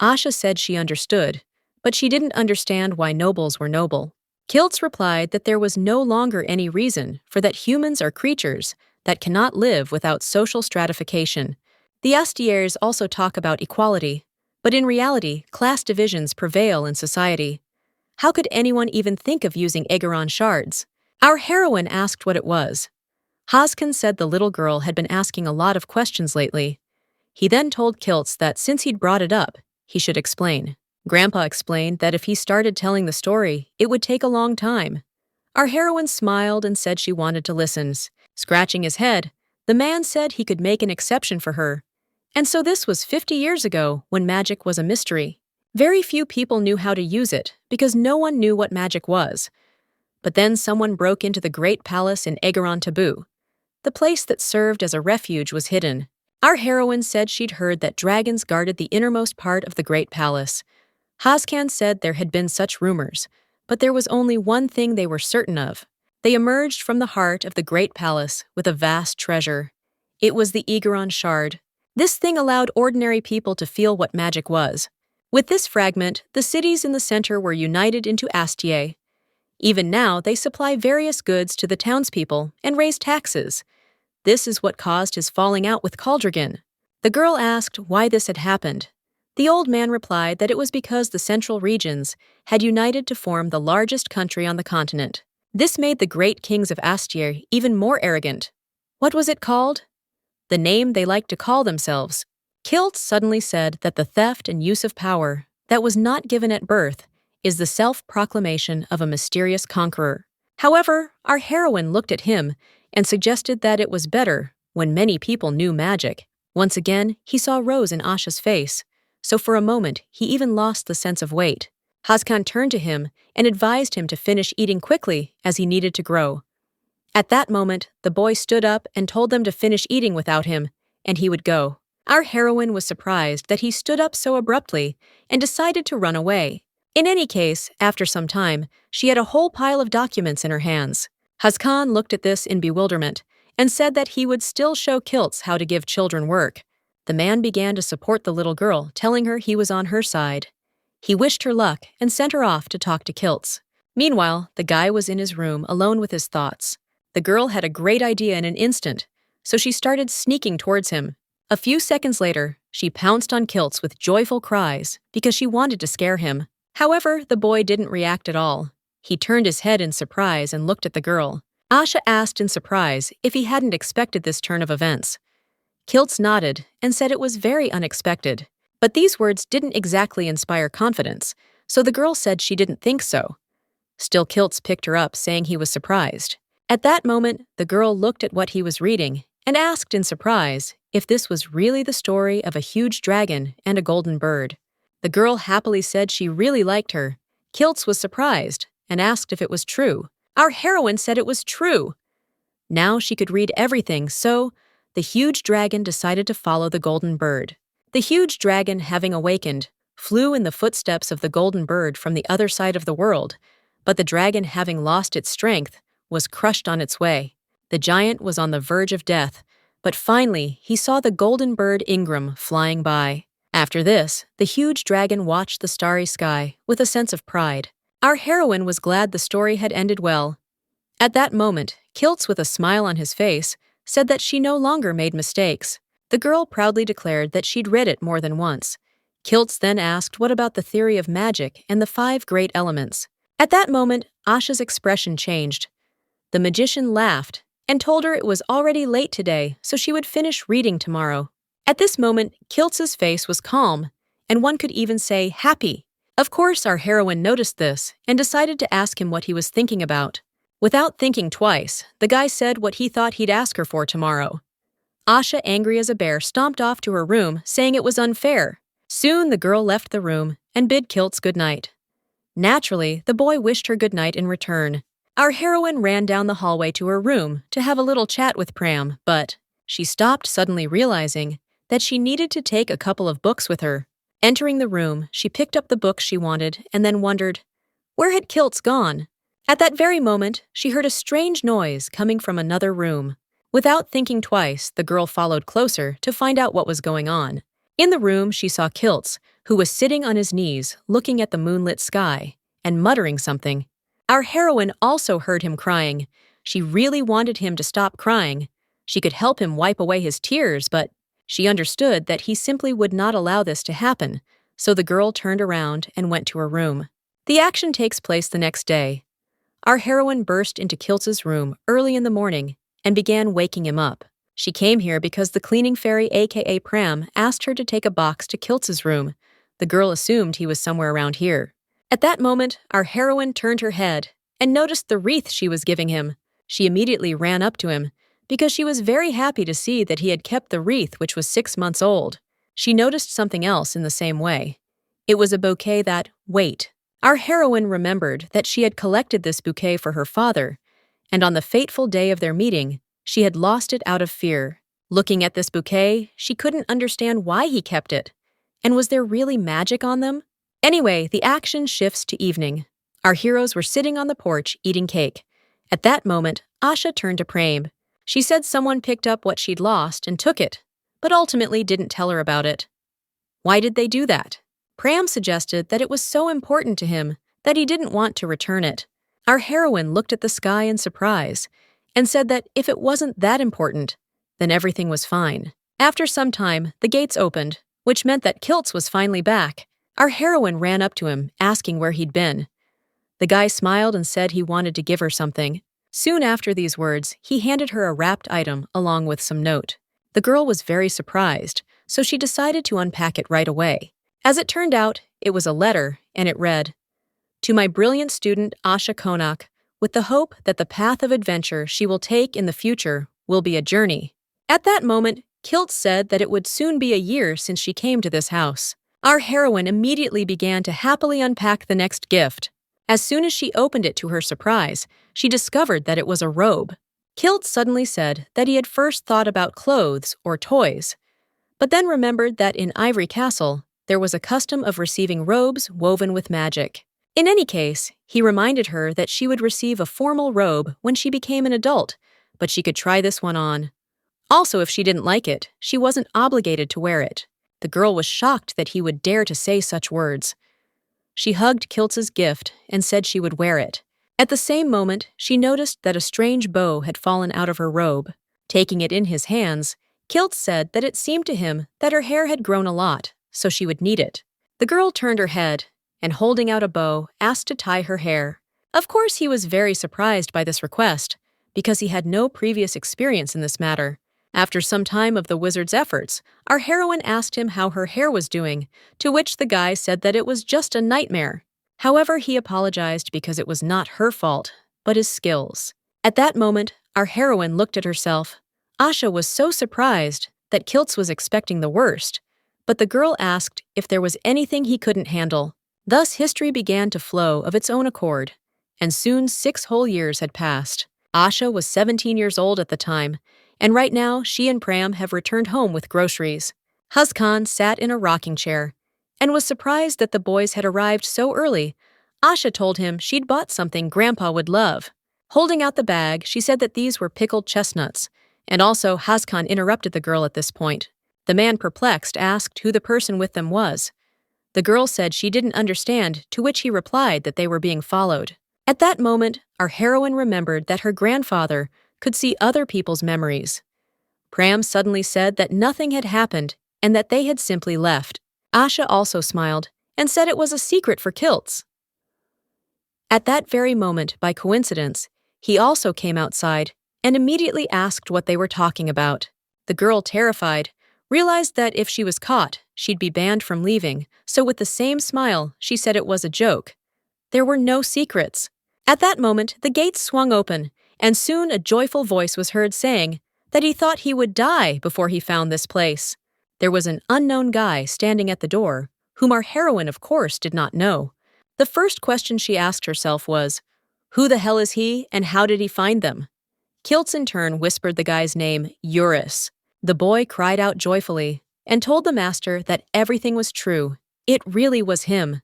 Asha said she understood, but she didn't understand why nobles were noble. Kiltz replied that there was no longer any reason for that humans are creatures that cannot live without social stratification. The Astiers also talk about equality, but in reality, class divisions prevail in society. How could anyone even think of using Egeron shards? Our heroine asked what it was. Haskan said the little girl had been asking a lot of questions lately. He then told Kiltz that since he'd brought it up, he should explain. Grandpa explained that if he started telling the story, it would take a long time. Our heroine smiled and said she wanted to listen. Scratching his head, the man said he could make an exception for her. And so this was 50 years ago when magic was a mystery. Very few people knew how to use it because no one knew what magic was. But then someone broke into the great palace in Egeron Taboo. The place that served as a refuge was hidden. Our heroine said she'd heard that dragons guarded the innermost part of the great palace. Haskan said there had been such rumors, but there was only one thing they were certain of. They emerged from the heart of the great palace with a vast treasure. It was the Egeron shard. This thing allowed ordinary people to feel what magic was. With this fragment, the cities in the center were united into Astier. Even now, they supply various goods to the townspeople and raise taxes. This is what caused his falling out with Caldrigan. The girl asked why this had happened. The old man replied that it was because the central regions had united to form the largest country on the continent. This made the great kings of Astier even more arrogant. What was it called? The name they liked to call themselves. Kiltz suddenly said that the theft and use of power that was not given at birth is the self-proclamation of a mysterious conqueror. However, our heroine looked at him and suggested that it was better when many people knew magic. Once again, he saw Rose in Asha's face, so for a moment he even lost the sense of weight. Haskan turned to him and advised him to finish eating quickly as he needed to grow. At that moment, the boy stood up and told them to finish eating without him, and he would go. Our heroine was surprised that he stood up so abruptly and decided to run away. In any case, after some time, she had a whole pile of documents in her hands. Hazkan looked at this in bewilderment and said that he would still show Kiltz how to give children work. The man began to support the little girl, telling her he was on her side. He wished her luck and sent her off to talk to Kiltz. Meanwhile, the guy was in his room alone with his thoughts. The girl had a great idea in an instant, so she started sneaking towards him. A few seconds later, she pounced on Kiltz with joyful cries because she wanted to scare him. However, the boy didn't react at all. He turned his head in surprise and looked at the girl. Asha asked in surprise if he hadn't expected this turn of events. Kiltz nodded and said it was very unexpected. But these words didn't exactly inspire confidence, so the girl said she didn't think so. Still, Kiltz picked her up, saying he was surprised. At that moment, the girl looked at what he was reading and asked in surprise if this was really the story of a huge dragon and a golden bird. The girl happily said she really liked her. Kiltz was surprised and asked if it was true. Our heroine said it was true. Now she could read everything, so the huge dragon decided to follow the golden bird. The huge dragon, having awakened, flew in the footsteps of the golden bird from the other side of the world, but the dragon, having lost its strength, was crushed on its way. The giant was on the verge of death, but finally he saw the golden bird Ingram flying by. After this, the huge dragon watched the starry sky with a sense of pride. Our heroine was glad the story had ended well. At that moment, Kiltz, with a smile on his face, said that she no longer made mistakes. The girl proudly declared that she'd read it more than once. Kiltz then asked what about the theory of magic and the 5 great elements. At that moment, Asha's expression changed. The magician laughed and told her it was already late today, so she would finish reading tomorrow. At this moment, Kiltz's face was calm, and one could even say happy. Of course, our heroine noticed this and decided to ask him what he was thinking about. Without thinking twice, the guy said what he thought he'd ask her for tomorrow. Asha, angry as a bear, stomped off to her room, saying it was unfair. Soon the girl left the room and bid Kiltz good night. Naturally, the boy wished her good night in return. Our heroine ran down the hallway to her room to have a little chat with Pram, but she stopped, suddenly realizing that she needed to take a couple of books with her. Entering the room, she picked up the books she wanted and then wondered, where had Kiltz gone? At that very moment, she heard a strange noise coming from another room. Without thinking twice, the girl followed closer to find out what was going on. In the room, she saw Kiltz, who was sitting on his knees, looking at the moonlit sky and muttering something. Our heroine also heard him crying. She really wanted him to stop crying. She could help him wipe away his tears, but she understood that he simply would not allow this to happen, so the girl turned around and went to her room. The action takes place the next day. Our heroine burst into Kiltz's room early in the morning and began waking him up. She came here because the cleaning fairy, aka Pram, asked her to take a box to Kiltz's room. The girl assumed he was somewhere around here. At that moment, our heroine turned her head and noticed the wreath she was giving him. She immediately ran up to him because she was very happy to see that he had kept the wreath, which was 6 months old. She noticed something else in the same way. It was a bouquet that, wait. Our heroine remembered that she had collected this bouquet for her father, and on the fateful day of their meeting, she had lost it out of fear. Looking at this bouquet, she couldn't understand why he kept it. And was there really magic on them? Anyway, the action shifts to evening. Our heroes were sitting on the porch eating cake. At that moment, Asha turned to Pram. She said someone picked up what she'd lost and took it, but ultimately didn't tell her about it. Why did they do that? Pram suggested that it was so important to him that he didn't want to return it. Our heroine looked at the sky in surprise and said that if it wasn't that important, then everything was fine. After some time, the gates opened, which meant that Kiltz was finally back. Our heroine ran up to him, asking where he'd been. The guy smiled and said he wanted to give her something. Soon after these words, he handed her a wrapped item along with some note. The girl was very surprised, so she decided to unpack it right away. As it turned out, it was a letter, and it read, "To my brilliant student Asha Konak, with the hope that the path of adventure she will take in the future will be a journey." At that moment, Kiltz said that it would soon be a year since she came to this house. Our heroine immediately began to happily unpack the next gift. As soon as she opened it to her surprise, she discovered that it was a robe. Kilt suddenly said that he had first thought about clothes or toys, but then remembered that in Ivory Castle, there was a custom of receiving robes woven with magic. In any case, he reminded her that she would receive a formal robe when she became an adult, but she could try this one on. Also, if she didn't like it, she wasn't obligated to wear it. The girl was shocked that he would dare to say such words. She hugged Kilt's gift and said she would wear it. At the same moment, she noticed that a strange bow had fallen out of her robe. Taking it in his hands, Kilt said that it seemed to him that her hair had grown a lot, so she would need it. The girl turned her head and, holding out a bow, asked to tie her hair. Of course, he was very surprised by this request, because he had no previous experience in this matter. After some time of the wizard's efforts, our heroine asked him how her hair was doing, to which the guy said that it was just a nightmare. However, he apologized because it was not her fault, but his skills. At that moment, our heroine looked at herself. Asha was so surprised that Kiltz was expecting the worst, but the girl asked if there was anything he couldn't handle. Thus, history began to flow of its own accord, and soon 6 whole years had passed. Asha was 17 years old at the time, and right now she and Pram have returned home with groceries. Huzkan sat in a rocking chair and was surprised that the boys had arrived so early. Asha told him she'd bought something Grandpa would love. Holding out the bag, she said that these were pickled chestnuts, and also Huzkan interrupted the girl at this point. The man, perplexed, asked who the person with them was. The girl said she didn't understand, to which he replied that they were being followed. At that moment, our heroine remembered that her grandfather could see other people's memories. Pram suddenly said that nothing had happened and that they had simply left. Asha also smiled and said it was a secret for Kiltz. At that very moment, by coincidence, he also came outside and immediately asked what they were talking about. The girl, terrified, realized that if she was caught, she'd be banned from leaving, so with the same smile, she said it was a joke. There were no secrets. At that moment, the gates swung open, and soon a joyful voice was heard saying that he thought he would die before he found this place. There was an unknown guy standing at the door, whom our heroine, of course, did not know. The first question she asked herself was, who the hell is he, and how did he find them? Kiltz in turn whispered the guy's name, Eurus. The boy cried out joyfully and told the master that everything was true. It really was him.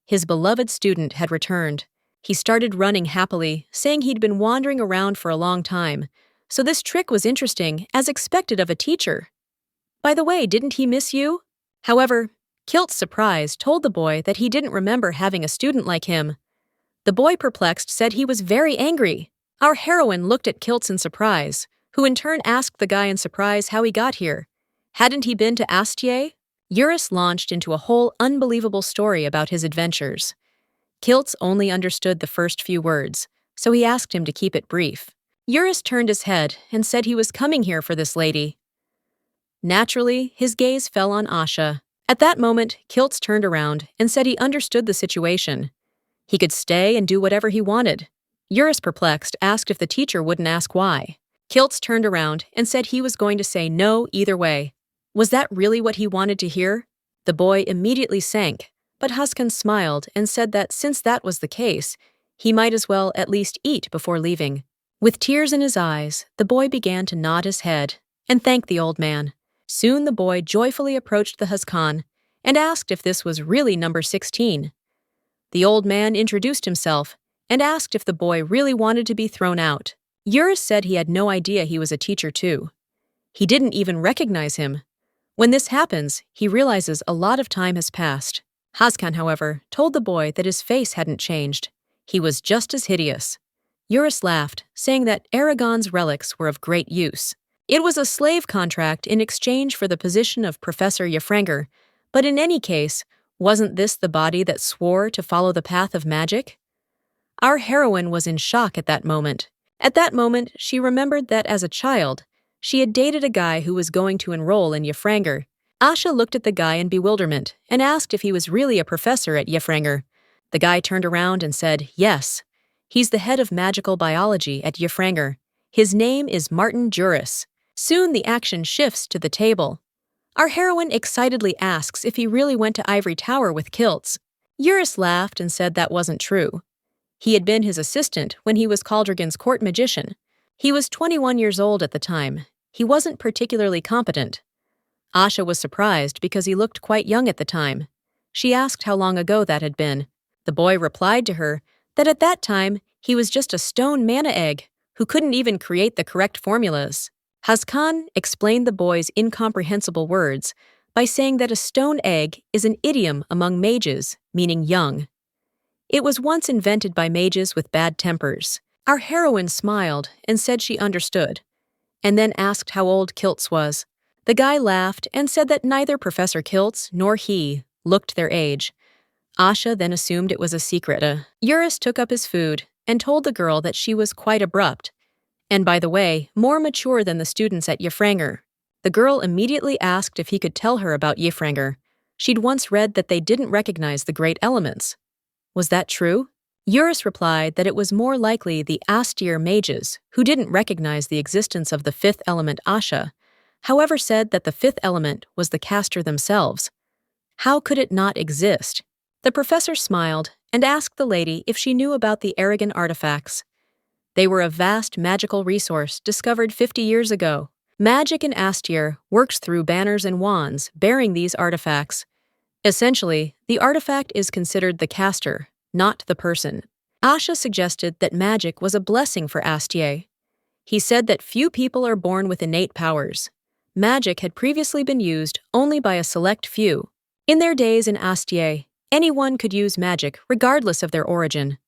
His beloved student had returned. He started running happily, saying he'd been wandering around for a long time, so this trick was interesting, as expected of a teacher. By the way, didn't he miss you? However, Kilt's surprise told the boy that he didn't remember having a student like him. The boy, perplexed, said he was very angry. Our heroine looked at Kiltz in surprise, who in turn asked the guy in surprise how he got here. Hadn't he been to Astier? Eurus launched into a whole unbelievable story about his adventures. Kiltz only understood the first few words, so he asked him to keep it brief. Eurus turned his head and said he was coming here for this lady. Naturally, his gaze fell on Asha. At that moment, Kiltz turned around and said he understood the situation. He could stay and do whatever he wanted. Eurus, perplexed, asked if the teacher wouldn't ask why. Kiltz turned around and said he was going to say no either way. Was that really what he wanted to hear? The boy immediately sank, but Huzkan smiled and said that since that was the case, he might as well at least eat before leaving. With tears in his eyes, the boy began to nod his head and thank the old man. Soon the boy joyfully approached the Huzkan and asked if this was really number 16. The old man introduced himself and asked if the boy really wanted to be thrown out. Eurus said he had no idea he was a teacher too. He didn't even recognize him. When this happens, he realizes a lot of time has passed. Huzkan, however, told the boy that his face hadn't changed. He was just as hideous. Eurus laughed, saying that Aragon's relics were of great use. It was a slave contract in exchange for the position of Professor Yefranger, but in any case, wasn't this the body that swore to follow the path of magic? Our heroine was in shock at that moment. At that moment, she remembered that as a child, she had dated a guy who was going to enroll in Yefranger. Asha looked at the guy in bewilderment and asked if he was really a professor at Yefranger. The guy turned around and said, yes. He's the head of magical biology at Yefranger. His name is Martin Juris. Soon the action shifts to the table. Our heroine excitedly asks if he really went to Ivory Tower with Kiltz. Eurus laughed and said that wasn't true. He had been his assistant when he was Caldrigan's court magician, He was 21 years old at the time. He wasn't particularly competent. Asha was surprised because he looked quite young at the time. She asked how long ago that had been. The boy replied to her that at that time he was just a stone manna egg who couldn't even create the correct formulas. Hazkan explained the boy's incomprehensible words by saying that a stone egg is an idiom among mages, meaning young. It was once invented by mages with bad tempers. Our heroine smiled and said she understood, and then asked how old Kiltz was. The guy laughed and said that neither Professor Kiltz nor he looked their age. Asha then assumed it was a secret. Eurus took up his food and told the girl that she was quite abrupt, and by the way, more mature than the students at Yefranger. The girl immediately asked if he could tell her about Yefranger. She'd once read that they didn't recognize the great elements. Was that true? Eurus replied that it was more likely the Astir mages who didn't recognize the existence of the fifth element Asha, however said that the fifth element was the caster themselves. How could it not exist? The professor smiled and asked the lady if she knew about the Aragon artifacts. They were a vast magical resource discovered 50 years ago. Magic in Astir works through banners and wands bearing these artifacts. Essentially, the artifact is considered the caster, not the person. Asha suggested that magic was a blessing for Astier. He said that few people are born with innate powers. Magic had previously been used only by a select few. In their days in Astier, anyone could use magic regardless of their origin.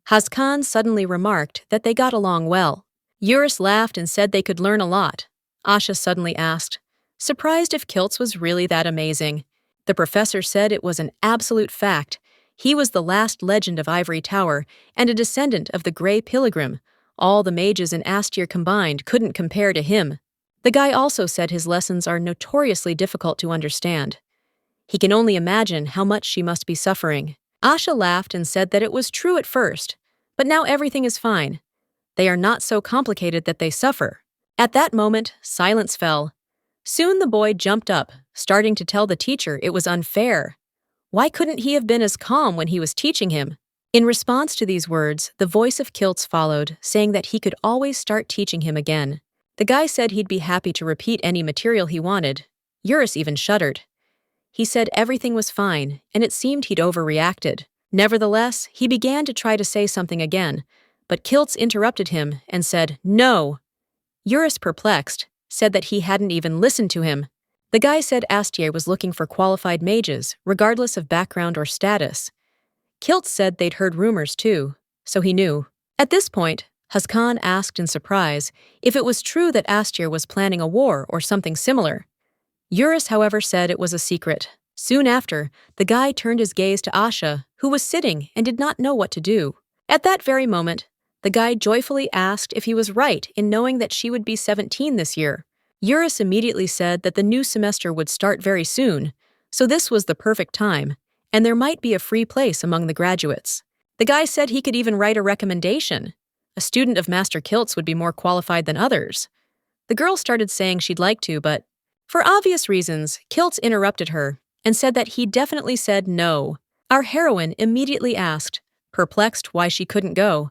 Hazkan suddenly remarked that they got along well. Eurus laughed and said they could learn a lot. Asha suddenly asked, surprised if Kiltz was really that amazing. The professor said it was an absolute fact. He was the last legend of Ivory Tower and a descendant of the Grey Pilgrim. All the mages in Astir combined couldn't compare to him. The guy also said his lessons are notoriously difficult to understand. He can only imagine how much she must be suffering. Asha laughed and said that it was true at first, but now everything is fine. They are not so complicated that they suffer. At that moment, silence fell. Soon the boy jumped up, starting to tell the teacher it was unfair. Why couldn't he have been as calm when he was teaching him? In response to these words, the voice of Kiltz followed, saying that he could always start teaching him again. The guy said he'd be happy to repeat any material he wanted. Eurus even shuddered. He said everything was fine, and it seemed he'd overreacted. Nevertheless, he began to try to say something again, but Kiltz interrupted him and said, "No." Eurus, perplexed, said that he hadn't even listened to him. The guy said Astier was looking for qualified mages, regardless of background or status. Kiltz said they'd heard rumors too, so he knew. At this point, Hazkan asked in surprise if it was true that Astier was planning a war or something similar. Eurus, however, said it was a secret. Soon after, the guy turned his gaze to Asha, who was sitting and did not know what to do. At that very moment, the guy joyfully asked if he was right in knowing that she would be 17 this year. Eurus immediately said that the new semester would start very soon, so this was the perfect time, and there might be a free place among the graduates. The guy said he could even write a recommendation. A student of Master Kiltz would be more qualified than others. The girl started saying she'd like to, but for obvious reasons, Kiltz interrupted her and said that he definitely said no. Our heroine immediately asked, perplexed why she couldn't go.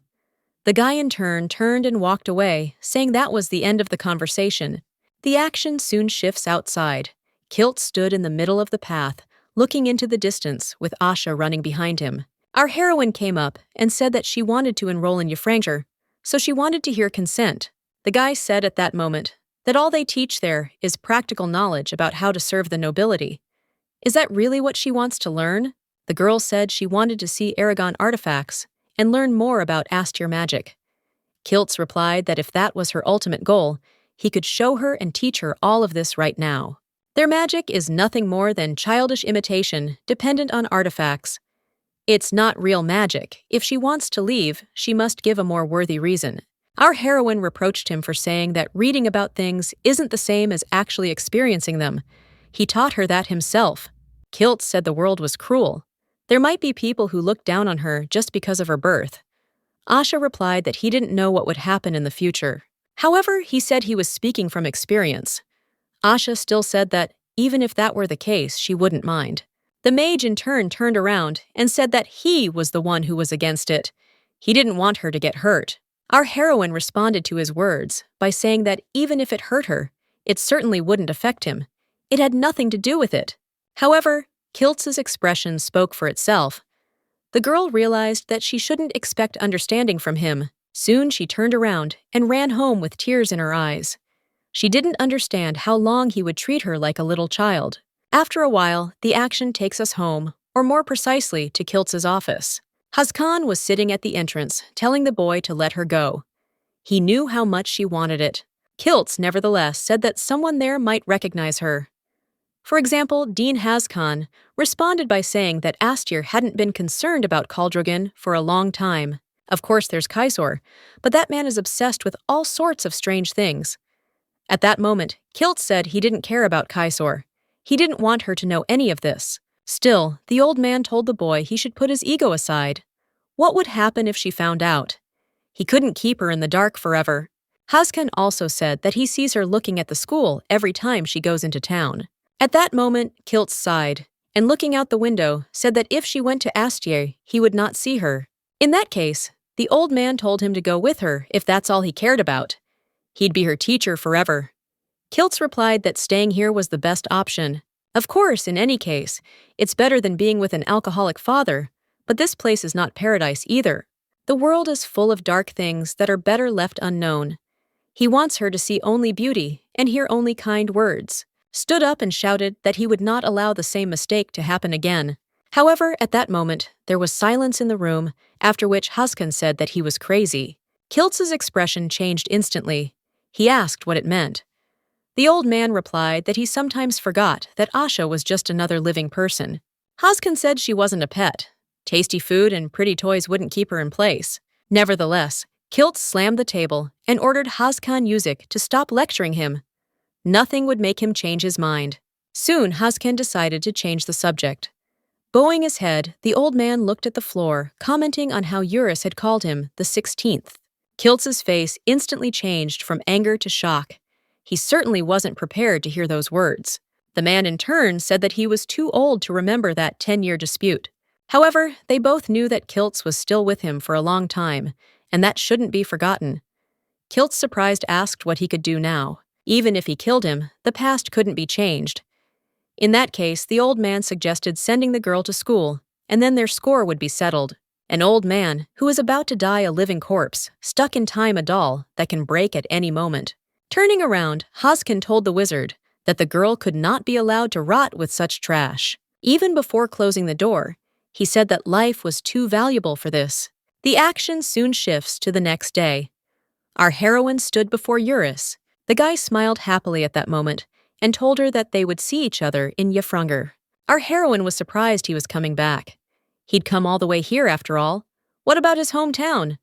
The guy in turn turned and walked away, saying that was the end of the conversation. The action soon shifts outside. Kiltz stood in the middle of the path, looking into the distance with Asha running behind him. Our heroine came up and said that she wanted to enroll in Yefranger, so she wanted to hear consent. The guy said at that moment that all they teach there is practical knowledge about how to serve the nobility. Is that really what she wants to learn? The girl said she wanted to see Aragon artifacts and learn more about Astir magic. Kiltz replied that if that was her ultimate goal, he could show her and teach her all of this right now. Their magic is nothing more than childish imitation dependent on artifacts. It's not real magic. If she wants to leave, she must give a more worthy reason. Our heroine reproached him for saying that reading about things isn't the same as actually experiencing them. He taught her that himself. Kiltz said the world was cruel. There might be people who looked down on her just because of her birth. Asha replied that he didn't know what would happen in the future. However, he said he was speaking from experience. Asha still said that, even if that were the case, she wouldn't mind. The mage in turn turned around and said that he was the one who was against it. He didn't want her to get hurt. Our heroine responded to his words by saying that even if it hurt her, it certainly wouldn't affect him. It had nothing to do with it. However, Kiltz's expression spoke for itself. The girl realized that she shouldn't expect understanding from him. Soon she turned around and ran home with tears in her eyes. She didn't understand how long he would treat her like a little child. After a while, the action takes us home, or more precisely, to Kiltz's office. Hazkan was sitting at the entrance, telling the boy to let her go. He knew how much she wanted it. Kiltz, nevertheless, said that someone there might recognize her. For example, Dean Hazkan responded by saying that Astyr hadn't been concerned about Kaldrogan for a long time. Of course, there's Kaisor, but that man is obsessed with all sorts of strange things. At that moment, Kiltz said he didn't care about Kaisor. He didn't want her to know any of this. Still, the old man told the boy he should put his ego aside. What would happen if she found out? He couldn't keep her in the dark forever. Hazkan also said that he sees her looking at the school every time she goes into town. At that moment, Kiltz sighed, and looking out the window, said that if she went to Astyr, he would not see her. In that case, the old man told him to go with her if that's all he cared about. He'd be her teacher forever. Kiltz replied that staying here was the best option. Of course, in any case, it's better than being with an alcoholic father, but this place is not paradise either. The world is full of dark things that are better left unknown. He wants her to see only beauty and hear only kind words. Stood up and shouted that he would not allow the same mistake to happen again. However, at that moment, there was silence in the room, after which Hazkan said that he was crazy. Kiltz's expression changed instantly. He asked what it meant. The old man replied that he sometimes forgot that Asha was just another living person. Hazkan said she wasn't a pet. Tasty food and pretty toys wouldn't keep her in place. Nevertheless, Kiltz slammed the table and ordered Hazkan Yuzik to stop lecturing him. Nothing would make him change his mind. Soon, Hazkan decided to change the subject. Bowing his head, the old man looked at the floor, commenting on how Eurus had called him the 16th. Kiltz's face instantly changed from anger to shock. He certainly wasn't prepared to hear those words. The man in turn said that he was too old to remember that 10-year dispute. However, they both knew that Kiltz was still with him for a long time, and that shouldn't be forgotten. Kiltz, surprised, asked what he could do now. Even if he killed him, the past couldn't be changed. In that case, the old man suggested sending the girl to school, and then their score would be settled. An old man, who is about to die a living corpse, stuck in time a doll that can break at any moment. Turning around, Hazkan told the wizard that the girl could not be allowed to rot with such trash. Even before closing the door, he said that life was too valuable for this. The action soon shifts to the next day. Our heroine stood before Eurus. The guy smiled happily at that moment and told her that they would see each other in Yefrunger. Our heroine was surprised he was coming back. He'd come all the way here after all. What about his hometown?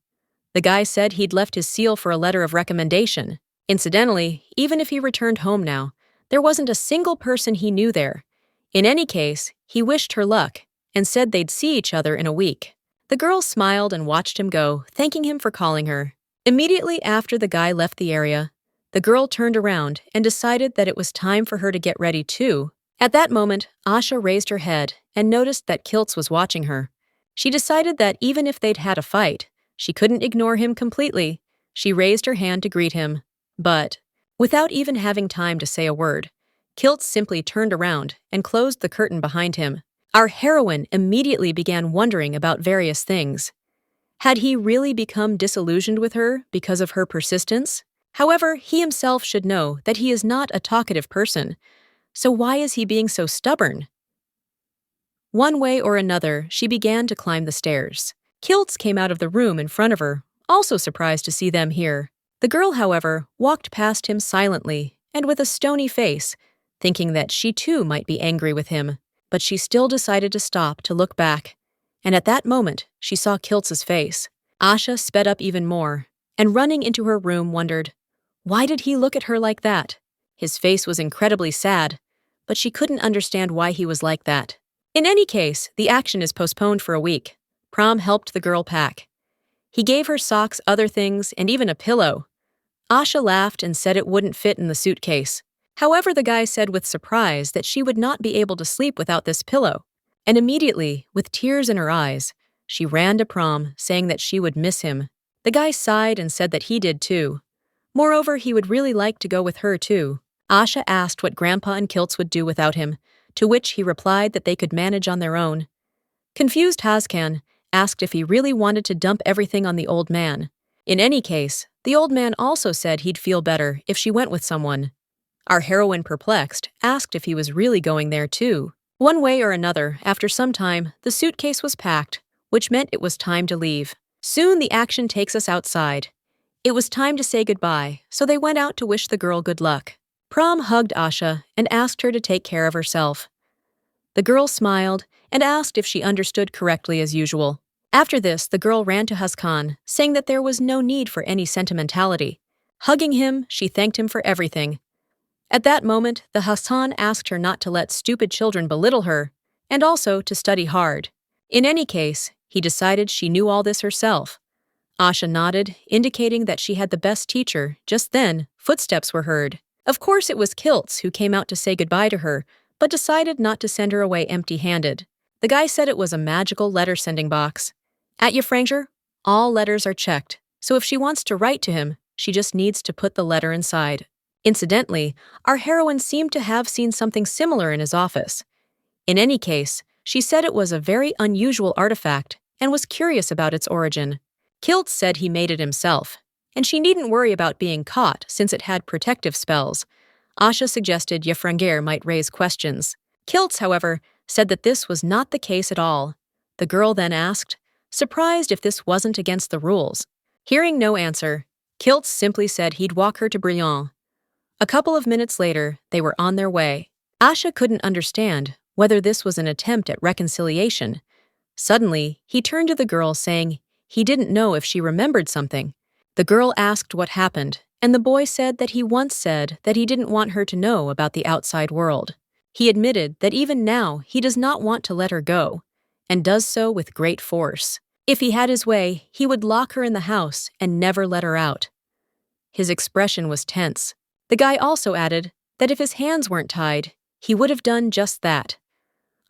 The guy said he'd left his seal for a letter of recommendation. Incidentally, even if he returned home now, there wasn't a single person he knew there. In any case, he wished her luck and said they'd see each other in a week. The girl smiled and watched him go, thanking him for calling her. Immediately after the guy left the area, the girl turned around and decided that it was time for her to get ready too. At that moment, Asha raised her head and noticed that Kiltz was watching her. She decided that even if they'd had a fight, she couldn't ignore him completely. She raised her hand to greet him. But, without even having time to say a word, Kiltz simply turned around and closed the curtain behind him. Our heroine immediately began wondering about various things. Had he really become disillusioned with her because of her persistence? However, he himself should know that he is not a talkative person, so why is he being so stubborn? One way or another, she began to climb the stairs. Kiltz came out of the room in front of her, also surprised to see them here. The girl, however, walked past him silently and with a stony face, thinking that she too might be angry with him, but she still decided to stop to look back. And at that moment, she saw Kiltz's face. Asha sped up even more, and running into her room wondered, why did he look at her like that? His face was incredibly sad, but she couldn't understand why he was like that. In any case, the action is postponed for a week. Prom helped the girl pack. He gave her socks, other things, and even a pillow. Asha laughed and said it wouldn't fit in the suitcase. However, the guy said with surprise that she would not be able to sleep without this pillow. And immediately, with tears in her eyes, she ran to prom, saying that she would miss him. The guy sighed and said that he did too. Moreover, he would really like to go with her too. Asha asked what Grandpa and Kiltz would do without him, to which he replied that they could manage on their own. Confused Hazkan asked if he really wanted to dump everything on the old man. In any case, the old man also said he'd feel better if she went with someone. Our heroine, perplexed, asked if he was really going there too. One way or another, after some time, the suitcase was packed, which meant it was time to leave. Soon the action takes us outside. It was time to say goodbye, so they went out to wish the girl good luck. Prom hugged Asha and asked her to take care of herself. The girl smiled and asked if she understood correctly as usual. After this, the girl ran to Hazkan, saying that there was no need for any sentimentality. Hugging him, she thanked him for everything. At that moment, the Hassan asked her not to let stupid children belittle her, and also to study hard. In any case, he decided she knew all this herself. Asha nodded, indicating that she had the best teacher. Just then, footsteps were heard. Of course, it was Kiltz who came out to say goodbye to her, but decided not to send her away empty-handed. The guy said it was a magical letter-sending box. At Yefranger, all letters are checked, so if she wants to write to him, she just needs to put the letter inside. Incidentally, our heroine seemed to have seen something similar in his office. In any case, she said it was a very unusual artifact and was curious about its origin. Kiltz said he made it himself, and she needn't worry about being caught since it had protective spells. Asha suggested Yefranger might raise questions. Kiltz, however, said that this was not the case at all. The girl then asked, surprised if this wasn't against the rules. Hearing no answer, Kiltz simply said he'd walk her to Brillant. A couple of minutes later, they were on their way. Asha couldn't understand whether this was an attempt at reconciliation. Suddenly, he turned to the girl saying he didn't know if she remembered something. The girl asked what happened, and the boy said that he once said that he didn't want her to know about the outside world. He admitted that even now he does not want to let her go, and does so with great force. If he had his way, he would lock her in the house and never let her out. His expression was tense. The guy also added that if his hands weren't tied, he would have done just that.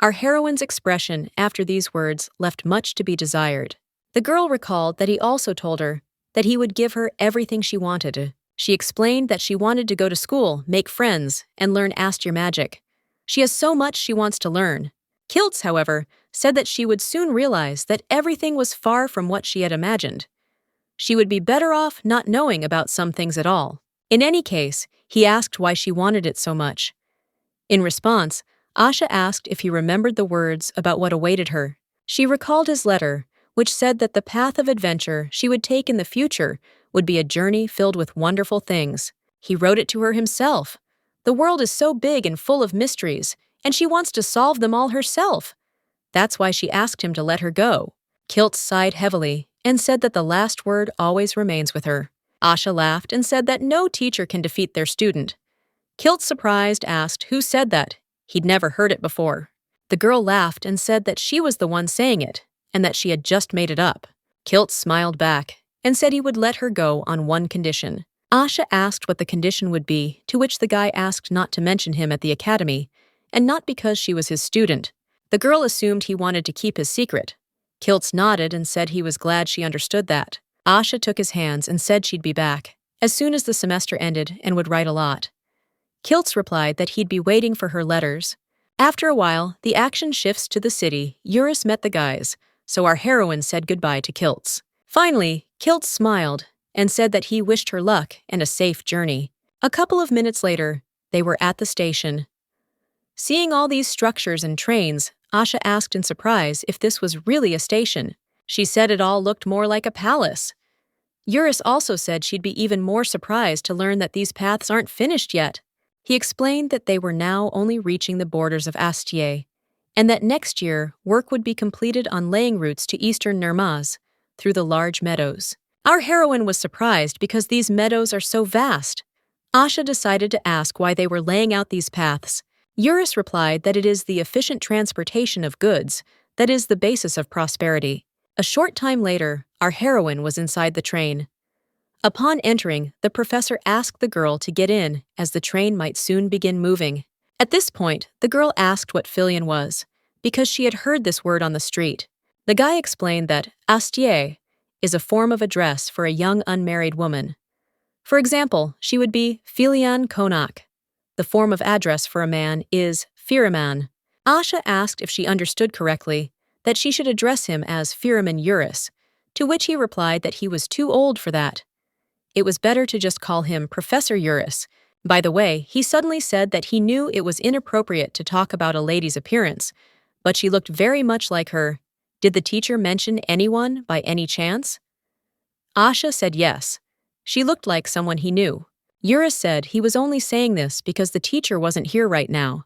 Our heroine's expression after these words left much to be desired. The girl recalled that he also told her that he would give her everything she wanted. She explained that she wanted to go to school, make friends, and learn Astir magic. She has so much she wants to learn. Kiltz, however, said that she would soon realize that everything was far from what she had imagined. She would be better off not knowing about some things at all. In any case, he asked why she wanted it so much. In response, Asha asked if he remembered the words about what awaited her. She recalled his letter, which said that the path of adventure she would take in the future would be a journey filled with wonderful things. He wrote it to her himself. The world is so big and full of mysteries, and she wants to solve them all herself. That's why she asked him to let her go. Kiltz sighed heavily and said that the last word always remains with her. Asha laughed and said that no teacher can defeat their student. Kiltz, surprised, asked who said that. He'd never heard it before. The girl laughed and said that she was the one saying it, and that she had just made it up. Kiltz smiled back and said he would let her go on one condition. Asha asked what the condition would be, to which the guy asked not to mention him at the academy, and not because she was his student. The girl assumed he wanted to keep his secret. Kiltz nodded and said he was glad she understood that. Asha took his hands and said she'd be back as soon as the semester ended and would write a lot. Kiltz replied that he'd be waiting for her letters. After a while, the action shifts to the city. Eurus met the guys, so our heroine said goodbye to Kiltz. Finally, Kiltz smiled and said that he wished her luck and a safe journey. A couple of minutes later, they were at the station. Seeing all these structures and trains, Asha asked in surprise if this was really a station. She said it all looked more like a palace. Eurus also said she'd be even more surprised to learn that these paths aren't finished yet. He explained that they were now only reaching the borders of Astier, and that next year work would be completed on laying routes to eastern Nurmaz, through the large meadows. Our heroine was surprised because these meadows are so vast. Asha decided to ask why they were laying out these paths. Eurus replied that it is the efficient transportation of goods that is the basis of prosperity. A short time later, our heroine was inside the train. Upon entering, the professor asked the girl to get in, as the train might soon begin moving. At this point, the girl asked what Filion was, because she had heard this word on the street. The guy explained that Astier is a form of address for a young unmarried woman. For example, she would be Filian Konak. The form of address for a man is Firaman. Asha asked if she understood correctly that she should address him as Firaman Eurus, to which he replied that he was too old for that. It was better to just call him Professor Eurus. By the way, he suddenly said that he knew it was inappropriate to talk about a lady's appearance, but she looked very much like her. Did the teacher mention anyone by any chance? Asha said yes. She looked like someone he knew. Eurus said he was only saying this because the teacher wasn't here right now.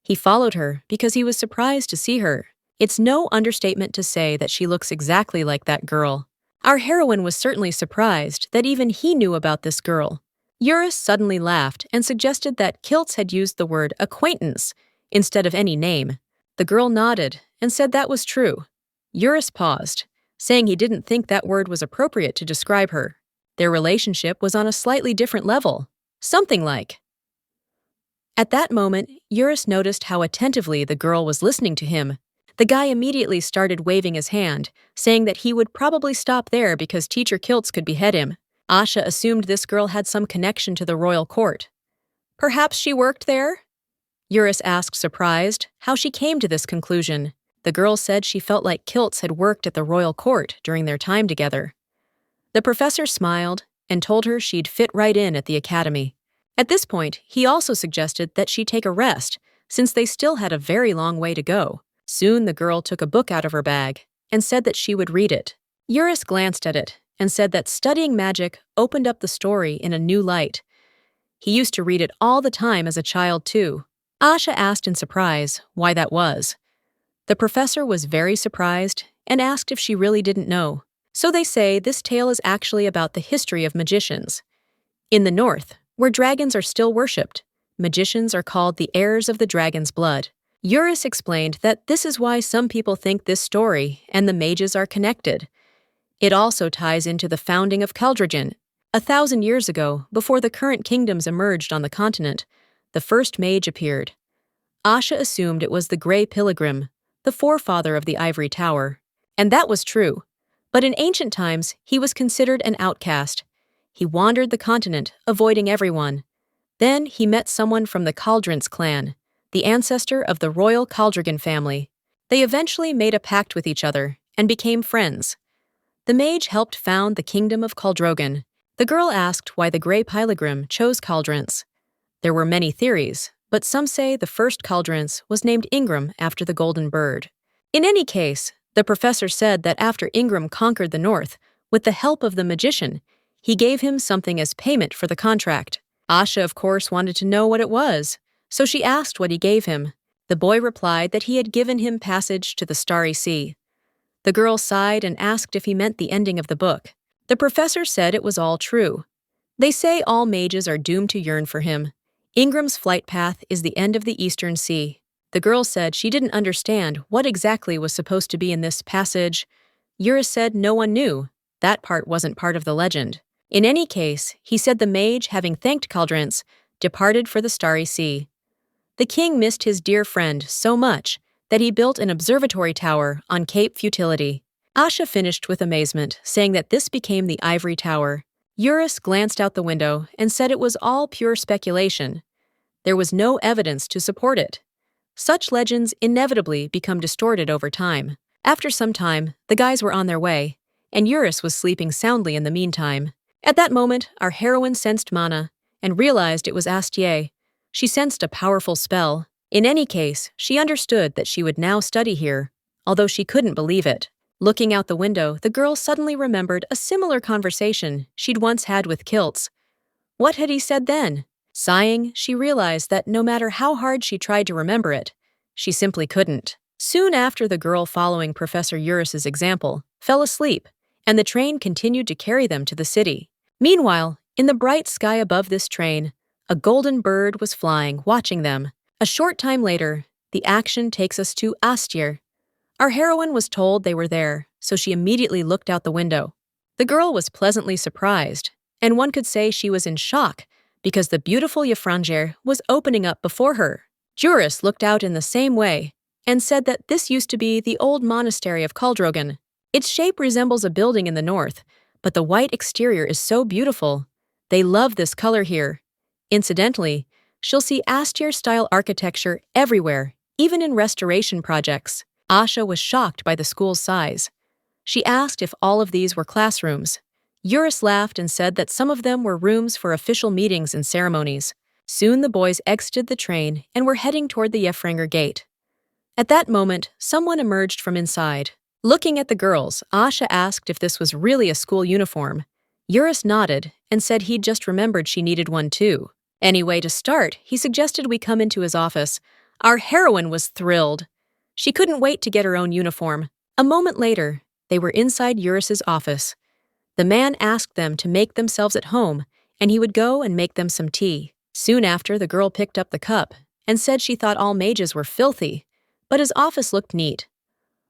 He followed her because he was surprised to see her. It's no understatement to say that she looks exactly like that girl. Our heroine was certainly surprised that even he knew about this girl. Eurus suddenly laughed and suggested that Kiltz had used the word acquaintance instead of any name. The girl nodded and said that was true. Eurus paused, saying he didn't think that word was appropriate to describe her. Their relationship was on a slightly different level, something like. At that moment, Eurus noticed how attentively the girl was listening to him. The guy immediately started waving his hand, saying that he would probably stop there because Teacher Kiltz could behead him. Asha assumed this girl had some connection to the royal court. Perhaps she worked there? Eurus asked, surprised, how she came to this conclusion. The girl said she felt like Kiltz had worked at the royal court during their time together. The professor smiled and told her she'd fit right in at the academy. At this point, he also suggested that she take a rest, since they still had a very long way to go. Soon the girl took a book out of her bag and said that she would read it. Eurus glanced at it and said that studying magic opened up the story in a new light. He used to read it all the time as a child, too. Asha asked in surprise why that was. The professor was very surprised and asked if she really didn't know. So they say this tale is actually about the history of magicians. In the north, where dragons are still worshipped, magicians are called the heirs of the dragon's blood. Eurus explained that this is why some people think this story and the mages are connected. It also ties into the founding of Caldragan. 1,000 years ago, before the current kingdoms emerged on the continent, the first mage appeared. Asha assumed it was the Grey Pilgrim, the forefather of the Ivory Tower. And that was true. But in ancient times, he was considered an outcast. He wandered the continent, avoiding everyone. Then he met someone from the Caldrants clan, the ancestor of the royal Caldragan family. They eventually made a pact with each other and became friends. The mage helped found the kingdom of Caldrogan. The girl asked why the Grey Pilgrim chose Caldrants. There were many theories, but some say the first Caldrants was named Ingram after the golden bird. In any case, the professor said that after Ingram conquered the north, with the help of the magician, he gave him something as payment for the contract. Asha, of course, wanted to know what it was, so she asked what he gave him. The boy replied that he had given him passage to the Starry Sea. The girl sighed and asked if he meant the ending of the book. The professor said it was all true. They say all mages are doomed to yearn for him. Ingram's flight path is the end of the Eastern Sea. The girl said she didn't understand what exactly was supposed to be in this passage. Eurus said no one knew. That part wasn't part of the legend. In any case, he said the mage, having thanked Caldrants, departed for the Starry Sea. The king missed his dear friend so much that he built an observatory tower on Cape Futility. Asha finished with amazement, saying that this became the Ivory Tower. Eurus glanced out the window and said it was all pure speculation. There was no evidence to support it. Such legends inevitably become distorted over time. After some time, the guys were on their way, and Eurus was sleeping soundly in the meantime. At that moment, our heroine sensed mana and realized it was Astier. She sensed a powerful spell. In any case, she understood that she would now study here, although she couldn't believe it. Looking out the window, the girl suddenly remembered a similar conversation she'd once had with Kiltz. What had he said then? Sighing, she realized that no matter how hard she tried to remember it, she simply couldn't. Soon after, the girl, following Professor Eurus's example, fell asleep, and the train continued to carry them to the city. Meanwhile, in the bright sky above this train, a golden bird was flying, watching them. A short time later, the action takes us to Astier. Our heroine was told they were there, so she immediately looked out the window. The girl was pleasantly surprised, and one could say she was in shock because the beautiful Yfrangir was opening up before her. Eurus looked out in the same way and said that this used to be the old monastery of Caldrogan. Its shape resembles a building in the north, but the white exterior is so beautiful. They love this color here. Incidentally, she'll see austere-style architecture everywhere, even in restoration projects. Asha was shocked by the school's size. She asked if all of these were classrooms. Eurus laughed and said that some of them were rooms for official meetings and ceremonies. Soon the boys exited the train and were heading toward the Yefranger gate. At that moment, someone emerged from inside. Looking at the girls, Asha asked if this was really a school uniform. Eurus nodded and said he'd just remembered she needed one too. Anyway, to start, he suggested we come into his office. Our heroine was thrilled. She couldn't wait to get her own uniform. A moment later, they were inside Eurus's office. The man asked them to make themselves at home, and he would go and make them some tea. Soon after, the girl picked up the cup and said she thought all mages were filthy, but his office looked neat.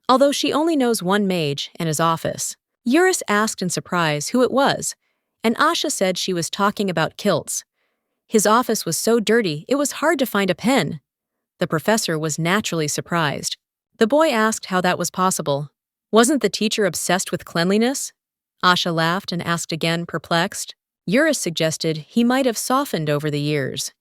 Although she only knows one mage and his office. Eurus asked in surprise who it was, and Asha said she was talking about kilts. His office was so dirty it was hard to find a pen. The professor was naturally surprised. The boy asked how that was possible. Wasn't the teacher obsessed with cleanliness? Asha laughed and asked again, perplexed. Eurus suggested he might have softened over the years.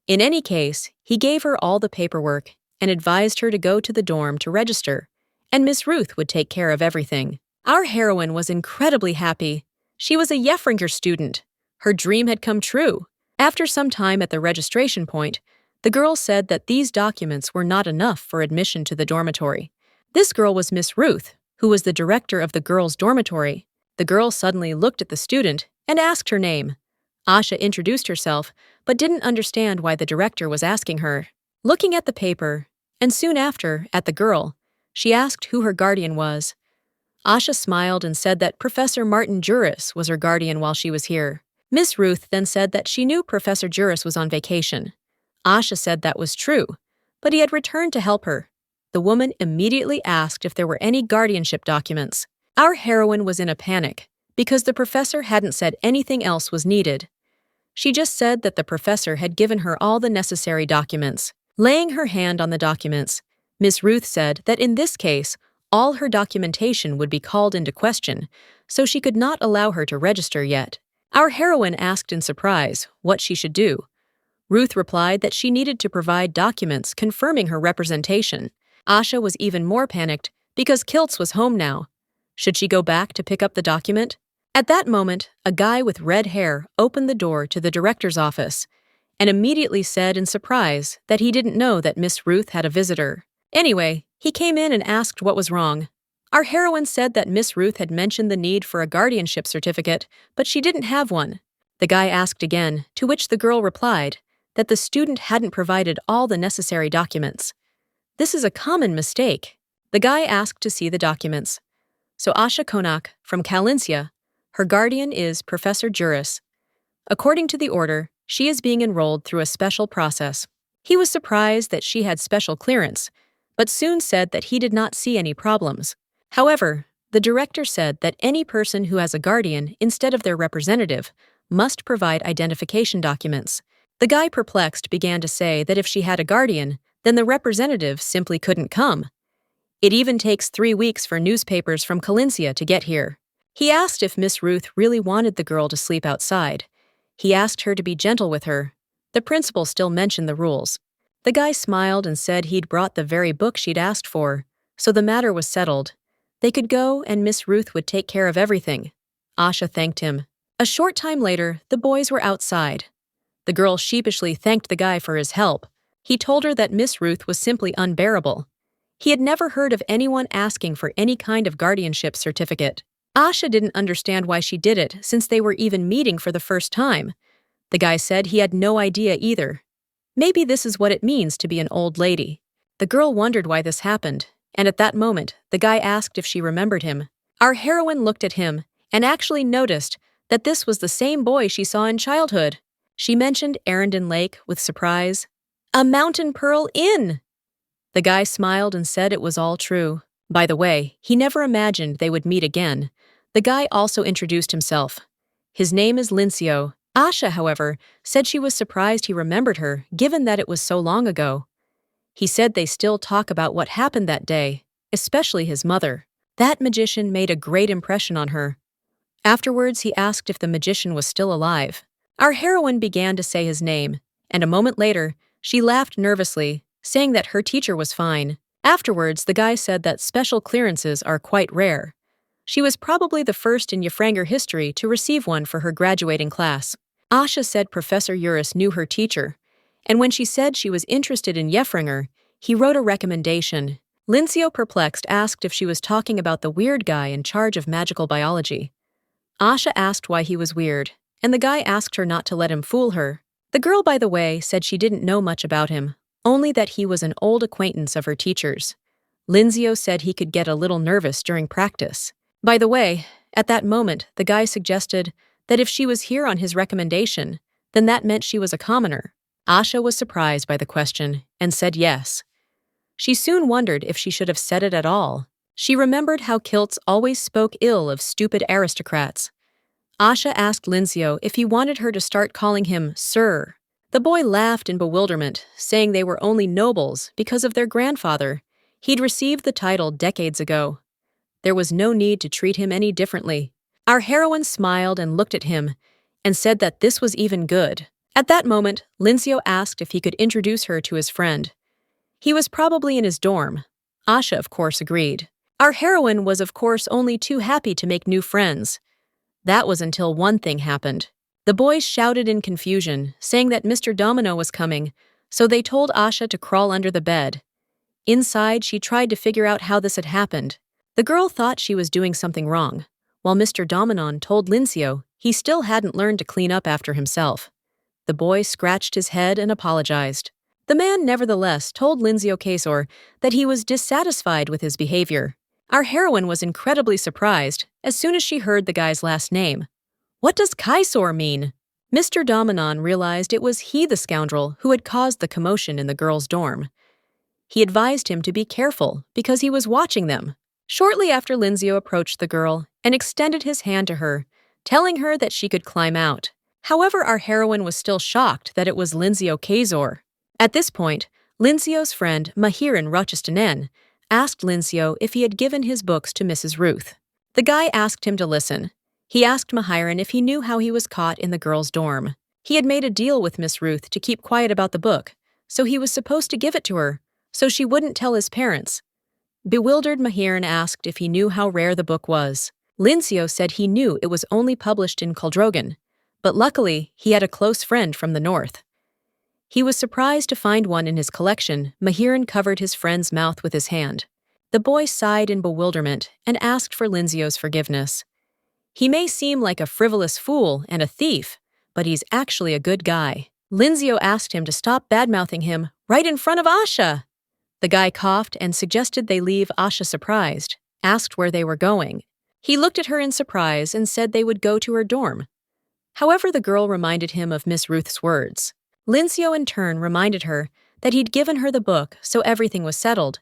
In any case, he gave her all the paperwork and advised her to go to the dorm to register, and Miss Ruth would take care of everything. Our heroine was incredibly happy. She was a Yefringer student. Her dream had come true. After some time at the registration point, the girl said that these documents were not enough for admission to the dormitory. This girl was Miss Ruth, who was the director of the girls' dormitory. The girl suddenly looked at the student and asked her name. Asha introduced herself, but didn't understand why the director was asking her. Looking at the paper, and soon after, at the girl, she asked who her guardian was. Asha smiled and said that Professor Martin Juris was her guardian while she was here. Miss Ruth then said that she knew Professor Juris was on vacation. Asha said that was true, but he had returned to help her. The woman immediately asked if there were any guardianship documents. Our heroine was in a panic, because the professor hadn't said anything else was needed. She just said that the professor had given her all the necessary documents. Laying her hand on the documents, Miss Ruth said that in this case, all her documentation would be called into question, so she could not allow her to register yet. Our heroine asked in surprise what she should do. Ruth replied that she needed to provide documents confirming her representation. Asha was even more panicked because Kiltz was home now. Should she go back to pick up the document? At that moment, a guy with red hair opened the door to the director's office and immediately said in surprise that he didn't know that Miss Ruth had a visitor. Anyway, he came in and asked what was wrong. Our heroine said that Miss Ruth had mentioned the need for a guardianship certificate, but she didn't have one. The guy asked again, to which the girl replied that the student hadn't provided all the necessary documents. This is a common mistake. The guy asked to see the documents. So Asha Konak, from Kalinsia, her guardian is Professor Juris. According to the order, she is being enrolled through a special process. He was surprised that she had special clearance, but soon said that he did not see any problems. However, the director said that any person who has a guardian instead of their representative must provide identification documents. The guy perplexed began to say that if she had a guardian, then the representative simply couldn't come. It even takes 3 weeks for newspapers from Kalinsia to get here. He asked if Miss Ruth really wanted the girl to sleep outside. He asked her to be gentle with her. The principal still mentioned the rules. The guy smiled and said he'd brought the very book she'd asked for, so the matter was settled. They could go and Miss Ruth would take care of everything. Asha thanked him. A short time later, the boys were outside. The girl sheepishly thanked the guy for his help. He told her that Miss Ruth was simply unbearable. He had never heard of anyone asking for any kind of guardianship certificate. Asha didn't understand why she did it since they were even meeting for the first time. The guy said he had no idea either. Maybe this is what it means to be an old lady. The girl wondered why this happened, and at that moment, the guy asked if she remembered him. Our heroine looked at him and actually noticed that this was the same boy she saw in childhood. She mentioned Arundel Lake with surprise. A Mountain Pearl Inn! The guy smiled and said it was all true. By the way, he never imagined they would meet again. The guy also introduced himself. His name is Lincio. Asha, however, said she was surprised he remembered her, given that it was so long ago. He said they still talk about what happened that day, especially his mother. That magician made a great impression on her. Afterwards, he asked if the magician was still alive. Our heroine began to say his name, and a moment later, she laughed nervously, saying that her teacher was fine. Afterwards, the guy said that special clearances are quite rare. She was probably the first in Yefranger history to receive one for her graduating class. Asha said Professor Uris knew her teacher, and when she said she was interested in Yefranger, he wrote a recommendation. Lincio, perplexed, asked if she was talking about the weird guy in charge of magical biology. Asha asked why he was weird, and the guy asked her not to let him fool her. The girl, by the way, said she didn't know much about him, only that he was an old acquaintance of her teacher's. Lincio said he could get a little nervous during practice. By the way, at that moment, the guy suggested that if she was here on his recommendation, then that meant she was a commoner. Asha was surprised by the question and said yes. She soon wondered if she should have said it at all. She remembered how Kiltz always spoke ill of stupid aristocrats. Asha asked Lincio if he wanted her to start calling him Sir. The boy laughed in bewilderment, saying they were only nobles because of their grandfather. He'd received the title decades ago. There was no need to treat him any differently. Our heroine smiled and looked at him and said that this was even good. At that moment, Lincio asked if he could introduce her to his friend. He was probably in his dorm. Asha, of course, agreed. Our heroine was, of course, only too happy to make new friends. That was until one thing happened. The boys shouted in confusion, saying that Mr. Domino was coming, so they told Asha to crawl under the bed. Inside, she tried to figure out how this had happened. The girl thought she was doing something wrong, while Mr. Dominon told Lincio he still hadn't learned to clean up after himself. The boy scratched his head and apologized. The man nevertheless told Lincio Kesor that he was dissatisfied with his behavior. Our heroine was incredibly surprised as soon as she heard the guy's last name. What does Kaisor mean? Mr. Dominon realized it was he, the scoundrel, who had caused the commotion in the girls' dorm. He advised him to be careful because he was watching them. Shortly after, Lincio approached the girl and extended his hand to her, telling her that she could climb out. However, our heroine was still shocked that it was Lincio Kesor. At this point, Lincio's friend, Mahiran Rochestanen, asked Lincio if he had given his books to Mrs. Ruth. The guy asked him to listen. He asked Mahiran if he knew how he was caught in the girls' dorm. He had made a deal with Miss Ruth to keep quiet about the book, so he was supposed to give it to her, so she wouldn't tell his parents. Bewildered, Mahiran asked if he knew how rare the book was. Lincio said he knew it was only published in Kuldrogan, but luckily he had a close friend from the north. He was surprised to find one in his collection. Mahiran covered his friend's mouth with his hand. The boy sighed in bewilderment and asked for Lincio's forgiveness. He may seem like a frivolous fool and a thief, but he's actually a good guy. Lincio asked him to stop badmouthing him right in front of Asha. The guy coughed and suggested they leave Asha surprised, asked where they were going. He looked at her in surprise and said they would go to her dorm. However, the girl reminded him of Miss Ruth's words. Lincio in turn reminded her that he'd given her the book, so everything was settled.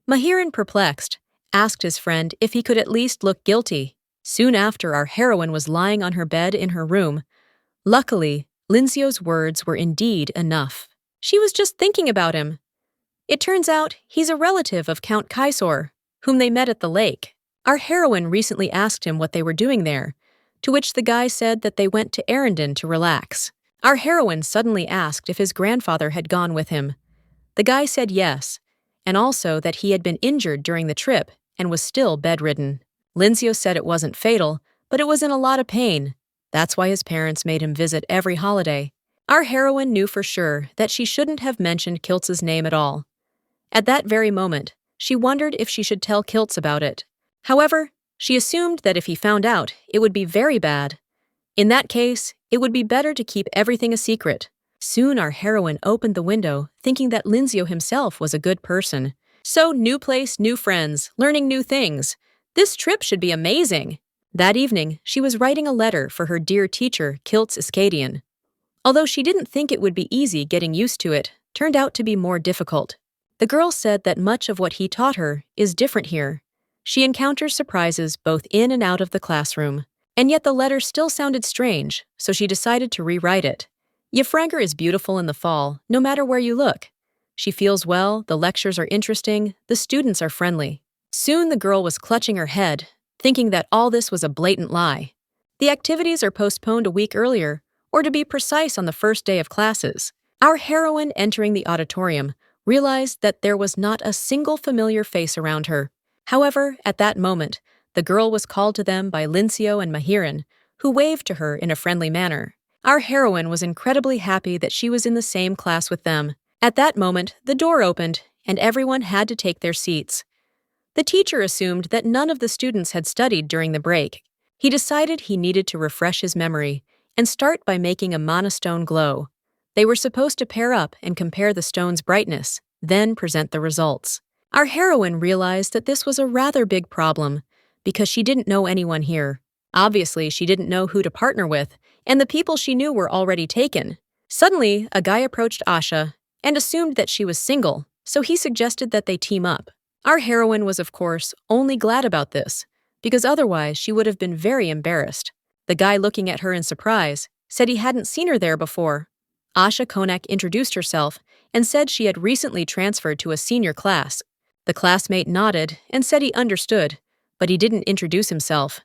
Mahiran, perplexed, asked his friend if he could at least look guilty. Soon after, our heroine was lying on her bed in her room. Luckily, Lincio's words were indeed enough. She was just thinking about him. It turns out he's a relative of Count Kaisor, whom they met at the lake. Our heroine recently asked him what they were doing there, to which the guy said that they went to Arendon to relax. Our heroine suddenly asked if his grandfather had gone with him. The guy said yes, and also that he had been injured during the trip and was still bedridden. Lincio said it wasn't fatal, but it was in a lot of pain. That's why his parents made him visit every holiday. Our heroine knew for sure that she shouldn't have mentioned Kiltz's name at all. At that very moment, she wondered if she should tell Kiltz about it. However, she assumed that if he found out, it would be very bad. In that case, it would be better to keep everything a secret. Soon our heroine opened the window, thinking that Lincio himself was a good person. So, new place, new friends, learning new things. This trip should be amazing. That evening, she was writing a letter for her dear teacher, Kiltz Iskadian. Although she didn't think it would be easy, getting used to it turned out to be more difficult. The girl said that much of what he taught her is different here. She encounters surprises both in and out of the classroom. And yet the letter still sounded strange, so she decided to rewrite it. Yefranger is beautiful in the fall, no matter where you look. She feels well, the lectures are interesting, the students are friendly. Soon the girl was clutching her head, thinking that all this was a blatant lie. The activities are postponed a week earlier, or to be precise on the first day of classes. Our heroine entering the auditorium realized that there was not a single familiar face around her. However, at that moment, the girl was called to them by Lincio and Mahiran, who waved to her in a friendly manner. Our heroine was incredibly happy that she was in the same class with them. At that moment, the door opened, and everyone had to take their seats. The teacher assumed that none of the students had studied during the break. He decided he needed to refresh his memory and start by making a mana stone glow. They were supposed to pair up and compare the stone's brightness, then present the results. Our heroine realized that this was a rather big problem because she didn't know anyone here. Obviously, she didn't know who to partner with, and the people she knew were already taken. Suddenly, a guy approached Asha and assumed that she was single, so he suggested that they team up. Our heroine was, of course, only glad about this, because otherwise she would have been very embarrassed. The guy looking at her in surprise said he hadn't seen her there before. Asha Konak introduced herself and said she had recently transferred to a senior class. The classmate nodded and said he understood, but he didn't introduce himself.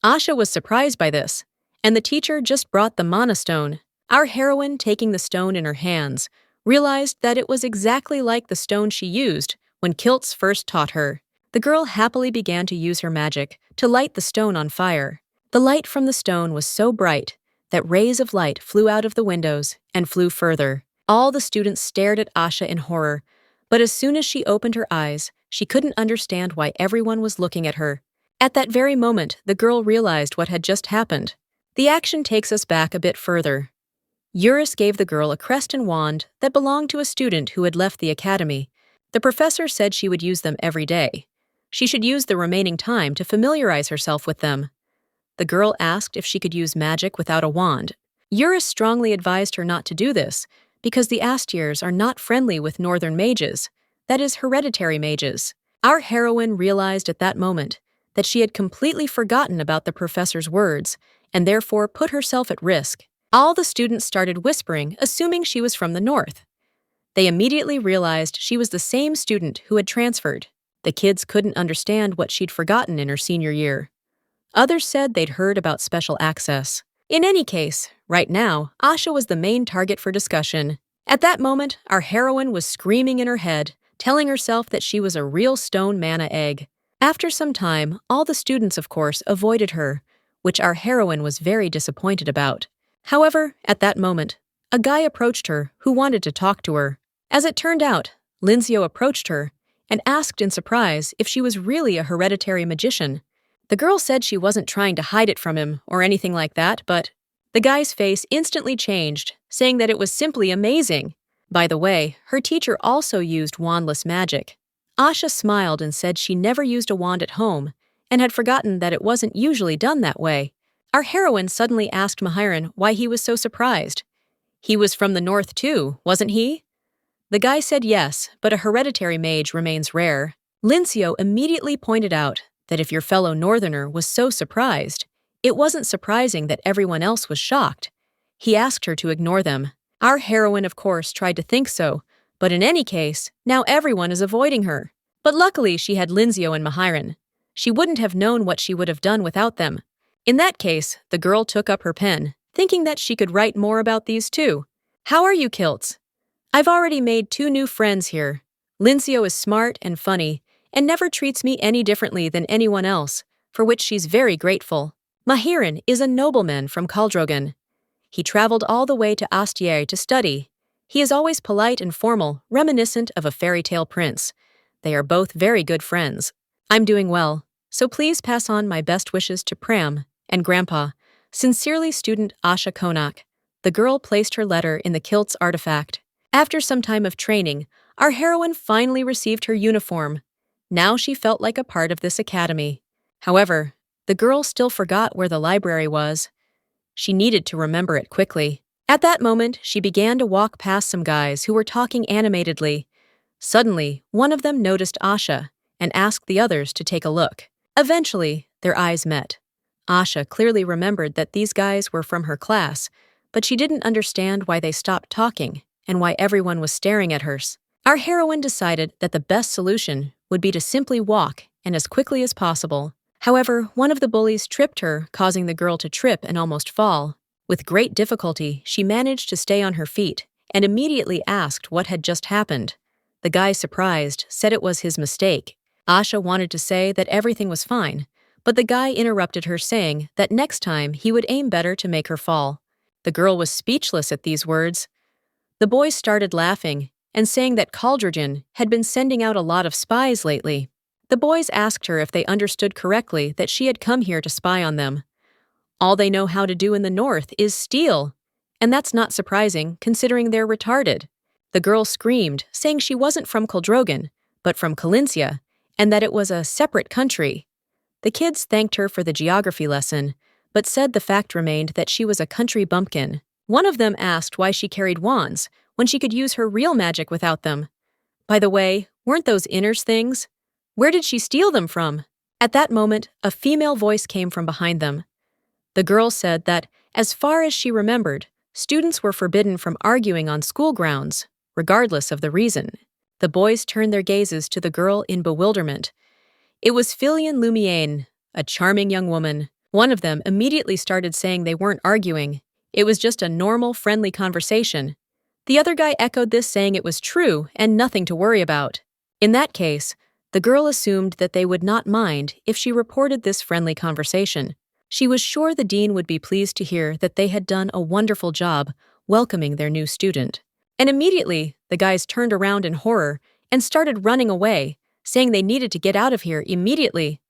Asha was surprised by this, and the teacher just brought the mana stone. Our heroine, taking the stone in her hands, realized that it was exactly like the stone she used when Kiltz first taught her. The girl happily began to use her magic to light the stone on fire. The light from the stone was so bright that rays of light flew out of the windows and flew further. All the students stared at Asha in horror, but as soon as she opened her eyes, she couldn't understand why everyone was looking at her. At that very moment, the girl realized what had just happened. The action takes us back a bit further. Eurus gave the girl a crest and wand that belonged to a student who had left the academy. The professor said she would use them every day. She should use the remaining time to familiarize herself with them. The girl asked if she could use magic without a wand. Eurus strongly advised her not to do this, because the Astirs are not friendly with northern mages, that is, hereditary mages. Our heroine realized at that moment that she had completely forgotten about the professor's words, and therefore put herself at risk. All the students started whispering, assuming she was from the north. They immediately realized she was the same student who had transferred. The kids couldn't understand what she'd forgotten in her senior year. Others said they'd heard about special access. In any case, right now, Asha was the main target for discussion. At that moment, our heroine was screaming in her head, telling herself that she was a real stone mana egg. After some time, all the students, of course, avoided her, which our heroine was very disappointed about. However, at that moment, a guy approached her who wanted to talk to her. As it turned out, Lincio approached her and asked in surprise if she was really a hereditary magician. The girl said she wasn't trying to hide it from him or anything like that, but the guy's face instantly changed, saying that it was simply amazing. By the way, her teacher also used wandless magic. Asha smiled and said she never used a wand at home and had forgotten that it wasn't usually done that way. Our heroine suddenly asked Mahiran why he was so surprised. He was from the north too, wasn't he? The guy said yes, but a hereditary mage remains rare. Lincio immediately pointed out that if your fellow northerner was so surprised, it wasn't surprising that everyone else was shocked. He asked her to ignore them. Our heroine, of course, tried to think so, but in any case, now everyone is avoiding her. But luckily she had Lincio and Mahiran. She wouldn't have known what she would have done without them. In that case, the girl took up her pen, thinking that she could write more about these two. How are you, Kiltz? I've already made 2 new friends here. Lincio is smart and funny, and never treats me any differently than anyone else, for which she's very grateful. Mahiran is a nobleman from Kaldrogan. He traveled all the way to Astier to study. He is always polite and formal, reminiscent of a fairy tale prince. They are both very good friends. I'm doing well, so please pass on my best wishes to Pram and Grandpa. Sincerely, student Asha Konak. The girl placed her letter in the Kiltz artifact. After some time of training, our heroine finally received her uniform. Now she felt like a part of this academy. However, the girl still forgot where the library was. She needed to remember it quickly. At that moment, she began to walk past some guys who were talking animatedly. Suddenly, one of them noticed Asha and asked the others to take a look. Eventually, their eyes met. Asha clearly remembered that these guys were from her class, but she didn't understand why they stopped talking and why everyone was staring at her. Our heroine decided that the best solution would be to simply walk and as quickly as possible. However, one of the bullies tripped her, causing the girl to trip and almost fall. With great difficulty, she managed to stay on her feet and immediately asked what had just happened. The guy, surprised, said it was his mistake. Asha wanted to say that everything was fine, but the guy interrupted her, saying that next time he would aim better to make her fall. The girl was speechless at these words. The boys started laughing and saying that Kaldrojin had been sending out a lot of spies lately. The boys asked her if they understood correctly that she had come here to spy on them. All they know how to do in the north is steal, and that's not surprising considering they're retarded. The girl screamed, saying she wasn't from Kaldrogin, but from Kalincia, and that it was a separate country. The kids thanked her for the geography lesson, but said the fact remained that she was a country bumpkin. One of them asked why she carried wands when she could use her real magic without them. By the way, weren't those inners things? Where did she steal them from? At that moment, a female voice came from behind them. The girl said that, as far as she remembered, students were forbidden from arguing on school grounds, regardless of the reason. The boys turned their gazes to the girl in bewilderment. It was Filian Lumiane, a charming young woman. One of them immediately started saying they weren't arguing. It was just a normal, friendly conversation. The other guy echoed this, saying it was true and nothing to worry about. In that case, the girl assumed that they would not mind if she reported this friendly conversation. She was sure the dean would be pleased to hear that they had done a wonderful job welcoming their new student. And immediately, the guys turned around in horror and started running away, saying they needed to get out of here immediately.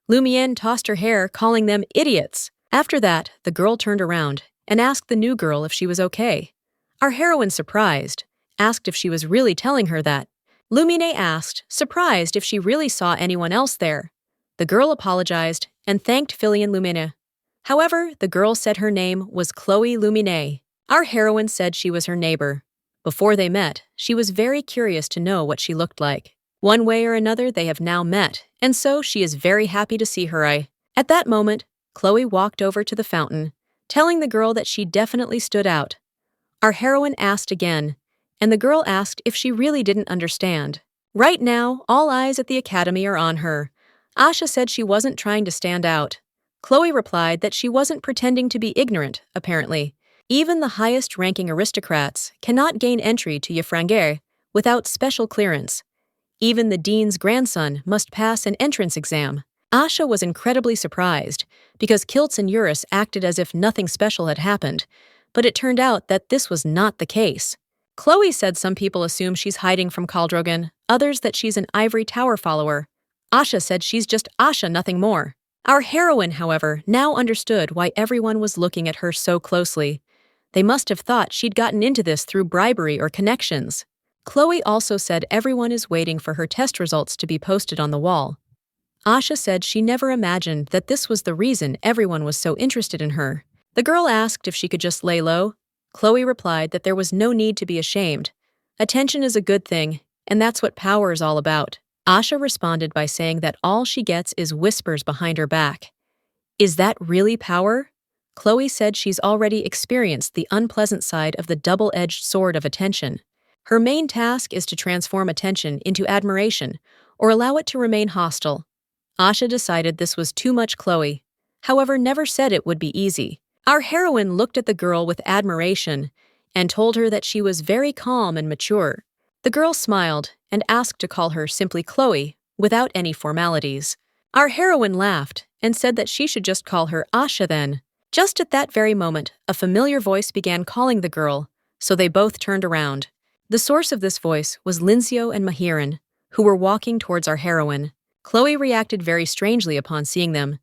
Lumiane tossed her hair, calling them idiots. After that, the girl turned around and asked the new girl if she was okay. Our heroine, surprised, asked if she was really telling her that. Lumine asked, surprised, if she really saw anyone else there. The girl apologized and thanked Filian Lumine. However, the girl said her name was Chloe Lumine. Our heroine said she was her neighbor. Before they met, she was very curious to know what she looked like. One way or another, they have now met, and so she is very happy to see her. At that moment, Chloe walked over to the fountain, telling the girl that she definitely stood out. Our heroine asked again, and the girl asked if she really didn't understand. Right now, all eyes at the academy are on her. Asha said she wasn't trying to stand out. Chloe replied that she wasn't pretending to be ignorant, apparently. Even the highest-ranking aristocrats cannot gain entry to Yfrangir without special clearance. Even the dean's grandson must pass an entrance exam. Asha was incredibly surprised because Kiltz and Eurus acted as if nothing special had happened, but it turned out that this was not the case. Chloe said some people assume she's hiding from Kaldrogin, others that she's an Ivory Tower follower. Asha said she's just Asha, nothing more. Our heroine, however, now understood why everyone was looking at her so closely. They must have thought she'd gotten into this through bribery or connections. Chloe also said everyone is waiting for her test results to be posted on the wall. Asha said she never imagined that this was the reason everyone was so interested in her. The girl asked if she could just lay low. Chloe replied that there was no need to be ashamed. Attention is a good thing, and that's what power is all about. Asha responded by saying that all she gets is whispers behind her back. Is that really power? Chloe said she's already experienced the unpleasant side of the double-edged sword of attention. Her main task is to transform attention into admiration or allow it to remain hostile. Asha decided this was too much Chloe, however never said it would be easy. Our heroine looked at the girl with admiration and told her that she was very calm and mature. The girl smiled and asked to call her simply Chloe, without any formalities. Our heroine laughed and said that she should just call her Asha then. Just at that very moment, a familiar voice began calling the girl, so they both turned around. The source of this voice was Lincio and Mahiran, who were walking towards our heroine. Chloe reacted very strangely upon seeing them.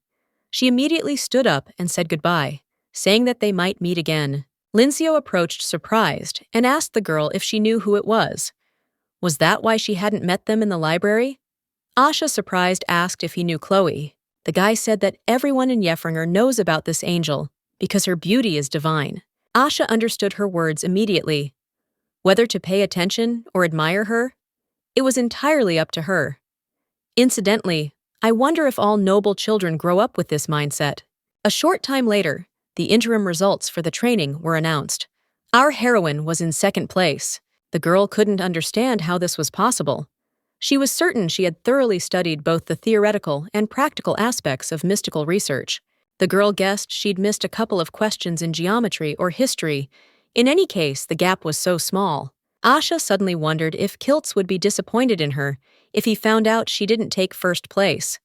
She immediately stood up and said goodbye, saying that they might meet again. Lincio approached surprised and asked the girl if she knew who it was. Was that why she hadn't met them in the library? Asha, surprised, asked if he knew Chloe. The guy said that everyone in Yfrangir knows about this angel because her beauty is divine. Asha understood her words immediately. Whether to pay attention or admire her, it was entirely up to her. Incidentally, I wonder if all noble children grow up with this mindset. A short time later, the interim results for the training were announced. Our heroine was in second place. The girl couldn't understand how this was possible. She was certain she had thoroughly studied both the theoretical and practical aspects of mystical research. The girl guessed she'd missed a couple of questions in geometry or history. In any case, the gap was so small. Asha suddenly wondered if Kiltz would be disappointed in her if he found out she didn't take first place.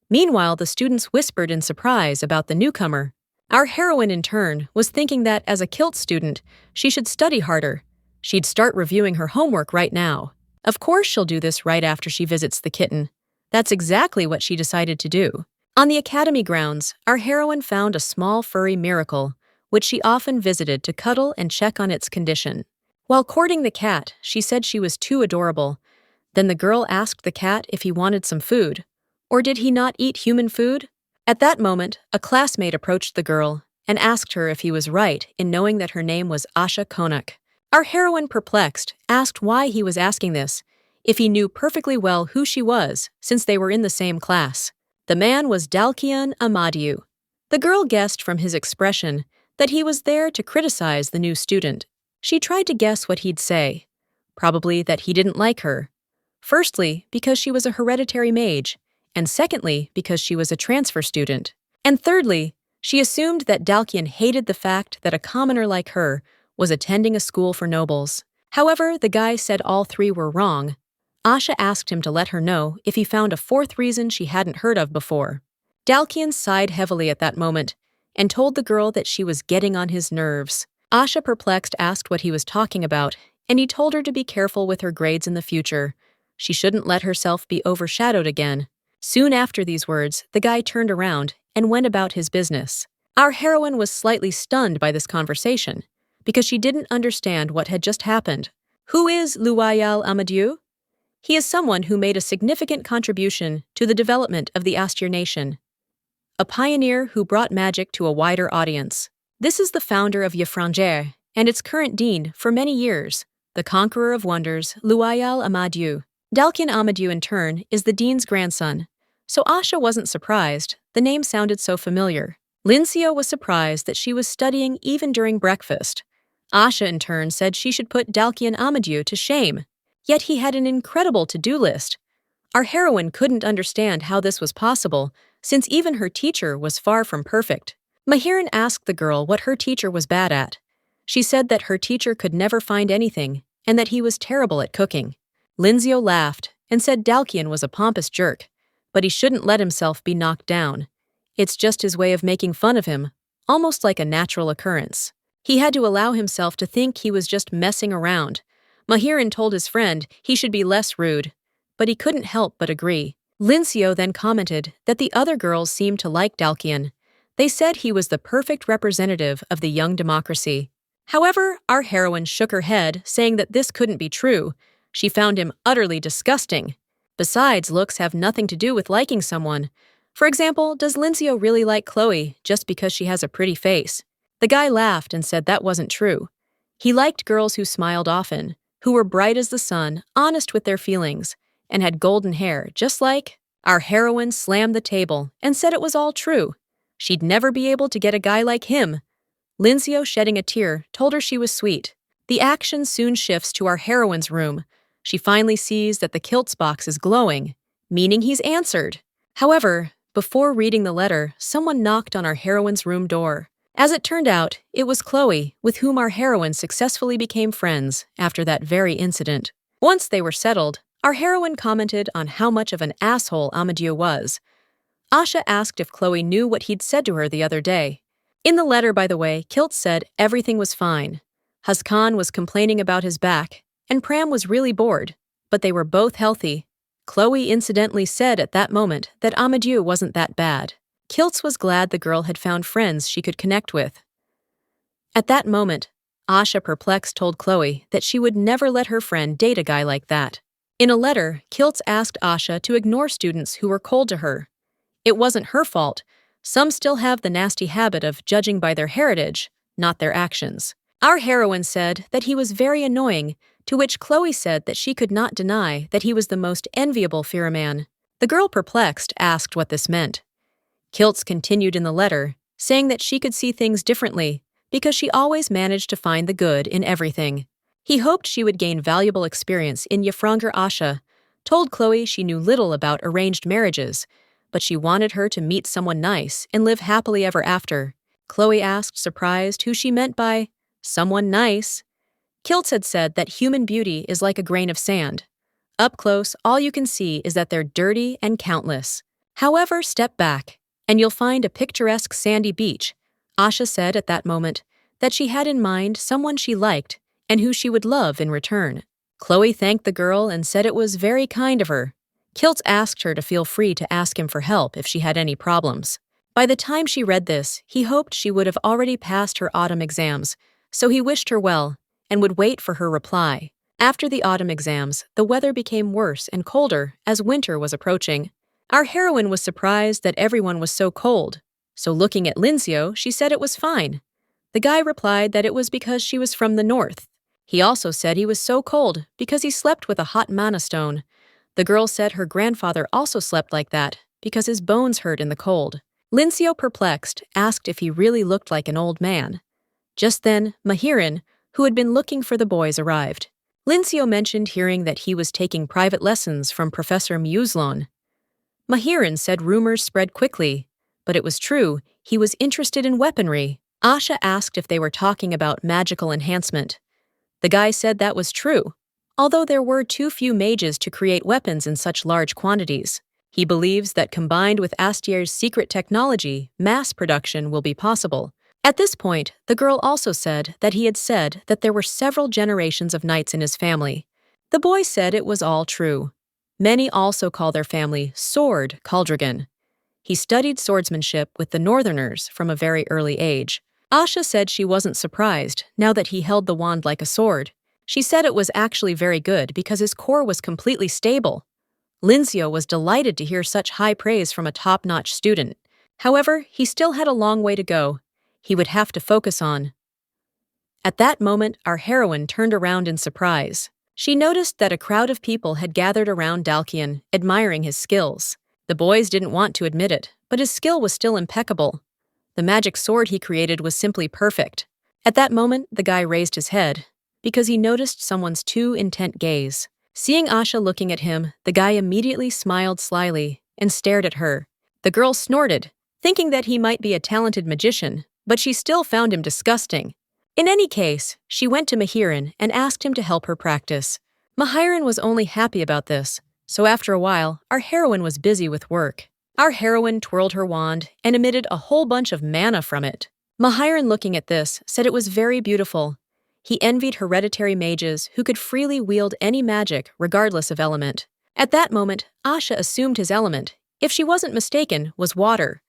Meanwhile, the students whispered in surprise about the newcomer. Our heroine, in turn, was thinking that as a Kiltz student, she should study harder. She'd start reviewing her homework right now. Of course she'll do this right after she visits the kitten. That's exactly what she decided to do. On the academy grounds, our heroine found a small furry miracle, which she often visited to cuddle and check on its condition. While courting the cat, she said she was too adorable. Then the girl asked the cat if he wanted some food. Or did he not eat human food? At that moment, a classmate approached the girl and asked her if he was right in knowing that her name was Asha Konak. Our heroine, perplexed, asked why he was asking this, if he knew perfectly well who she was, since they were in the same class. The man was Dalkian Amadiu. The girl guessed from his expression that he was there to criticize the new student. She tried to guess what he'd say. Probably that he didn't like her. Firstly, because she was a hereditary mage, and secondly, because she was a transfer student. And thirdly, she assumed that Dalkian hated the fact that a commoner like her was attending a school for nobles. However, the guy said all three were wrong. Asha asked him to let her know if he found a fourth reason she hadn't heard of before. Dalkian sighed heavily at that moment and told the girl that she was getting on his nerves. Asha, perplexed, asked what he was talking about, and he told her to be careful with her grades in the future. She shouldn't let herself be overshadowed again. Soon after these words, the guy turned around and went about his business. Our heroine was slightly stunned by this conversation, because she didn't understand what had just happened. Who is Luayal Amadieu? He is someone who made a significant contribution to the development of the Astir nation. A pioneer who brought magic to a wider audience. This is the founder of Yefranger and its current dean for many years, the conqueror of wonders, Luayal Amadieu. Dalkian Amadieu, in turn, is the dean's grandson. So Asha wasn't surprised. The name sounded so familiar. Lincio was surprised that she was studying even during breakfast. Asha, in turn, said she should put Dalkian Amadieu to shame. Yet he had an incredible to-do list. Our heroine couldn't understand how this was possible, since even her teacher was far from perfect. Mahiran asked the girl what her teacher was bad at. She said that her teacher could never find anything, and that he was terrible at cooking. Linzio laughed and said Dalkian was a pompous jerk, but he shouldn't let himself be knocked down. It's just his way of making fun of him, almost like a natural occurrence. He had to allow himself to think he was just messing around. Mahiran told his friend he should be less rude, but he couldn't help but agree. Lincio then commented that the other girls seemed to like Dalkian. They said he was the perfect representative of the young democracy. However, our heroine shook her head, saying that this couldn't be true. She found him utterly disgusting. Besides, looks have nothing to do with liking someone. For example, does Lincio really like Chloe just because she has a pretty face? The guy laughed and said that wasn't true. He liked girls who smiled often, who were bright as the sun, honest with their feelings, and had golden hair, just like... Our heroine slammed the table and said it was all true. She'd never be able to get a guy like him. Lincio, shedding a tear, told her she was sweet. The action soon shifts to our heroine's room. She finally sees that the Kiltz box is glowing, meaning he's answered. However, before reading the letter, someone knocked on our heroine's room door. As it turned out, it was Chloe, with whom our heroine successfully became friends after that very incident. Once they were settled, our heroine commented on how much of an asshole Amadieu was. Asha asked if Chloe knew what he'd said to her the other day. In the letter, by the way, Kiltz said everything was fine. Haskan was complaining about his back, and Pram was really bored, but they were both healthy. Chloe incidentally said at that moment that Amadieu wasn't that bad. Kiltz was glad the girl had found friends she could connect with. At that moment, Asha, perplexed, told Chloe that she would never let her friend date a guy like that. In a letter, Kiltz asked Asha to ignore students who were cold to her. It wasn't her fault. Some still have the nasty habit of judging by their heritage, not their actions. Our heroine said that he was very annoying, to which Chloe said that she could not deny that he was the most enviable Firaman. The girl, perplexed, asked what this meant. Kiltz continued in the letter, saying that she could see things differently because she always managed to find the good in everything. He hoped she would gain valuable experience in Yefranger Asha, told Chloe she knew little about arranged marriages, but she wanted her to meet someone nice and live happily ever after. Chloe asked, surprised, who she meant by someone nice. Kiltz had said that human beauty is like a grain of sand. Up close, all you can see is that they're dirty and countless. However, step back, and you'll find a picturesque sandy beach. Asha said at that moment that she had in mind someone she liked and who she would love in return. Chloe thanked the girl and said it was very kind of her. Kiltz asked her to feel free to ask him for help if she had any problems. By the time she read this, he hoped she would have already passed her autumn exams, so he wished her well and would wait for her reply. After the autumn exams, the weather became worse and colder as winter was approaching. Our heroine was surprised that everyone was so cold, so looking at Lincio, she said it was fine. The guy replied that it was because she was from the north. He also said he was so cold because he slept with a hot mana stone. The girl said her grandfather also slept like that because his bones hurt in the cold. Lincio, perplexed, asked if he really looked like an old man. Just then, Mahirin, who had been looking for the boys, arrived. Lincio mentioned hearing that he was taking private lessons from Professor Muslon. Mahirin said rumors spread quickly, but it was true, he was interested in weaponry. Asha asked if they were talking about magical enhancement. The guy said that was true, although there were too few mages to create weapons in such large quantities. He believes that combined with Astier's secret technology, mass production will be possible. At this point, the girl also said that he had said that there were several generations of knights in his family. The boy said it was all true. Many also call their family Sword Caldrigan. He studied swordsmanship with the Northerners from a very early age. Asha said she wasn't surprised now that he held the wand like a sword. She said it was actually very good because his core was completely stable. Lincio was delighted to hear such high praise from a top-notch student. However, he still had a long way to go. He would have to focus on. At that moment, our heroine turned around in surprise. She noticed that a crowd of people had gathered around Dalkian, admiring his skills. The boys didn't want to admit it, but his skill was still impeccable. The magic sword he created was simply perfect. At that moment, the guy raised his head, because he noticed someone's too intent gaze. Seeing Asha looking at him, the guy immediately smiled slyly and stared at her. The girl snorted, thinking that he might be a talented magician, but she still found him disgusting. In any case, she went to Mahirin and asked him to help her practice. Mahirin was only happy about this, so after a while, our heroine was busy with work. Our heroine twirled her wand and emitted a whole bunch of mana from it. Mahirin, looking at this, said it was very beautiful. He envied hereditary mages who could freely wield any magic regardless of element. At that moment, Asha assumed his element, if she wasn't mistaken, was water.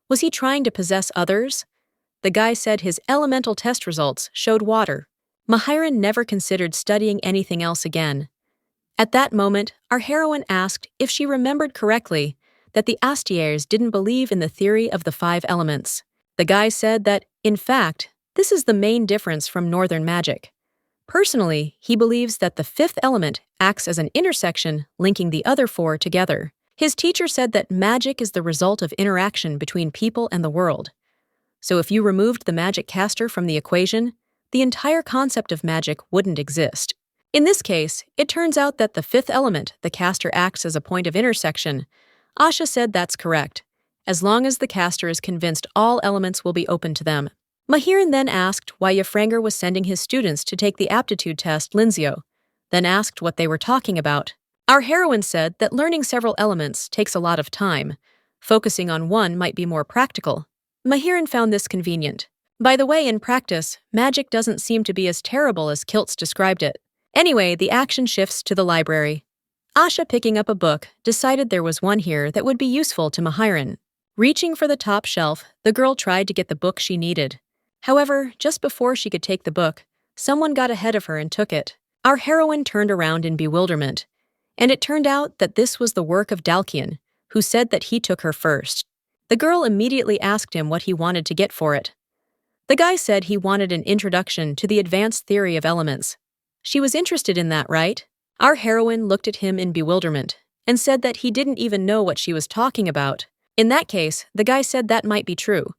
Was he trying to possess others? The guy said his elemental test results showed water. Mahirin never considered studying anything else again. At that moment, our heroine asked if she remembered correctly that the Astiers didn't believe in the theory of the 5 elements. The guy said that, in fact, this is the main difference from Northern magic. Personally, he believes that the 5th element acts as an intersection linking the other 4 together. His teacher said that magic is the result of interaction between people and the world. So if you removed the magic caster from the equation, the entire concept of magic wouldn't exist. In this case, it turns out that the 5th element, the caster, acts as a point of intersection. Asha said that's correct, as long as the caster is convinced all elements will be open to them. Mahirin then asked why Yafranger was sending his students to take the aptitude test Lincio, then asked what they were talking about. Our heroine said that learning several elements takes a lot of time. Focusing on one might be more practical. Mahirin found this convenient. By the way, in practice, magic doesn't seem to be as terrible as Kiltz described it. Anyway, the action shifts to the library. Asha, picking up a book, decided there was one here that would be useful to Mahirin. Reaching for the top shelf, the girl tried to get the book she needed. However, just before she could take the book, someone got ahead of her and took it. Our heroine turned around in bewilderment, and it turned out that this was the work of Dalkian, who said that he took her first. The girl immediately asked him what he wanted to get for it. The guy said he wanted an introduction to the advanced theory of elements. She was interested in that, right? Our heroine looked at him in bewilderment and said that he didn't even know what she was talking about. In that case, the guy said that might be true,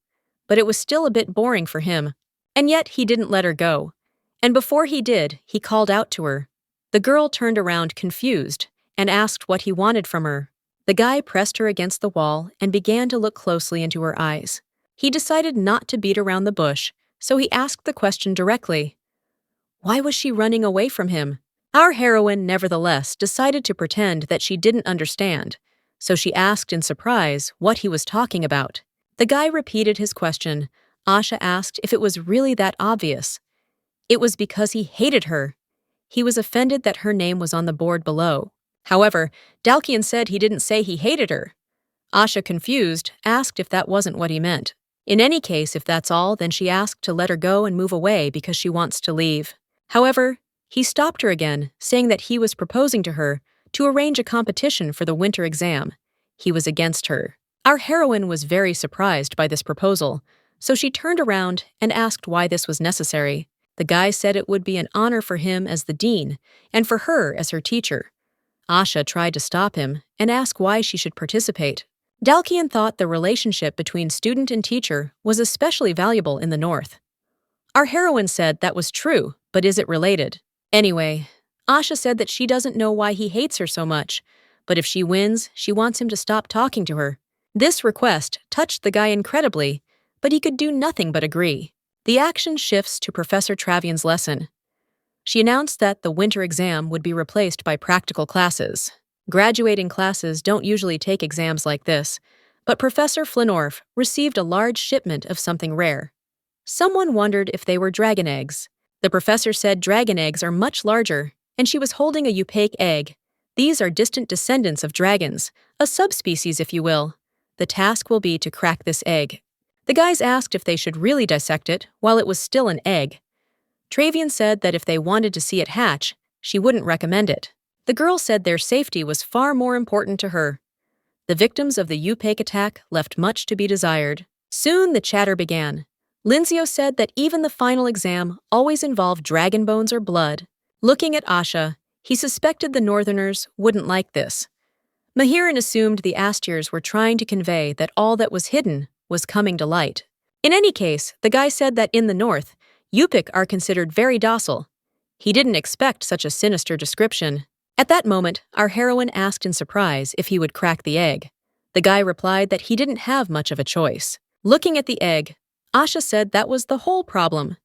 but it was still a bit boring for him. And yet he didn't let her go. And before he did, he called out to her. The girl turned around confused and asked what he wanted from her. The guy pressed her against the wall and began to look closely into her eyes. He decided not to beat around the bush, so he asked the question directly. Why was she running away from him? Our heroine, nevertheless, decided to pretend that she didn't understand, so she asked in surprise what he was talking about. The guy repeated his question. Asha asked if it was really that obvious. It was because he hated her. He was offended that her name was on the board below. However, Dalkian said he didn't say he hated her. Asha, confused, asked if that wasn't what he meant. In any case, if that's all, then she asked to let her go and move away because she wants to leave. However, he stopped her again, saying that he was proposing to her to arrange a competition for the winter exam. He was against her. Our heroine was very surprised by this proposal, so she turned around and asked why this was necessary. The guy said it would be an honor for him as the dean and for her as her teacher. Asha tried to stop him and ask why she should participate. Dalkian thought the relationship between student and teacher was especially valuable in the North. Our heroine said that was true, but is it related? Anyway, Asha said that she doesn't know why he hates her so much, but if she wins, she wants him to stop talking to her. This request touched the guy incredibly, but he could do nothing but agree. The action shifts to Professor Travian's lesson. She announced that the winter exam would be replaced by practical classes. Graduating classes don't usually take exams like this, but Professor Flinorf received a large shipment of something rare. Someone wondered if they were dragon eggs. The professor said dragon eggs are much larger, and she was holding a upake egg. These are distant descendants of dragons, a subspecies if you will. The task will be to crack this egg. The guys asked if they should really dissect it while it was still an egg. Travian said that if they wanted to see it hatch, she wouldn't recommend it. The girl said their safety was far more important to her. The victims of the upake attack left much to be desired. Soon the chatter began. Linzio said that even the final exam always involved dragon bones or blood. Looking at Asha, he suspected the Northerners wouldn't like this. Mahiran assumed the Astirs were trying to convey that all that was hidden was coming to light. In any case, the guy said that in the North, upake are considered very docile. He didn't expect such a sinister description. At that moment, our heroine asked in surprise if he would crack the egg. The guy replied that he didn't have much of a choice. Looking at the egg, Asha said that was the whole problem.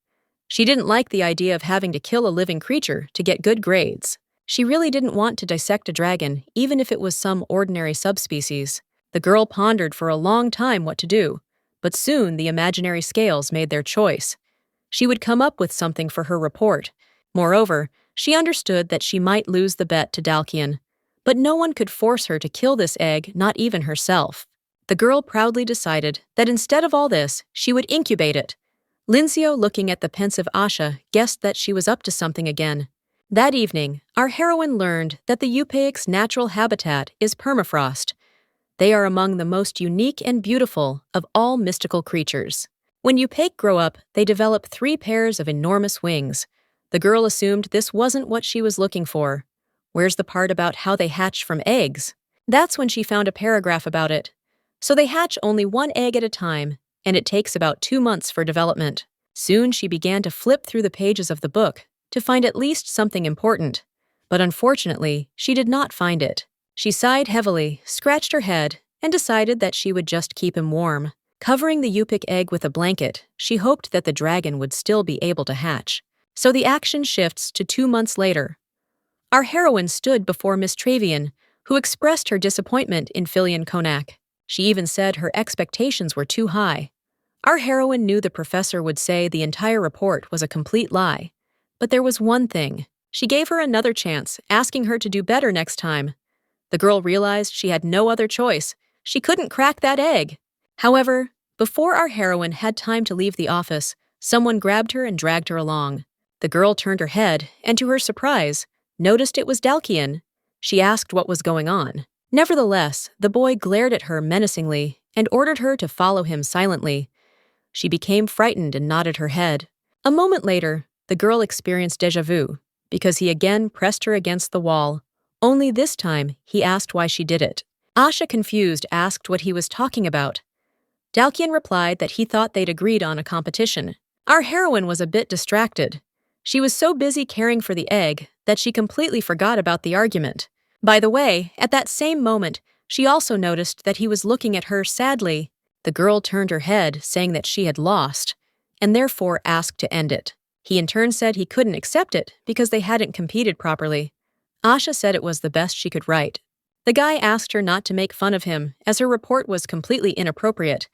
She didn't like the idea of having to kill a living creature to get good grades. She really didn't want to dissect a dragon, even if it was some ordinary subspecies. The girl pondered for a long time what to do, but soon the imaginary scales made their choice. She would come up with something for her report. Moreover, she understood that she might lose the bet to Dalkian, but no one could force her to kill this egg, not even herself. The girl proudly decided that instead of all this, she would incubate it. Linzio, looking at the pensive Asha, guessed that she was up to something again. That evening, our heroine learned that the upake's natural habitat is permafrost. They are among the most unique and beautiful of all mystical creatures. When upake grow up, they develop 3 pairs of enormous wings. The girl assumed this wasn't what she was looking for. Where's the part about how they hatch from eggs? That's when she found a paragraph about it. So they hatch only 1 egg at a time, and it takes about 2 months for development. Soon she began to flip through the pages of the book to find at least something important. But unfortunately, she did not find it. She sighed heavily, scratched her head, and decided that she would just keep him warm. Covering the upake egg with a blanket, she hoped that the dragon would still be able to hatch. So the action shifts to 2 months later. Our heroine stood before Miss Travian, who expressed her disappointment in Filian Konak. She even said her expectations were too high. Our heroine knew the professor would say the entire report was a complete lie. But there was one thing. She gave her another chance, asking her to do better next time. The girl realized she had no other choice. She couldn't crack that egg. However, before our heroine had time to leave the office, someone grabbed her and dragged her along. The girl turned her head and, to her surprise, noticed it was Dalkian. She asked what was going on. Nevertheless, the boy glared at her menacingly and ordered her to follow him silently. She became frightened and nodded her head. A moment later, the girl experienced déjà vu because he again pressed her against the wall. Only this time, he asked why she did it. Asha, confused, asked what he was talking about. Dalkian replied that he thought they'd agreed on a competition. Our heroine was a bit distracted. She was so busy caring for the egg that she completely forgot about the argument. By the way, at that same moment, she also noticed that he was looking at her sadly. The girl turned her head, saying that she had lost, and therefore asked to end it. He in turn said he couldn't accept it because they hadn't competed properly. Asha said it was the best she could write. The guy asked her not to make fun of him, as her report was completely inappropriate.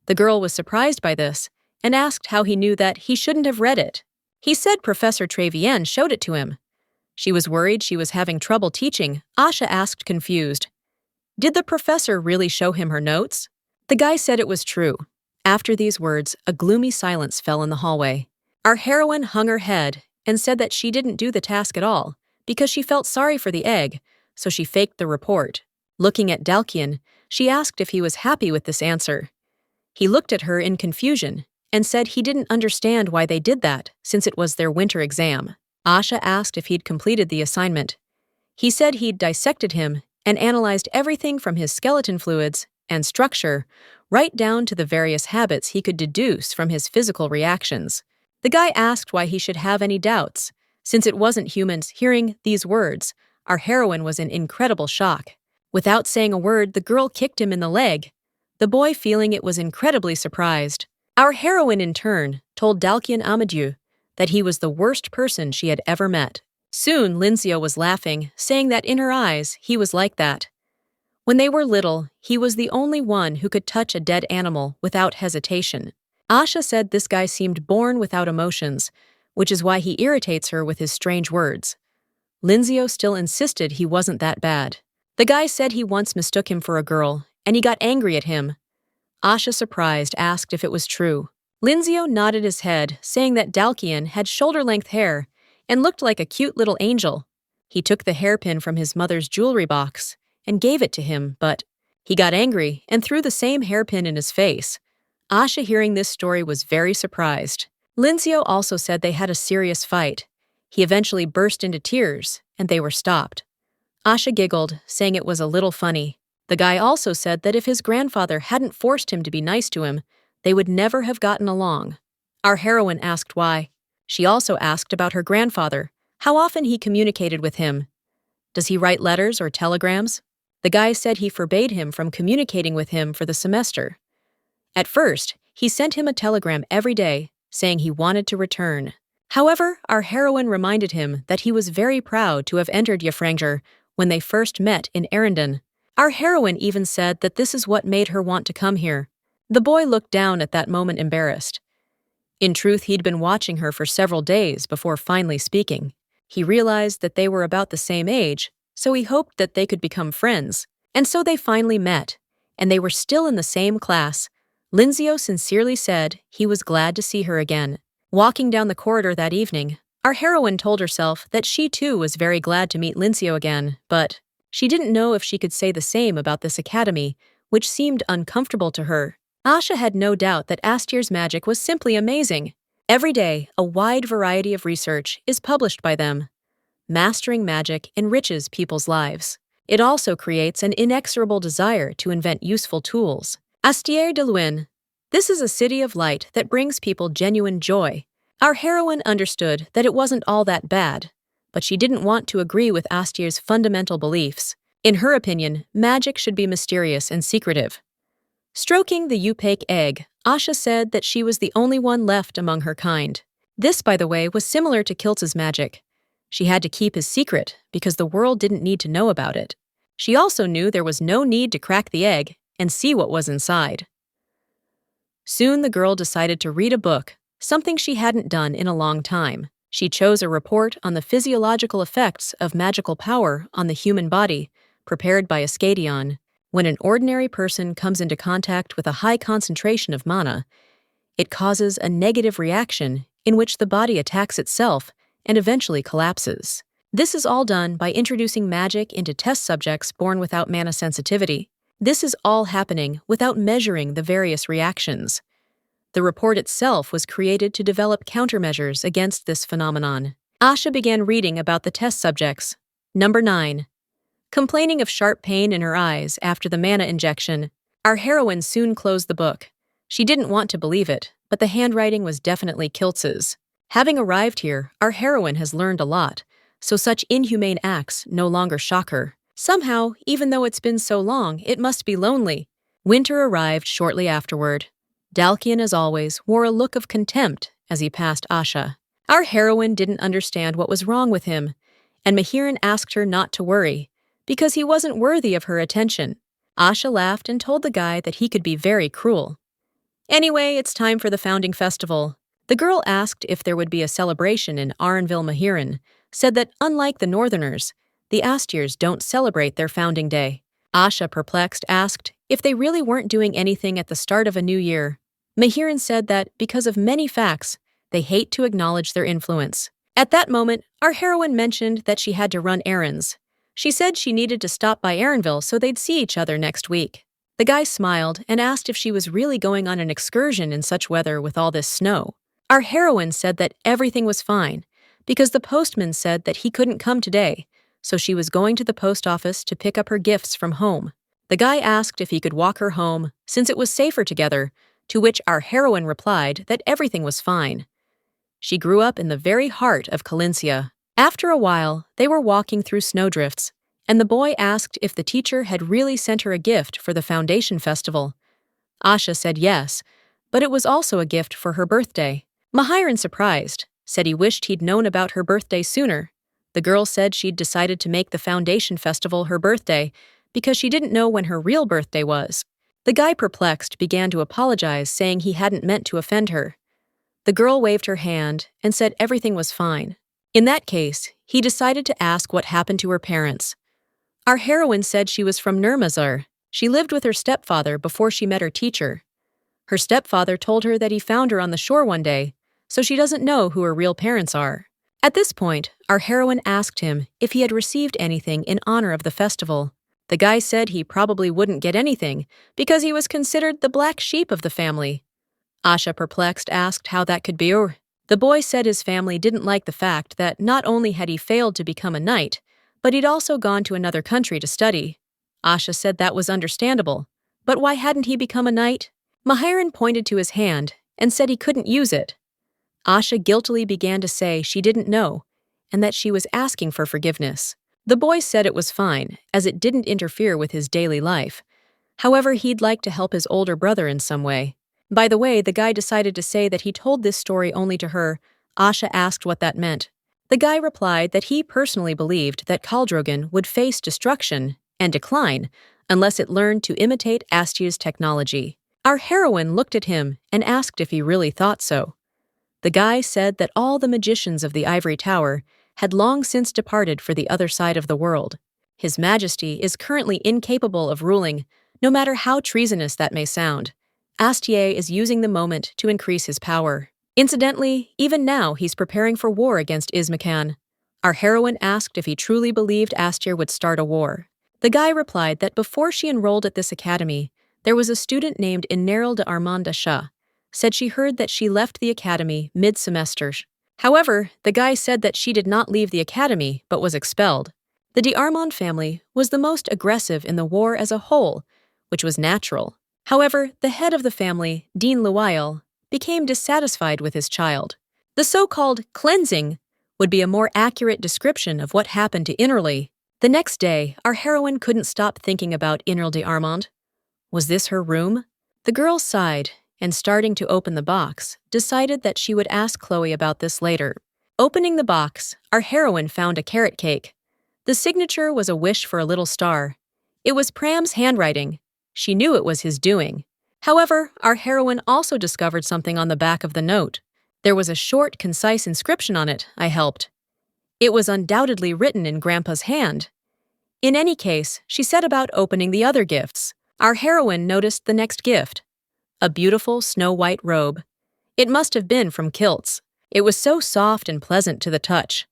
The girl was surprised by this and asked how he knew that he shouldn't have read it. He said Professor Trevienne showed it to him. She was worried she was having trouble teaching. Asha asked, confused, "Did the professor really show him her notes?" The guy said it was true. After these words, a gloomy silence fell in the hallway. Our heroine hung her head and said that she didn't do the task at all because she felt sorry for the egg, so she faked the report. Looking at Dalkian, she asked if he was happy with this answer. He looked at her in confusion and said he didn't understand why they did that since it was their winter exam. Asha asked if he'd completed the assignment. He said he'd dissected him and analyzed everything from his skeleton fluids and structure right down to the various habits he could deduce from his physical reactions. The guy asked why he should have any doubts. Since it wasn't humans hearing these words, our heroine was in incredible shock. Without saying a word, the girl kicked him in the leg, the boy feeling it was incredibly surprised. Our heroine, in turn, told Dalkian Amadou that he was the worst person she had ever met. Soon, Linzio was laughing, saying that in her eyes, he was like that. When they were little, he was the only one who could touch a dead animal without hesitation. Asha said this guy seemed born without emotions, which is why he irritates her with his strange words. Linzio still insisted he wasn't that bad. The guy said he once mistook him for a girl, and he got angry at him. Asha, surprised, asked if it was true. Linzio nodded his head, saying that Dalkian had shoulder-length hair and looked like a cute little angel. He took the hairpin from his mother's jewelry box and gave it to him, but he got angry and threw the same hairpin in his face. Asha, hearing this story, was very surprised. Linzio also said they had a serious fight. He eventually burst into tears, and they were stopped. Asha giggled, saying it was a little funny. The guy also said that if his grandfather hadn't forced him to be nice to him, they would never have gotten along. Our heroine asked why. She also asked about her grandfather, how often he communicated with him. Does he write letters or telegrams? The guy said he forbade him from communicating with him for the semester. At first, he sent him a telegram every day, saying he wanted to return. However, our heroine reminded him that he was very proud to have entered Yafranger when they first met in Arendon. Our heroine even said that this is what made her want to come here. The boy looked down at that moment, embarrassed. In truth, he'd been watching her for several days before finally speaking. He realized that they were about the same age, so he hoped that they could become friends. And so they finally met, and they were still in the same class. Linzio sincerely said he was glad to see her again. Walking down the corridor that evening, our heroine told herself that she too was very glad to meet Linzio again, but she didn't know if she could say the same about this academy, which seemed uncomfortable to her. Asha had no doubt that Astier's magic was simply amazing. Every day, a wide variety of research is published by them. Mastering magic enriches people's lives. It also creates an inexorable desire to invent useful tools. Astier de Luynes. This is a city of light that brings people genuine joy. Our heroine understood that it wasn't all that bad, but she didn't want to agree with Astier's fundamental beliefs. In her opinion, magic should be mysterious and secretive. Stroking the opaque egg, Asha said that she was the only one left among her kind. This, by the way, was similar to Kiltz's magic. She had to keep his secret because the world didn't need to know about it. She also knew there was no need to crack the egg and see what was inside. Soon the girl decided to read a book, something she hadn't done in a long time. She chose a report on the physiological effects of magical power on the human body, prepared by Ascadion. When an ordinary person comes into contact with a high concentration of mana, it causes a negative reaction in which the body attacks itself and eventually collapses. This is all done by introducing magic into test subjects born without mana sensitivity. This is all happening without measuring the various reactions. The report itself was created to develop countermeasures against this phenomenon. Asha began reading about the test subjects. Number 9. Complaining of sharp pain in her eyes after the mana injection, our heroine soon closed the book. She didn't want to believe it, but the handwriting was definitely Kiltz's. Having arrived here, our heroine has learned a lot, so such inhumane acts no longer shock her. Somehow, even though it's been so long, it must be lonely. Winter arrived shortly afterward. Dalkian, as always, wore a look of contempt as he passed Asha. Our heroine didn't understand what was wrong with him, and Mahiran asked her not to worry, because he wasn't worthy of her attention. Asha laughed and told the guy that he could be very cruel. Anyway, it's time for the founding festival. The girl asked if there would be a celebration in Aranville. Mahiran said that, unlike the Northerners, the Astiers don't celebrate their founding day. Asha, perplexed, asked if they really weren't doing anything at the start of a new year. Mahiran said that, because of many facts, they hate to acknowledge their influence. At that moment, our heroine mentioned that she had to run errands. She said she needed to stop by Aranville so they'd see each other next week. The guy smiled and asked if she was really going on an excursion in such weather with all this snow. Our heroine said that everything was fine, because the postman said that he couldn't come today, so she was going to the post office to pick up her gifts from home. The guy asked if he could walk her home, since it was safer together, to which our heroine replied that everything was fine. She grew up in the very heart of Calincia. After a while, they were walking through snowdrifts, and the boy asked if the teacher had really sent her a gift for the Foundation Festival. Asha said yes, but it was also a gift for her birthday. Mahiran, surprised, said he wished he'd known about her birthday sooner. The girl said she'd decided to make the Foundation Festival her birthday because she didn't know when her real birthday was. The guy, perplexed, began to apologize, saying he hadn't meant to offend her. The girl waved her hand and said everything was fine. In that case, he decided to ask what happened to her parents. Our heroine said she was from Nurmazar. She lived with her stepfather before she met her teacher. Her stepfather told her that he found her on the shore one day, so she doesn't know who her real parents are. At this point, our heroine asked him if he had received anything in honor of the festival. The guy said he probably wouldn't get anything because he was considered the black sheep of the family. Asha, perplexed, asked how that could be. The boy said his family didn't like the fact that not only had he failed to become a knight, but he'd also gone to another country to study. Asha said that was understandable, but why hadn't he become a knight? Mahiran pointed to his hand and said he couldn't use it. Asha guiltily began to say she didn't know, and that she was asking for forgiveness. The boy said it was fine, as it didn't interfere with his daily life. However, he'd like to help his older brother in some way. By the way, the guy decided to say that he told this story only to her. Asha asked what that meant. The guy replied that he personally believed that Caldrogan would face destruction and decline unless it learned to imitate Astia's technology. Our heroine looked at him and asked if he really thought so. The guy said that all the magicians of the Ivory Tower had long since departed for the other side of the world. His Majesty is currently incapable of ruling, no matter how treasonous that may sound. Astier is using the moment to increase his power. Incidentally, even now he's preparing for war against Ismacan. Our heroine asked if he truly believed Astier would start a war. The guy replied that before she enrolled at this academy, there was a student named Ineril de Armand Shah. Said she heard that she left the academy mid-semester. However, the guy said that she did not leave the academy but was expelled. The de Armand family was the most aggressive in the war as a whole, which was natural. However, the head of the family, Dean Luail, became dissatisfied with his child. The so-called cleansing would be a more accurate description of what happened to Inerli. The next day, our heroine couldn't stop thinking about Inerl de Armand. Was this her room? The girl sighed, and starting to open the box, decided that she would ask Chloe about this later. Opening the box, our heroine found a carrot cake. The signature was a wish for a little star. It was Pram's handwriting. She knew it was his doing. However, our heroine also discovered something on the back of the note. There was a short, concise inscription on it. I helped. It was undoubtedly written in Grandpa's hand. In any case, she set about opening the other gifts. Our heroine noticed the next gift. A beautiful snow-white robe. It must have been from Kilt's. It was so soft and pleasant to the touch.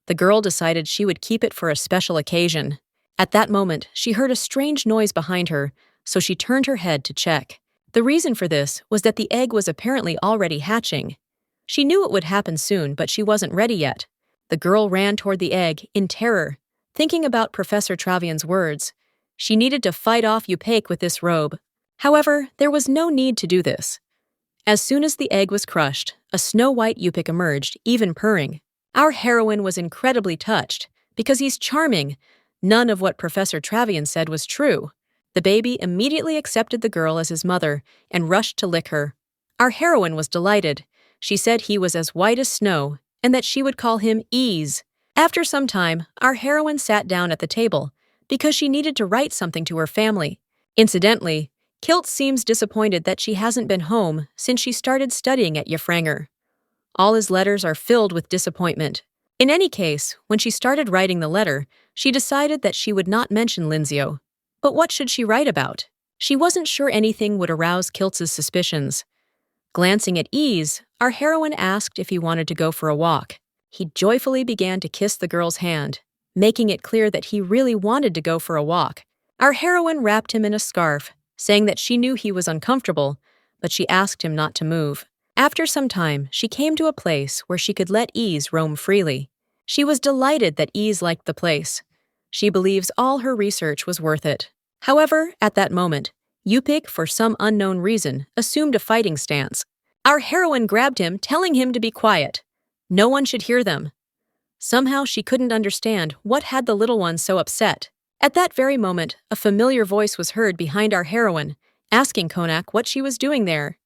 The girl decided she would keep it for a special occasion. At that moment, she heard a strange noise behind her, so she turned her head to check. The reason for this was that the egg was apparently already hatching. She knew it would happen soon, but she wasn't ready yet. The girl ran toward the egg in terror, thinking about Professor Travian's words. She needed to fight off Upake with this robe. However, there was no need to do this. As soon as the egg was crushed, a snow-white Upik emerged, even purring. Our heroine was incredibly touched, because he's charming, None of what Professor Travian said was true. The baby immediately accepted the girl as his mother and rushed to lick her. Our heroine was delighted. She said he was as white as snow and that she would call him Ease. After some time, our heroine sat down at the table because she needed to write something to her family. Incidentally, Kilt seems disappointed that she hasn't been home since she started studying at Yefranger. All his letters are filled with disappointment. In any case, when she started writing the letter, she decided that she would not mention Linzio. But what should she write about? She wasn't sure anything would arouse Kiltz's suspicions. Glancing at Ease, our heroine asked if he wanted to go for a walk. He joyfully began to kiss the girl's hand, making it clear that he really wanted to go for a walk. Our heroine wrapped him in a scarf, saying that she knew he was uncomfortable, but she asked him not to move. After some time, she came to a place where she could let Ease roam freely. She was delighted that Ease liked the place. She believes all her research was worth it. However, at that moment, Yupik, for some unknown reason, assumed a fighting stance. Our heroine grabbed him, telling him to be quiet. No one should hear them. Somehow she couldn't understand what had the little one so upset. At that very moment, a familiar voice was heard behind our heroine, asking Konak what she was doing there.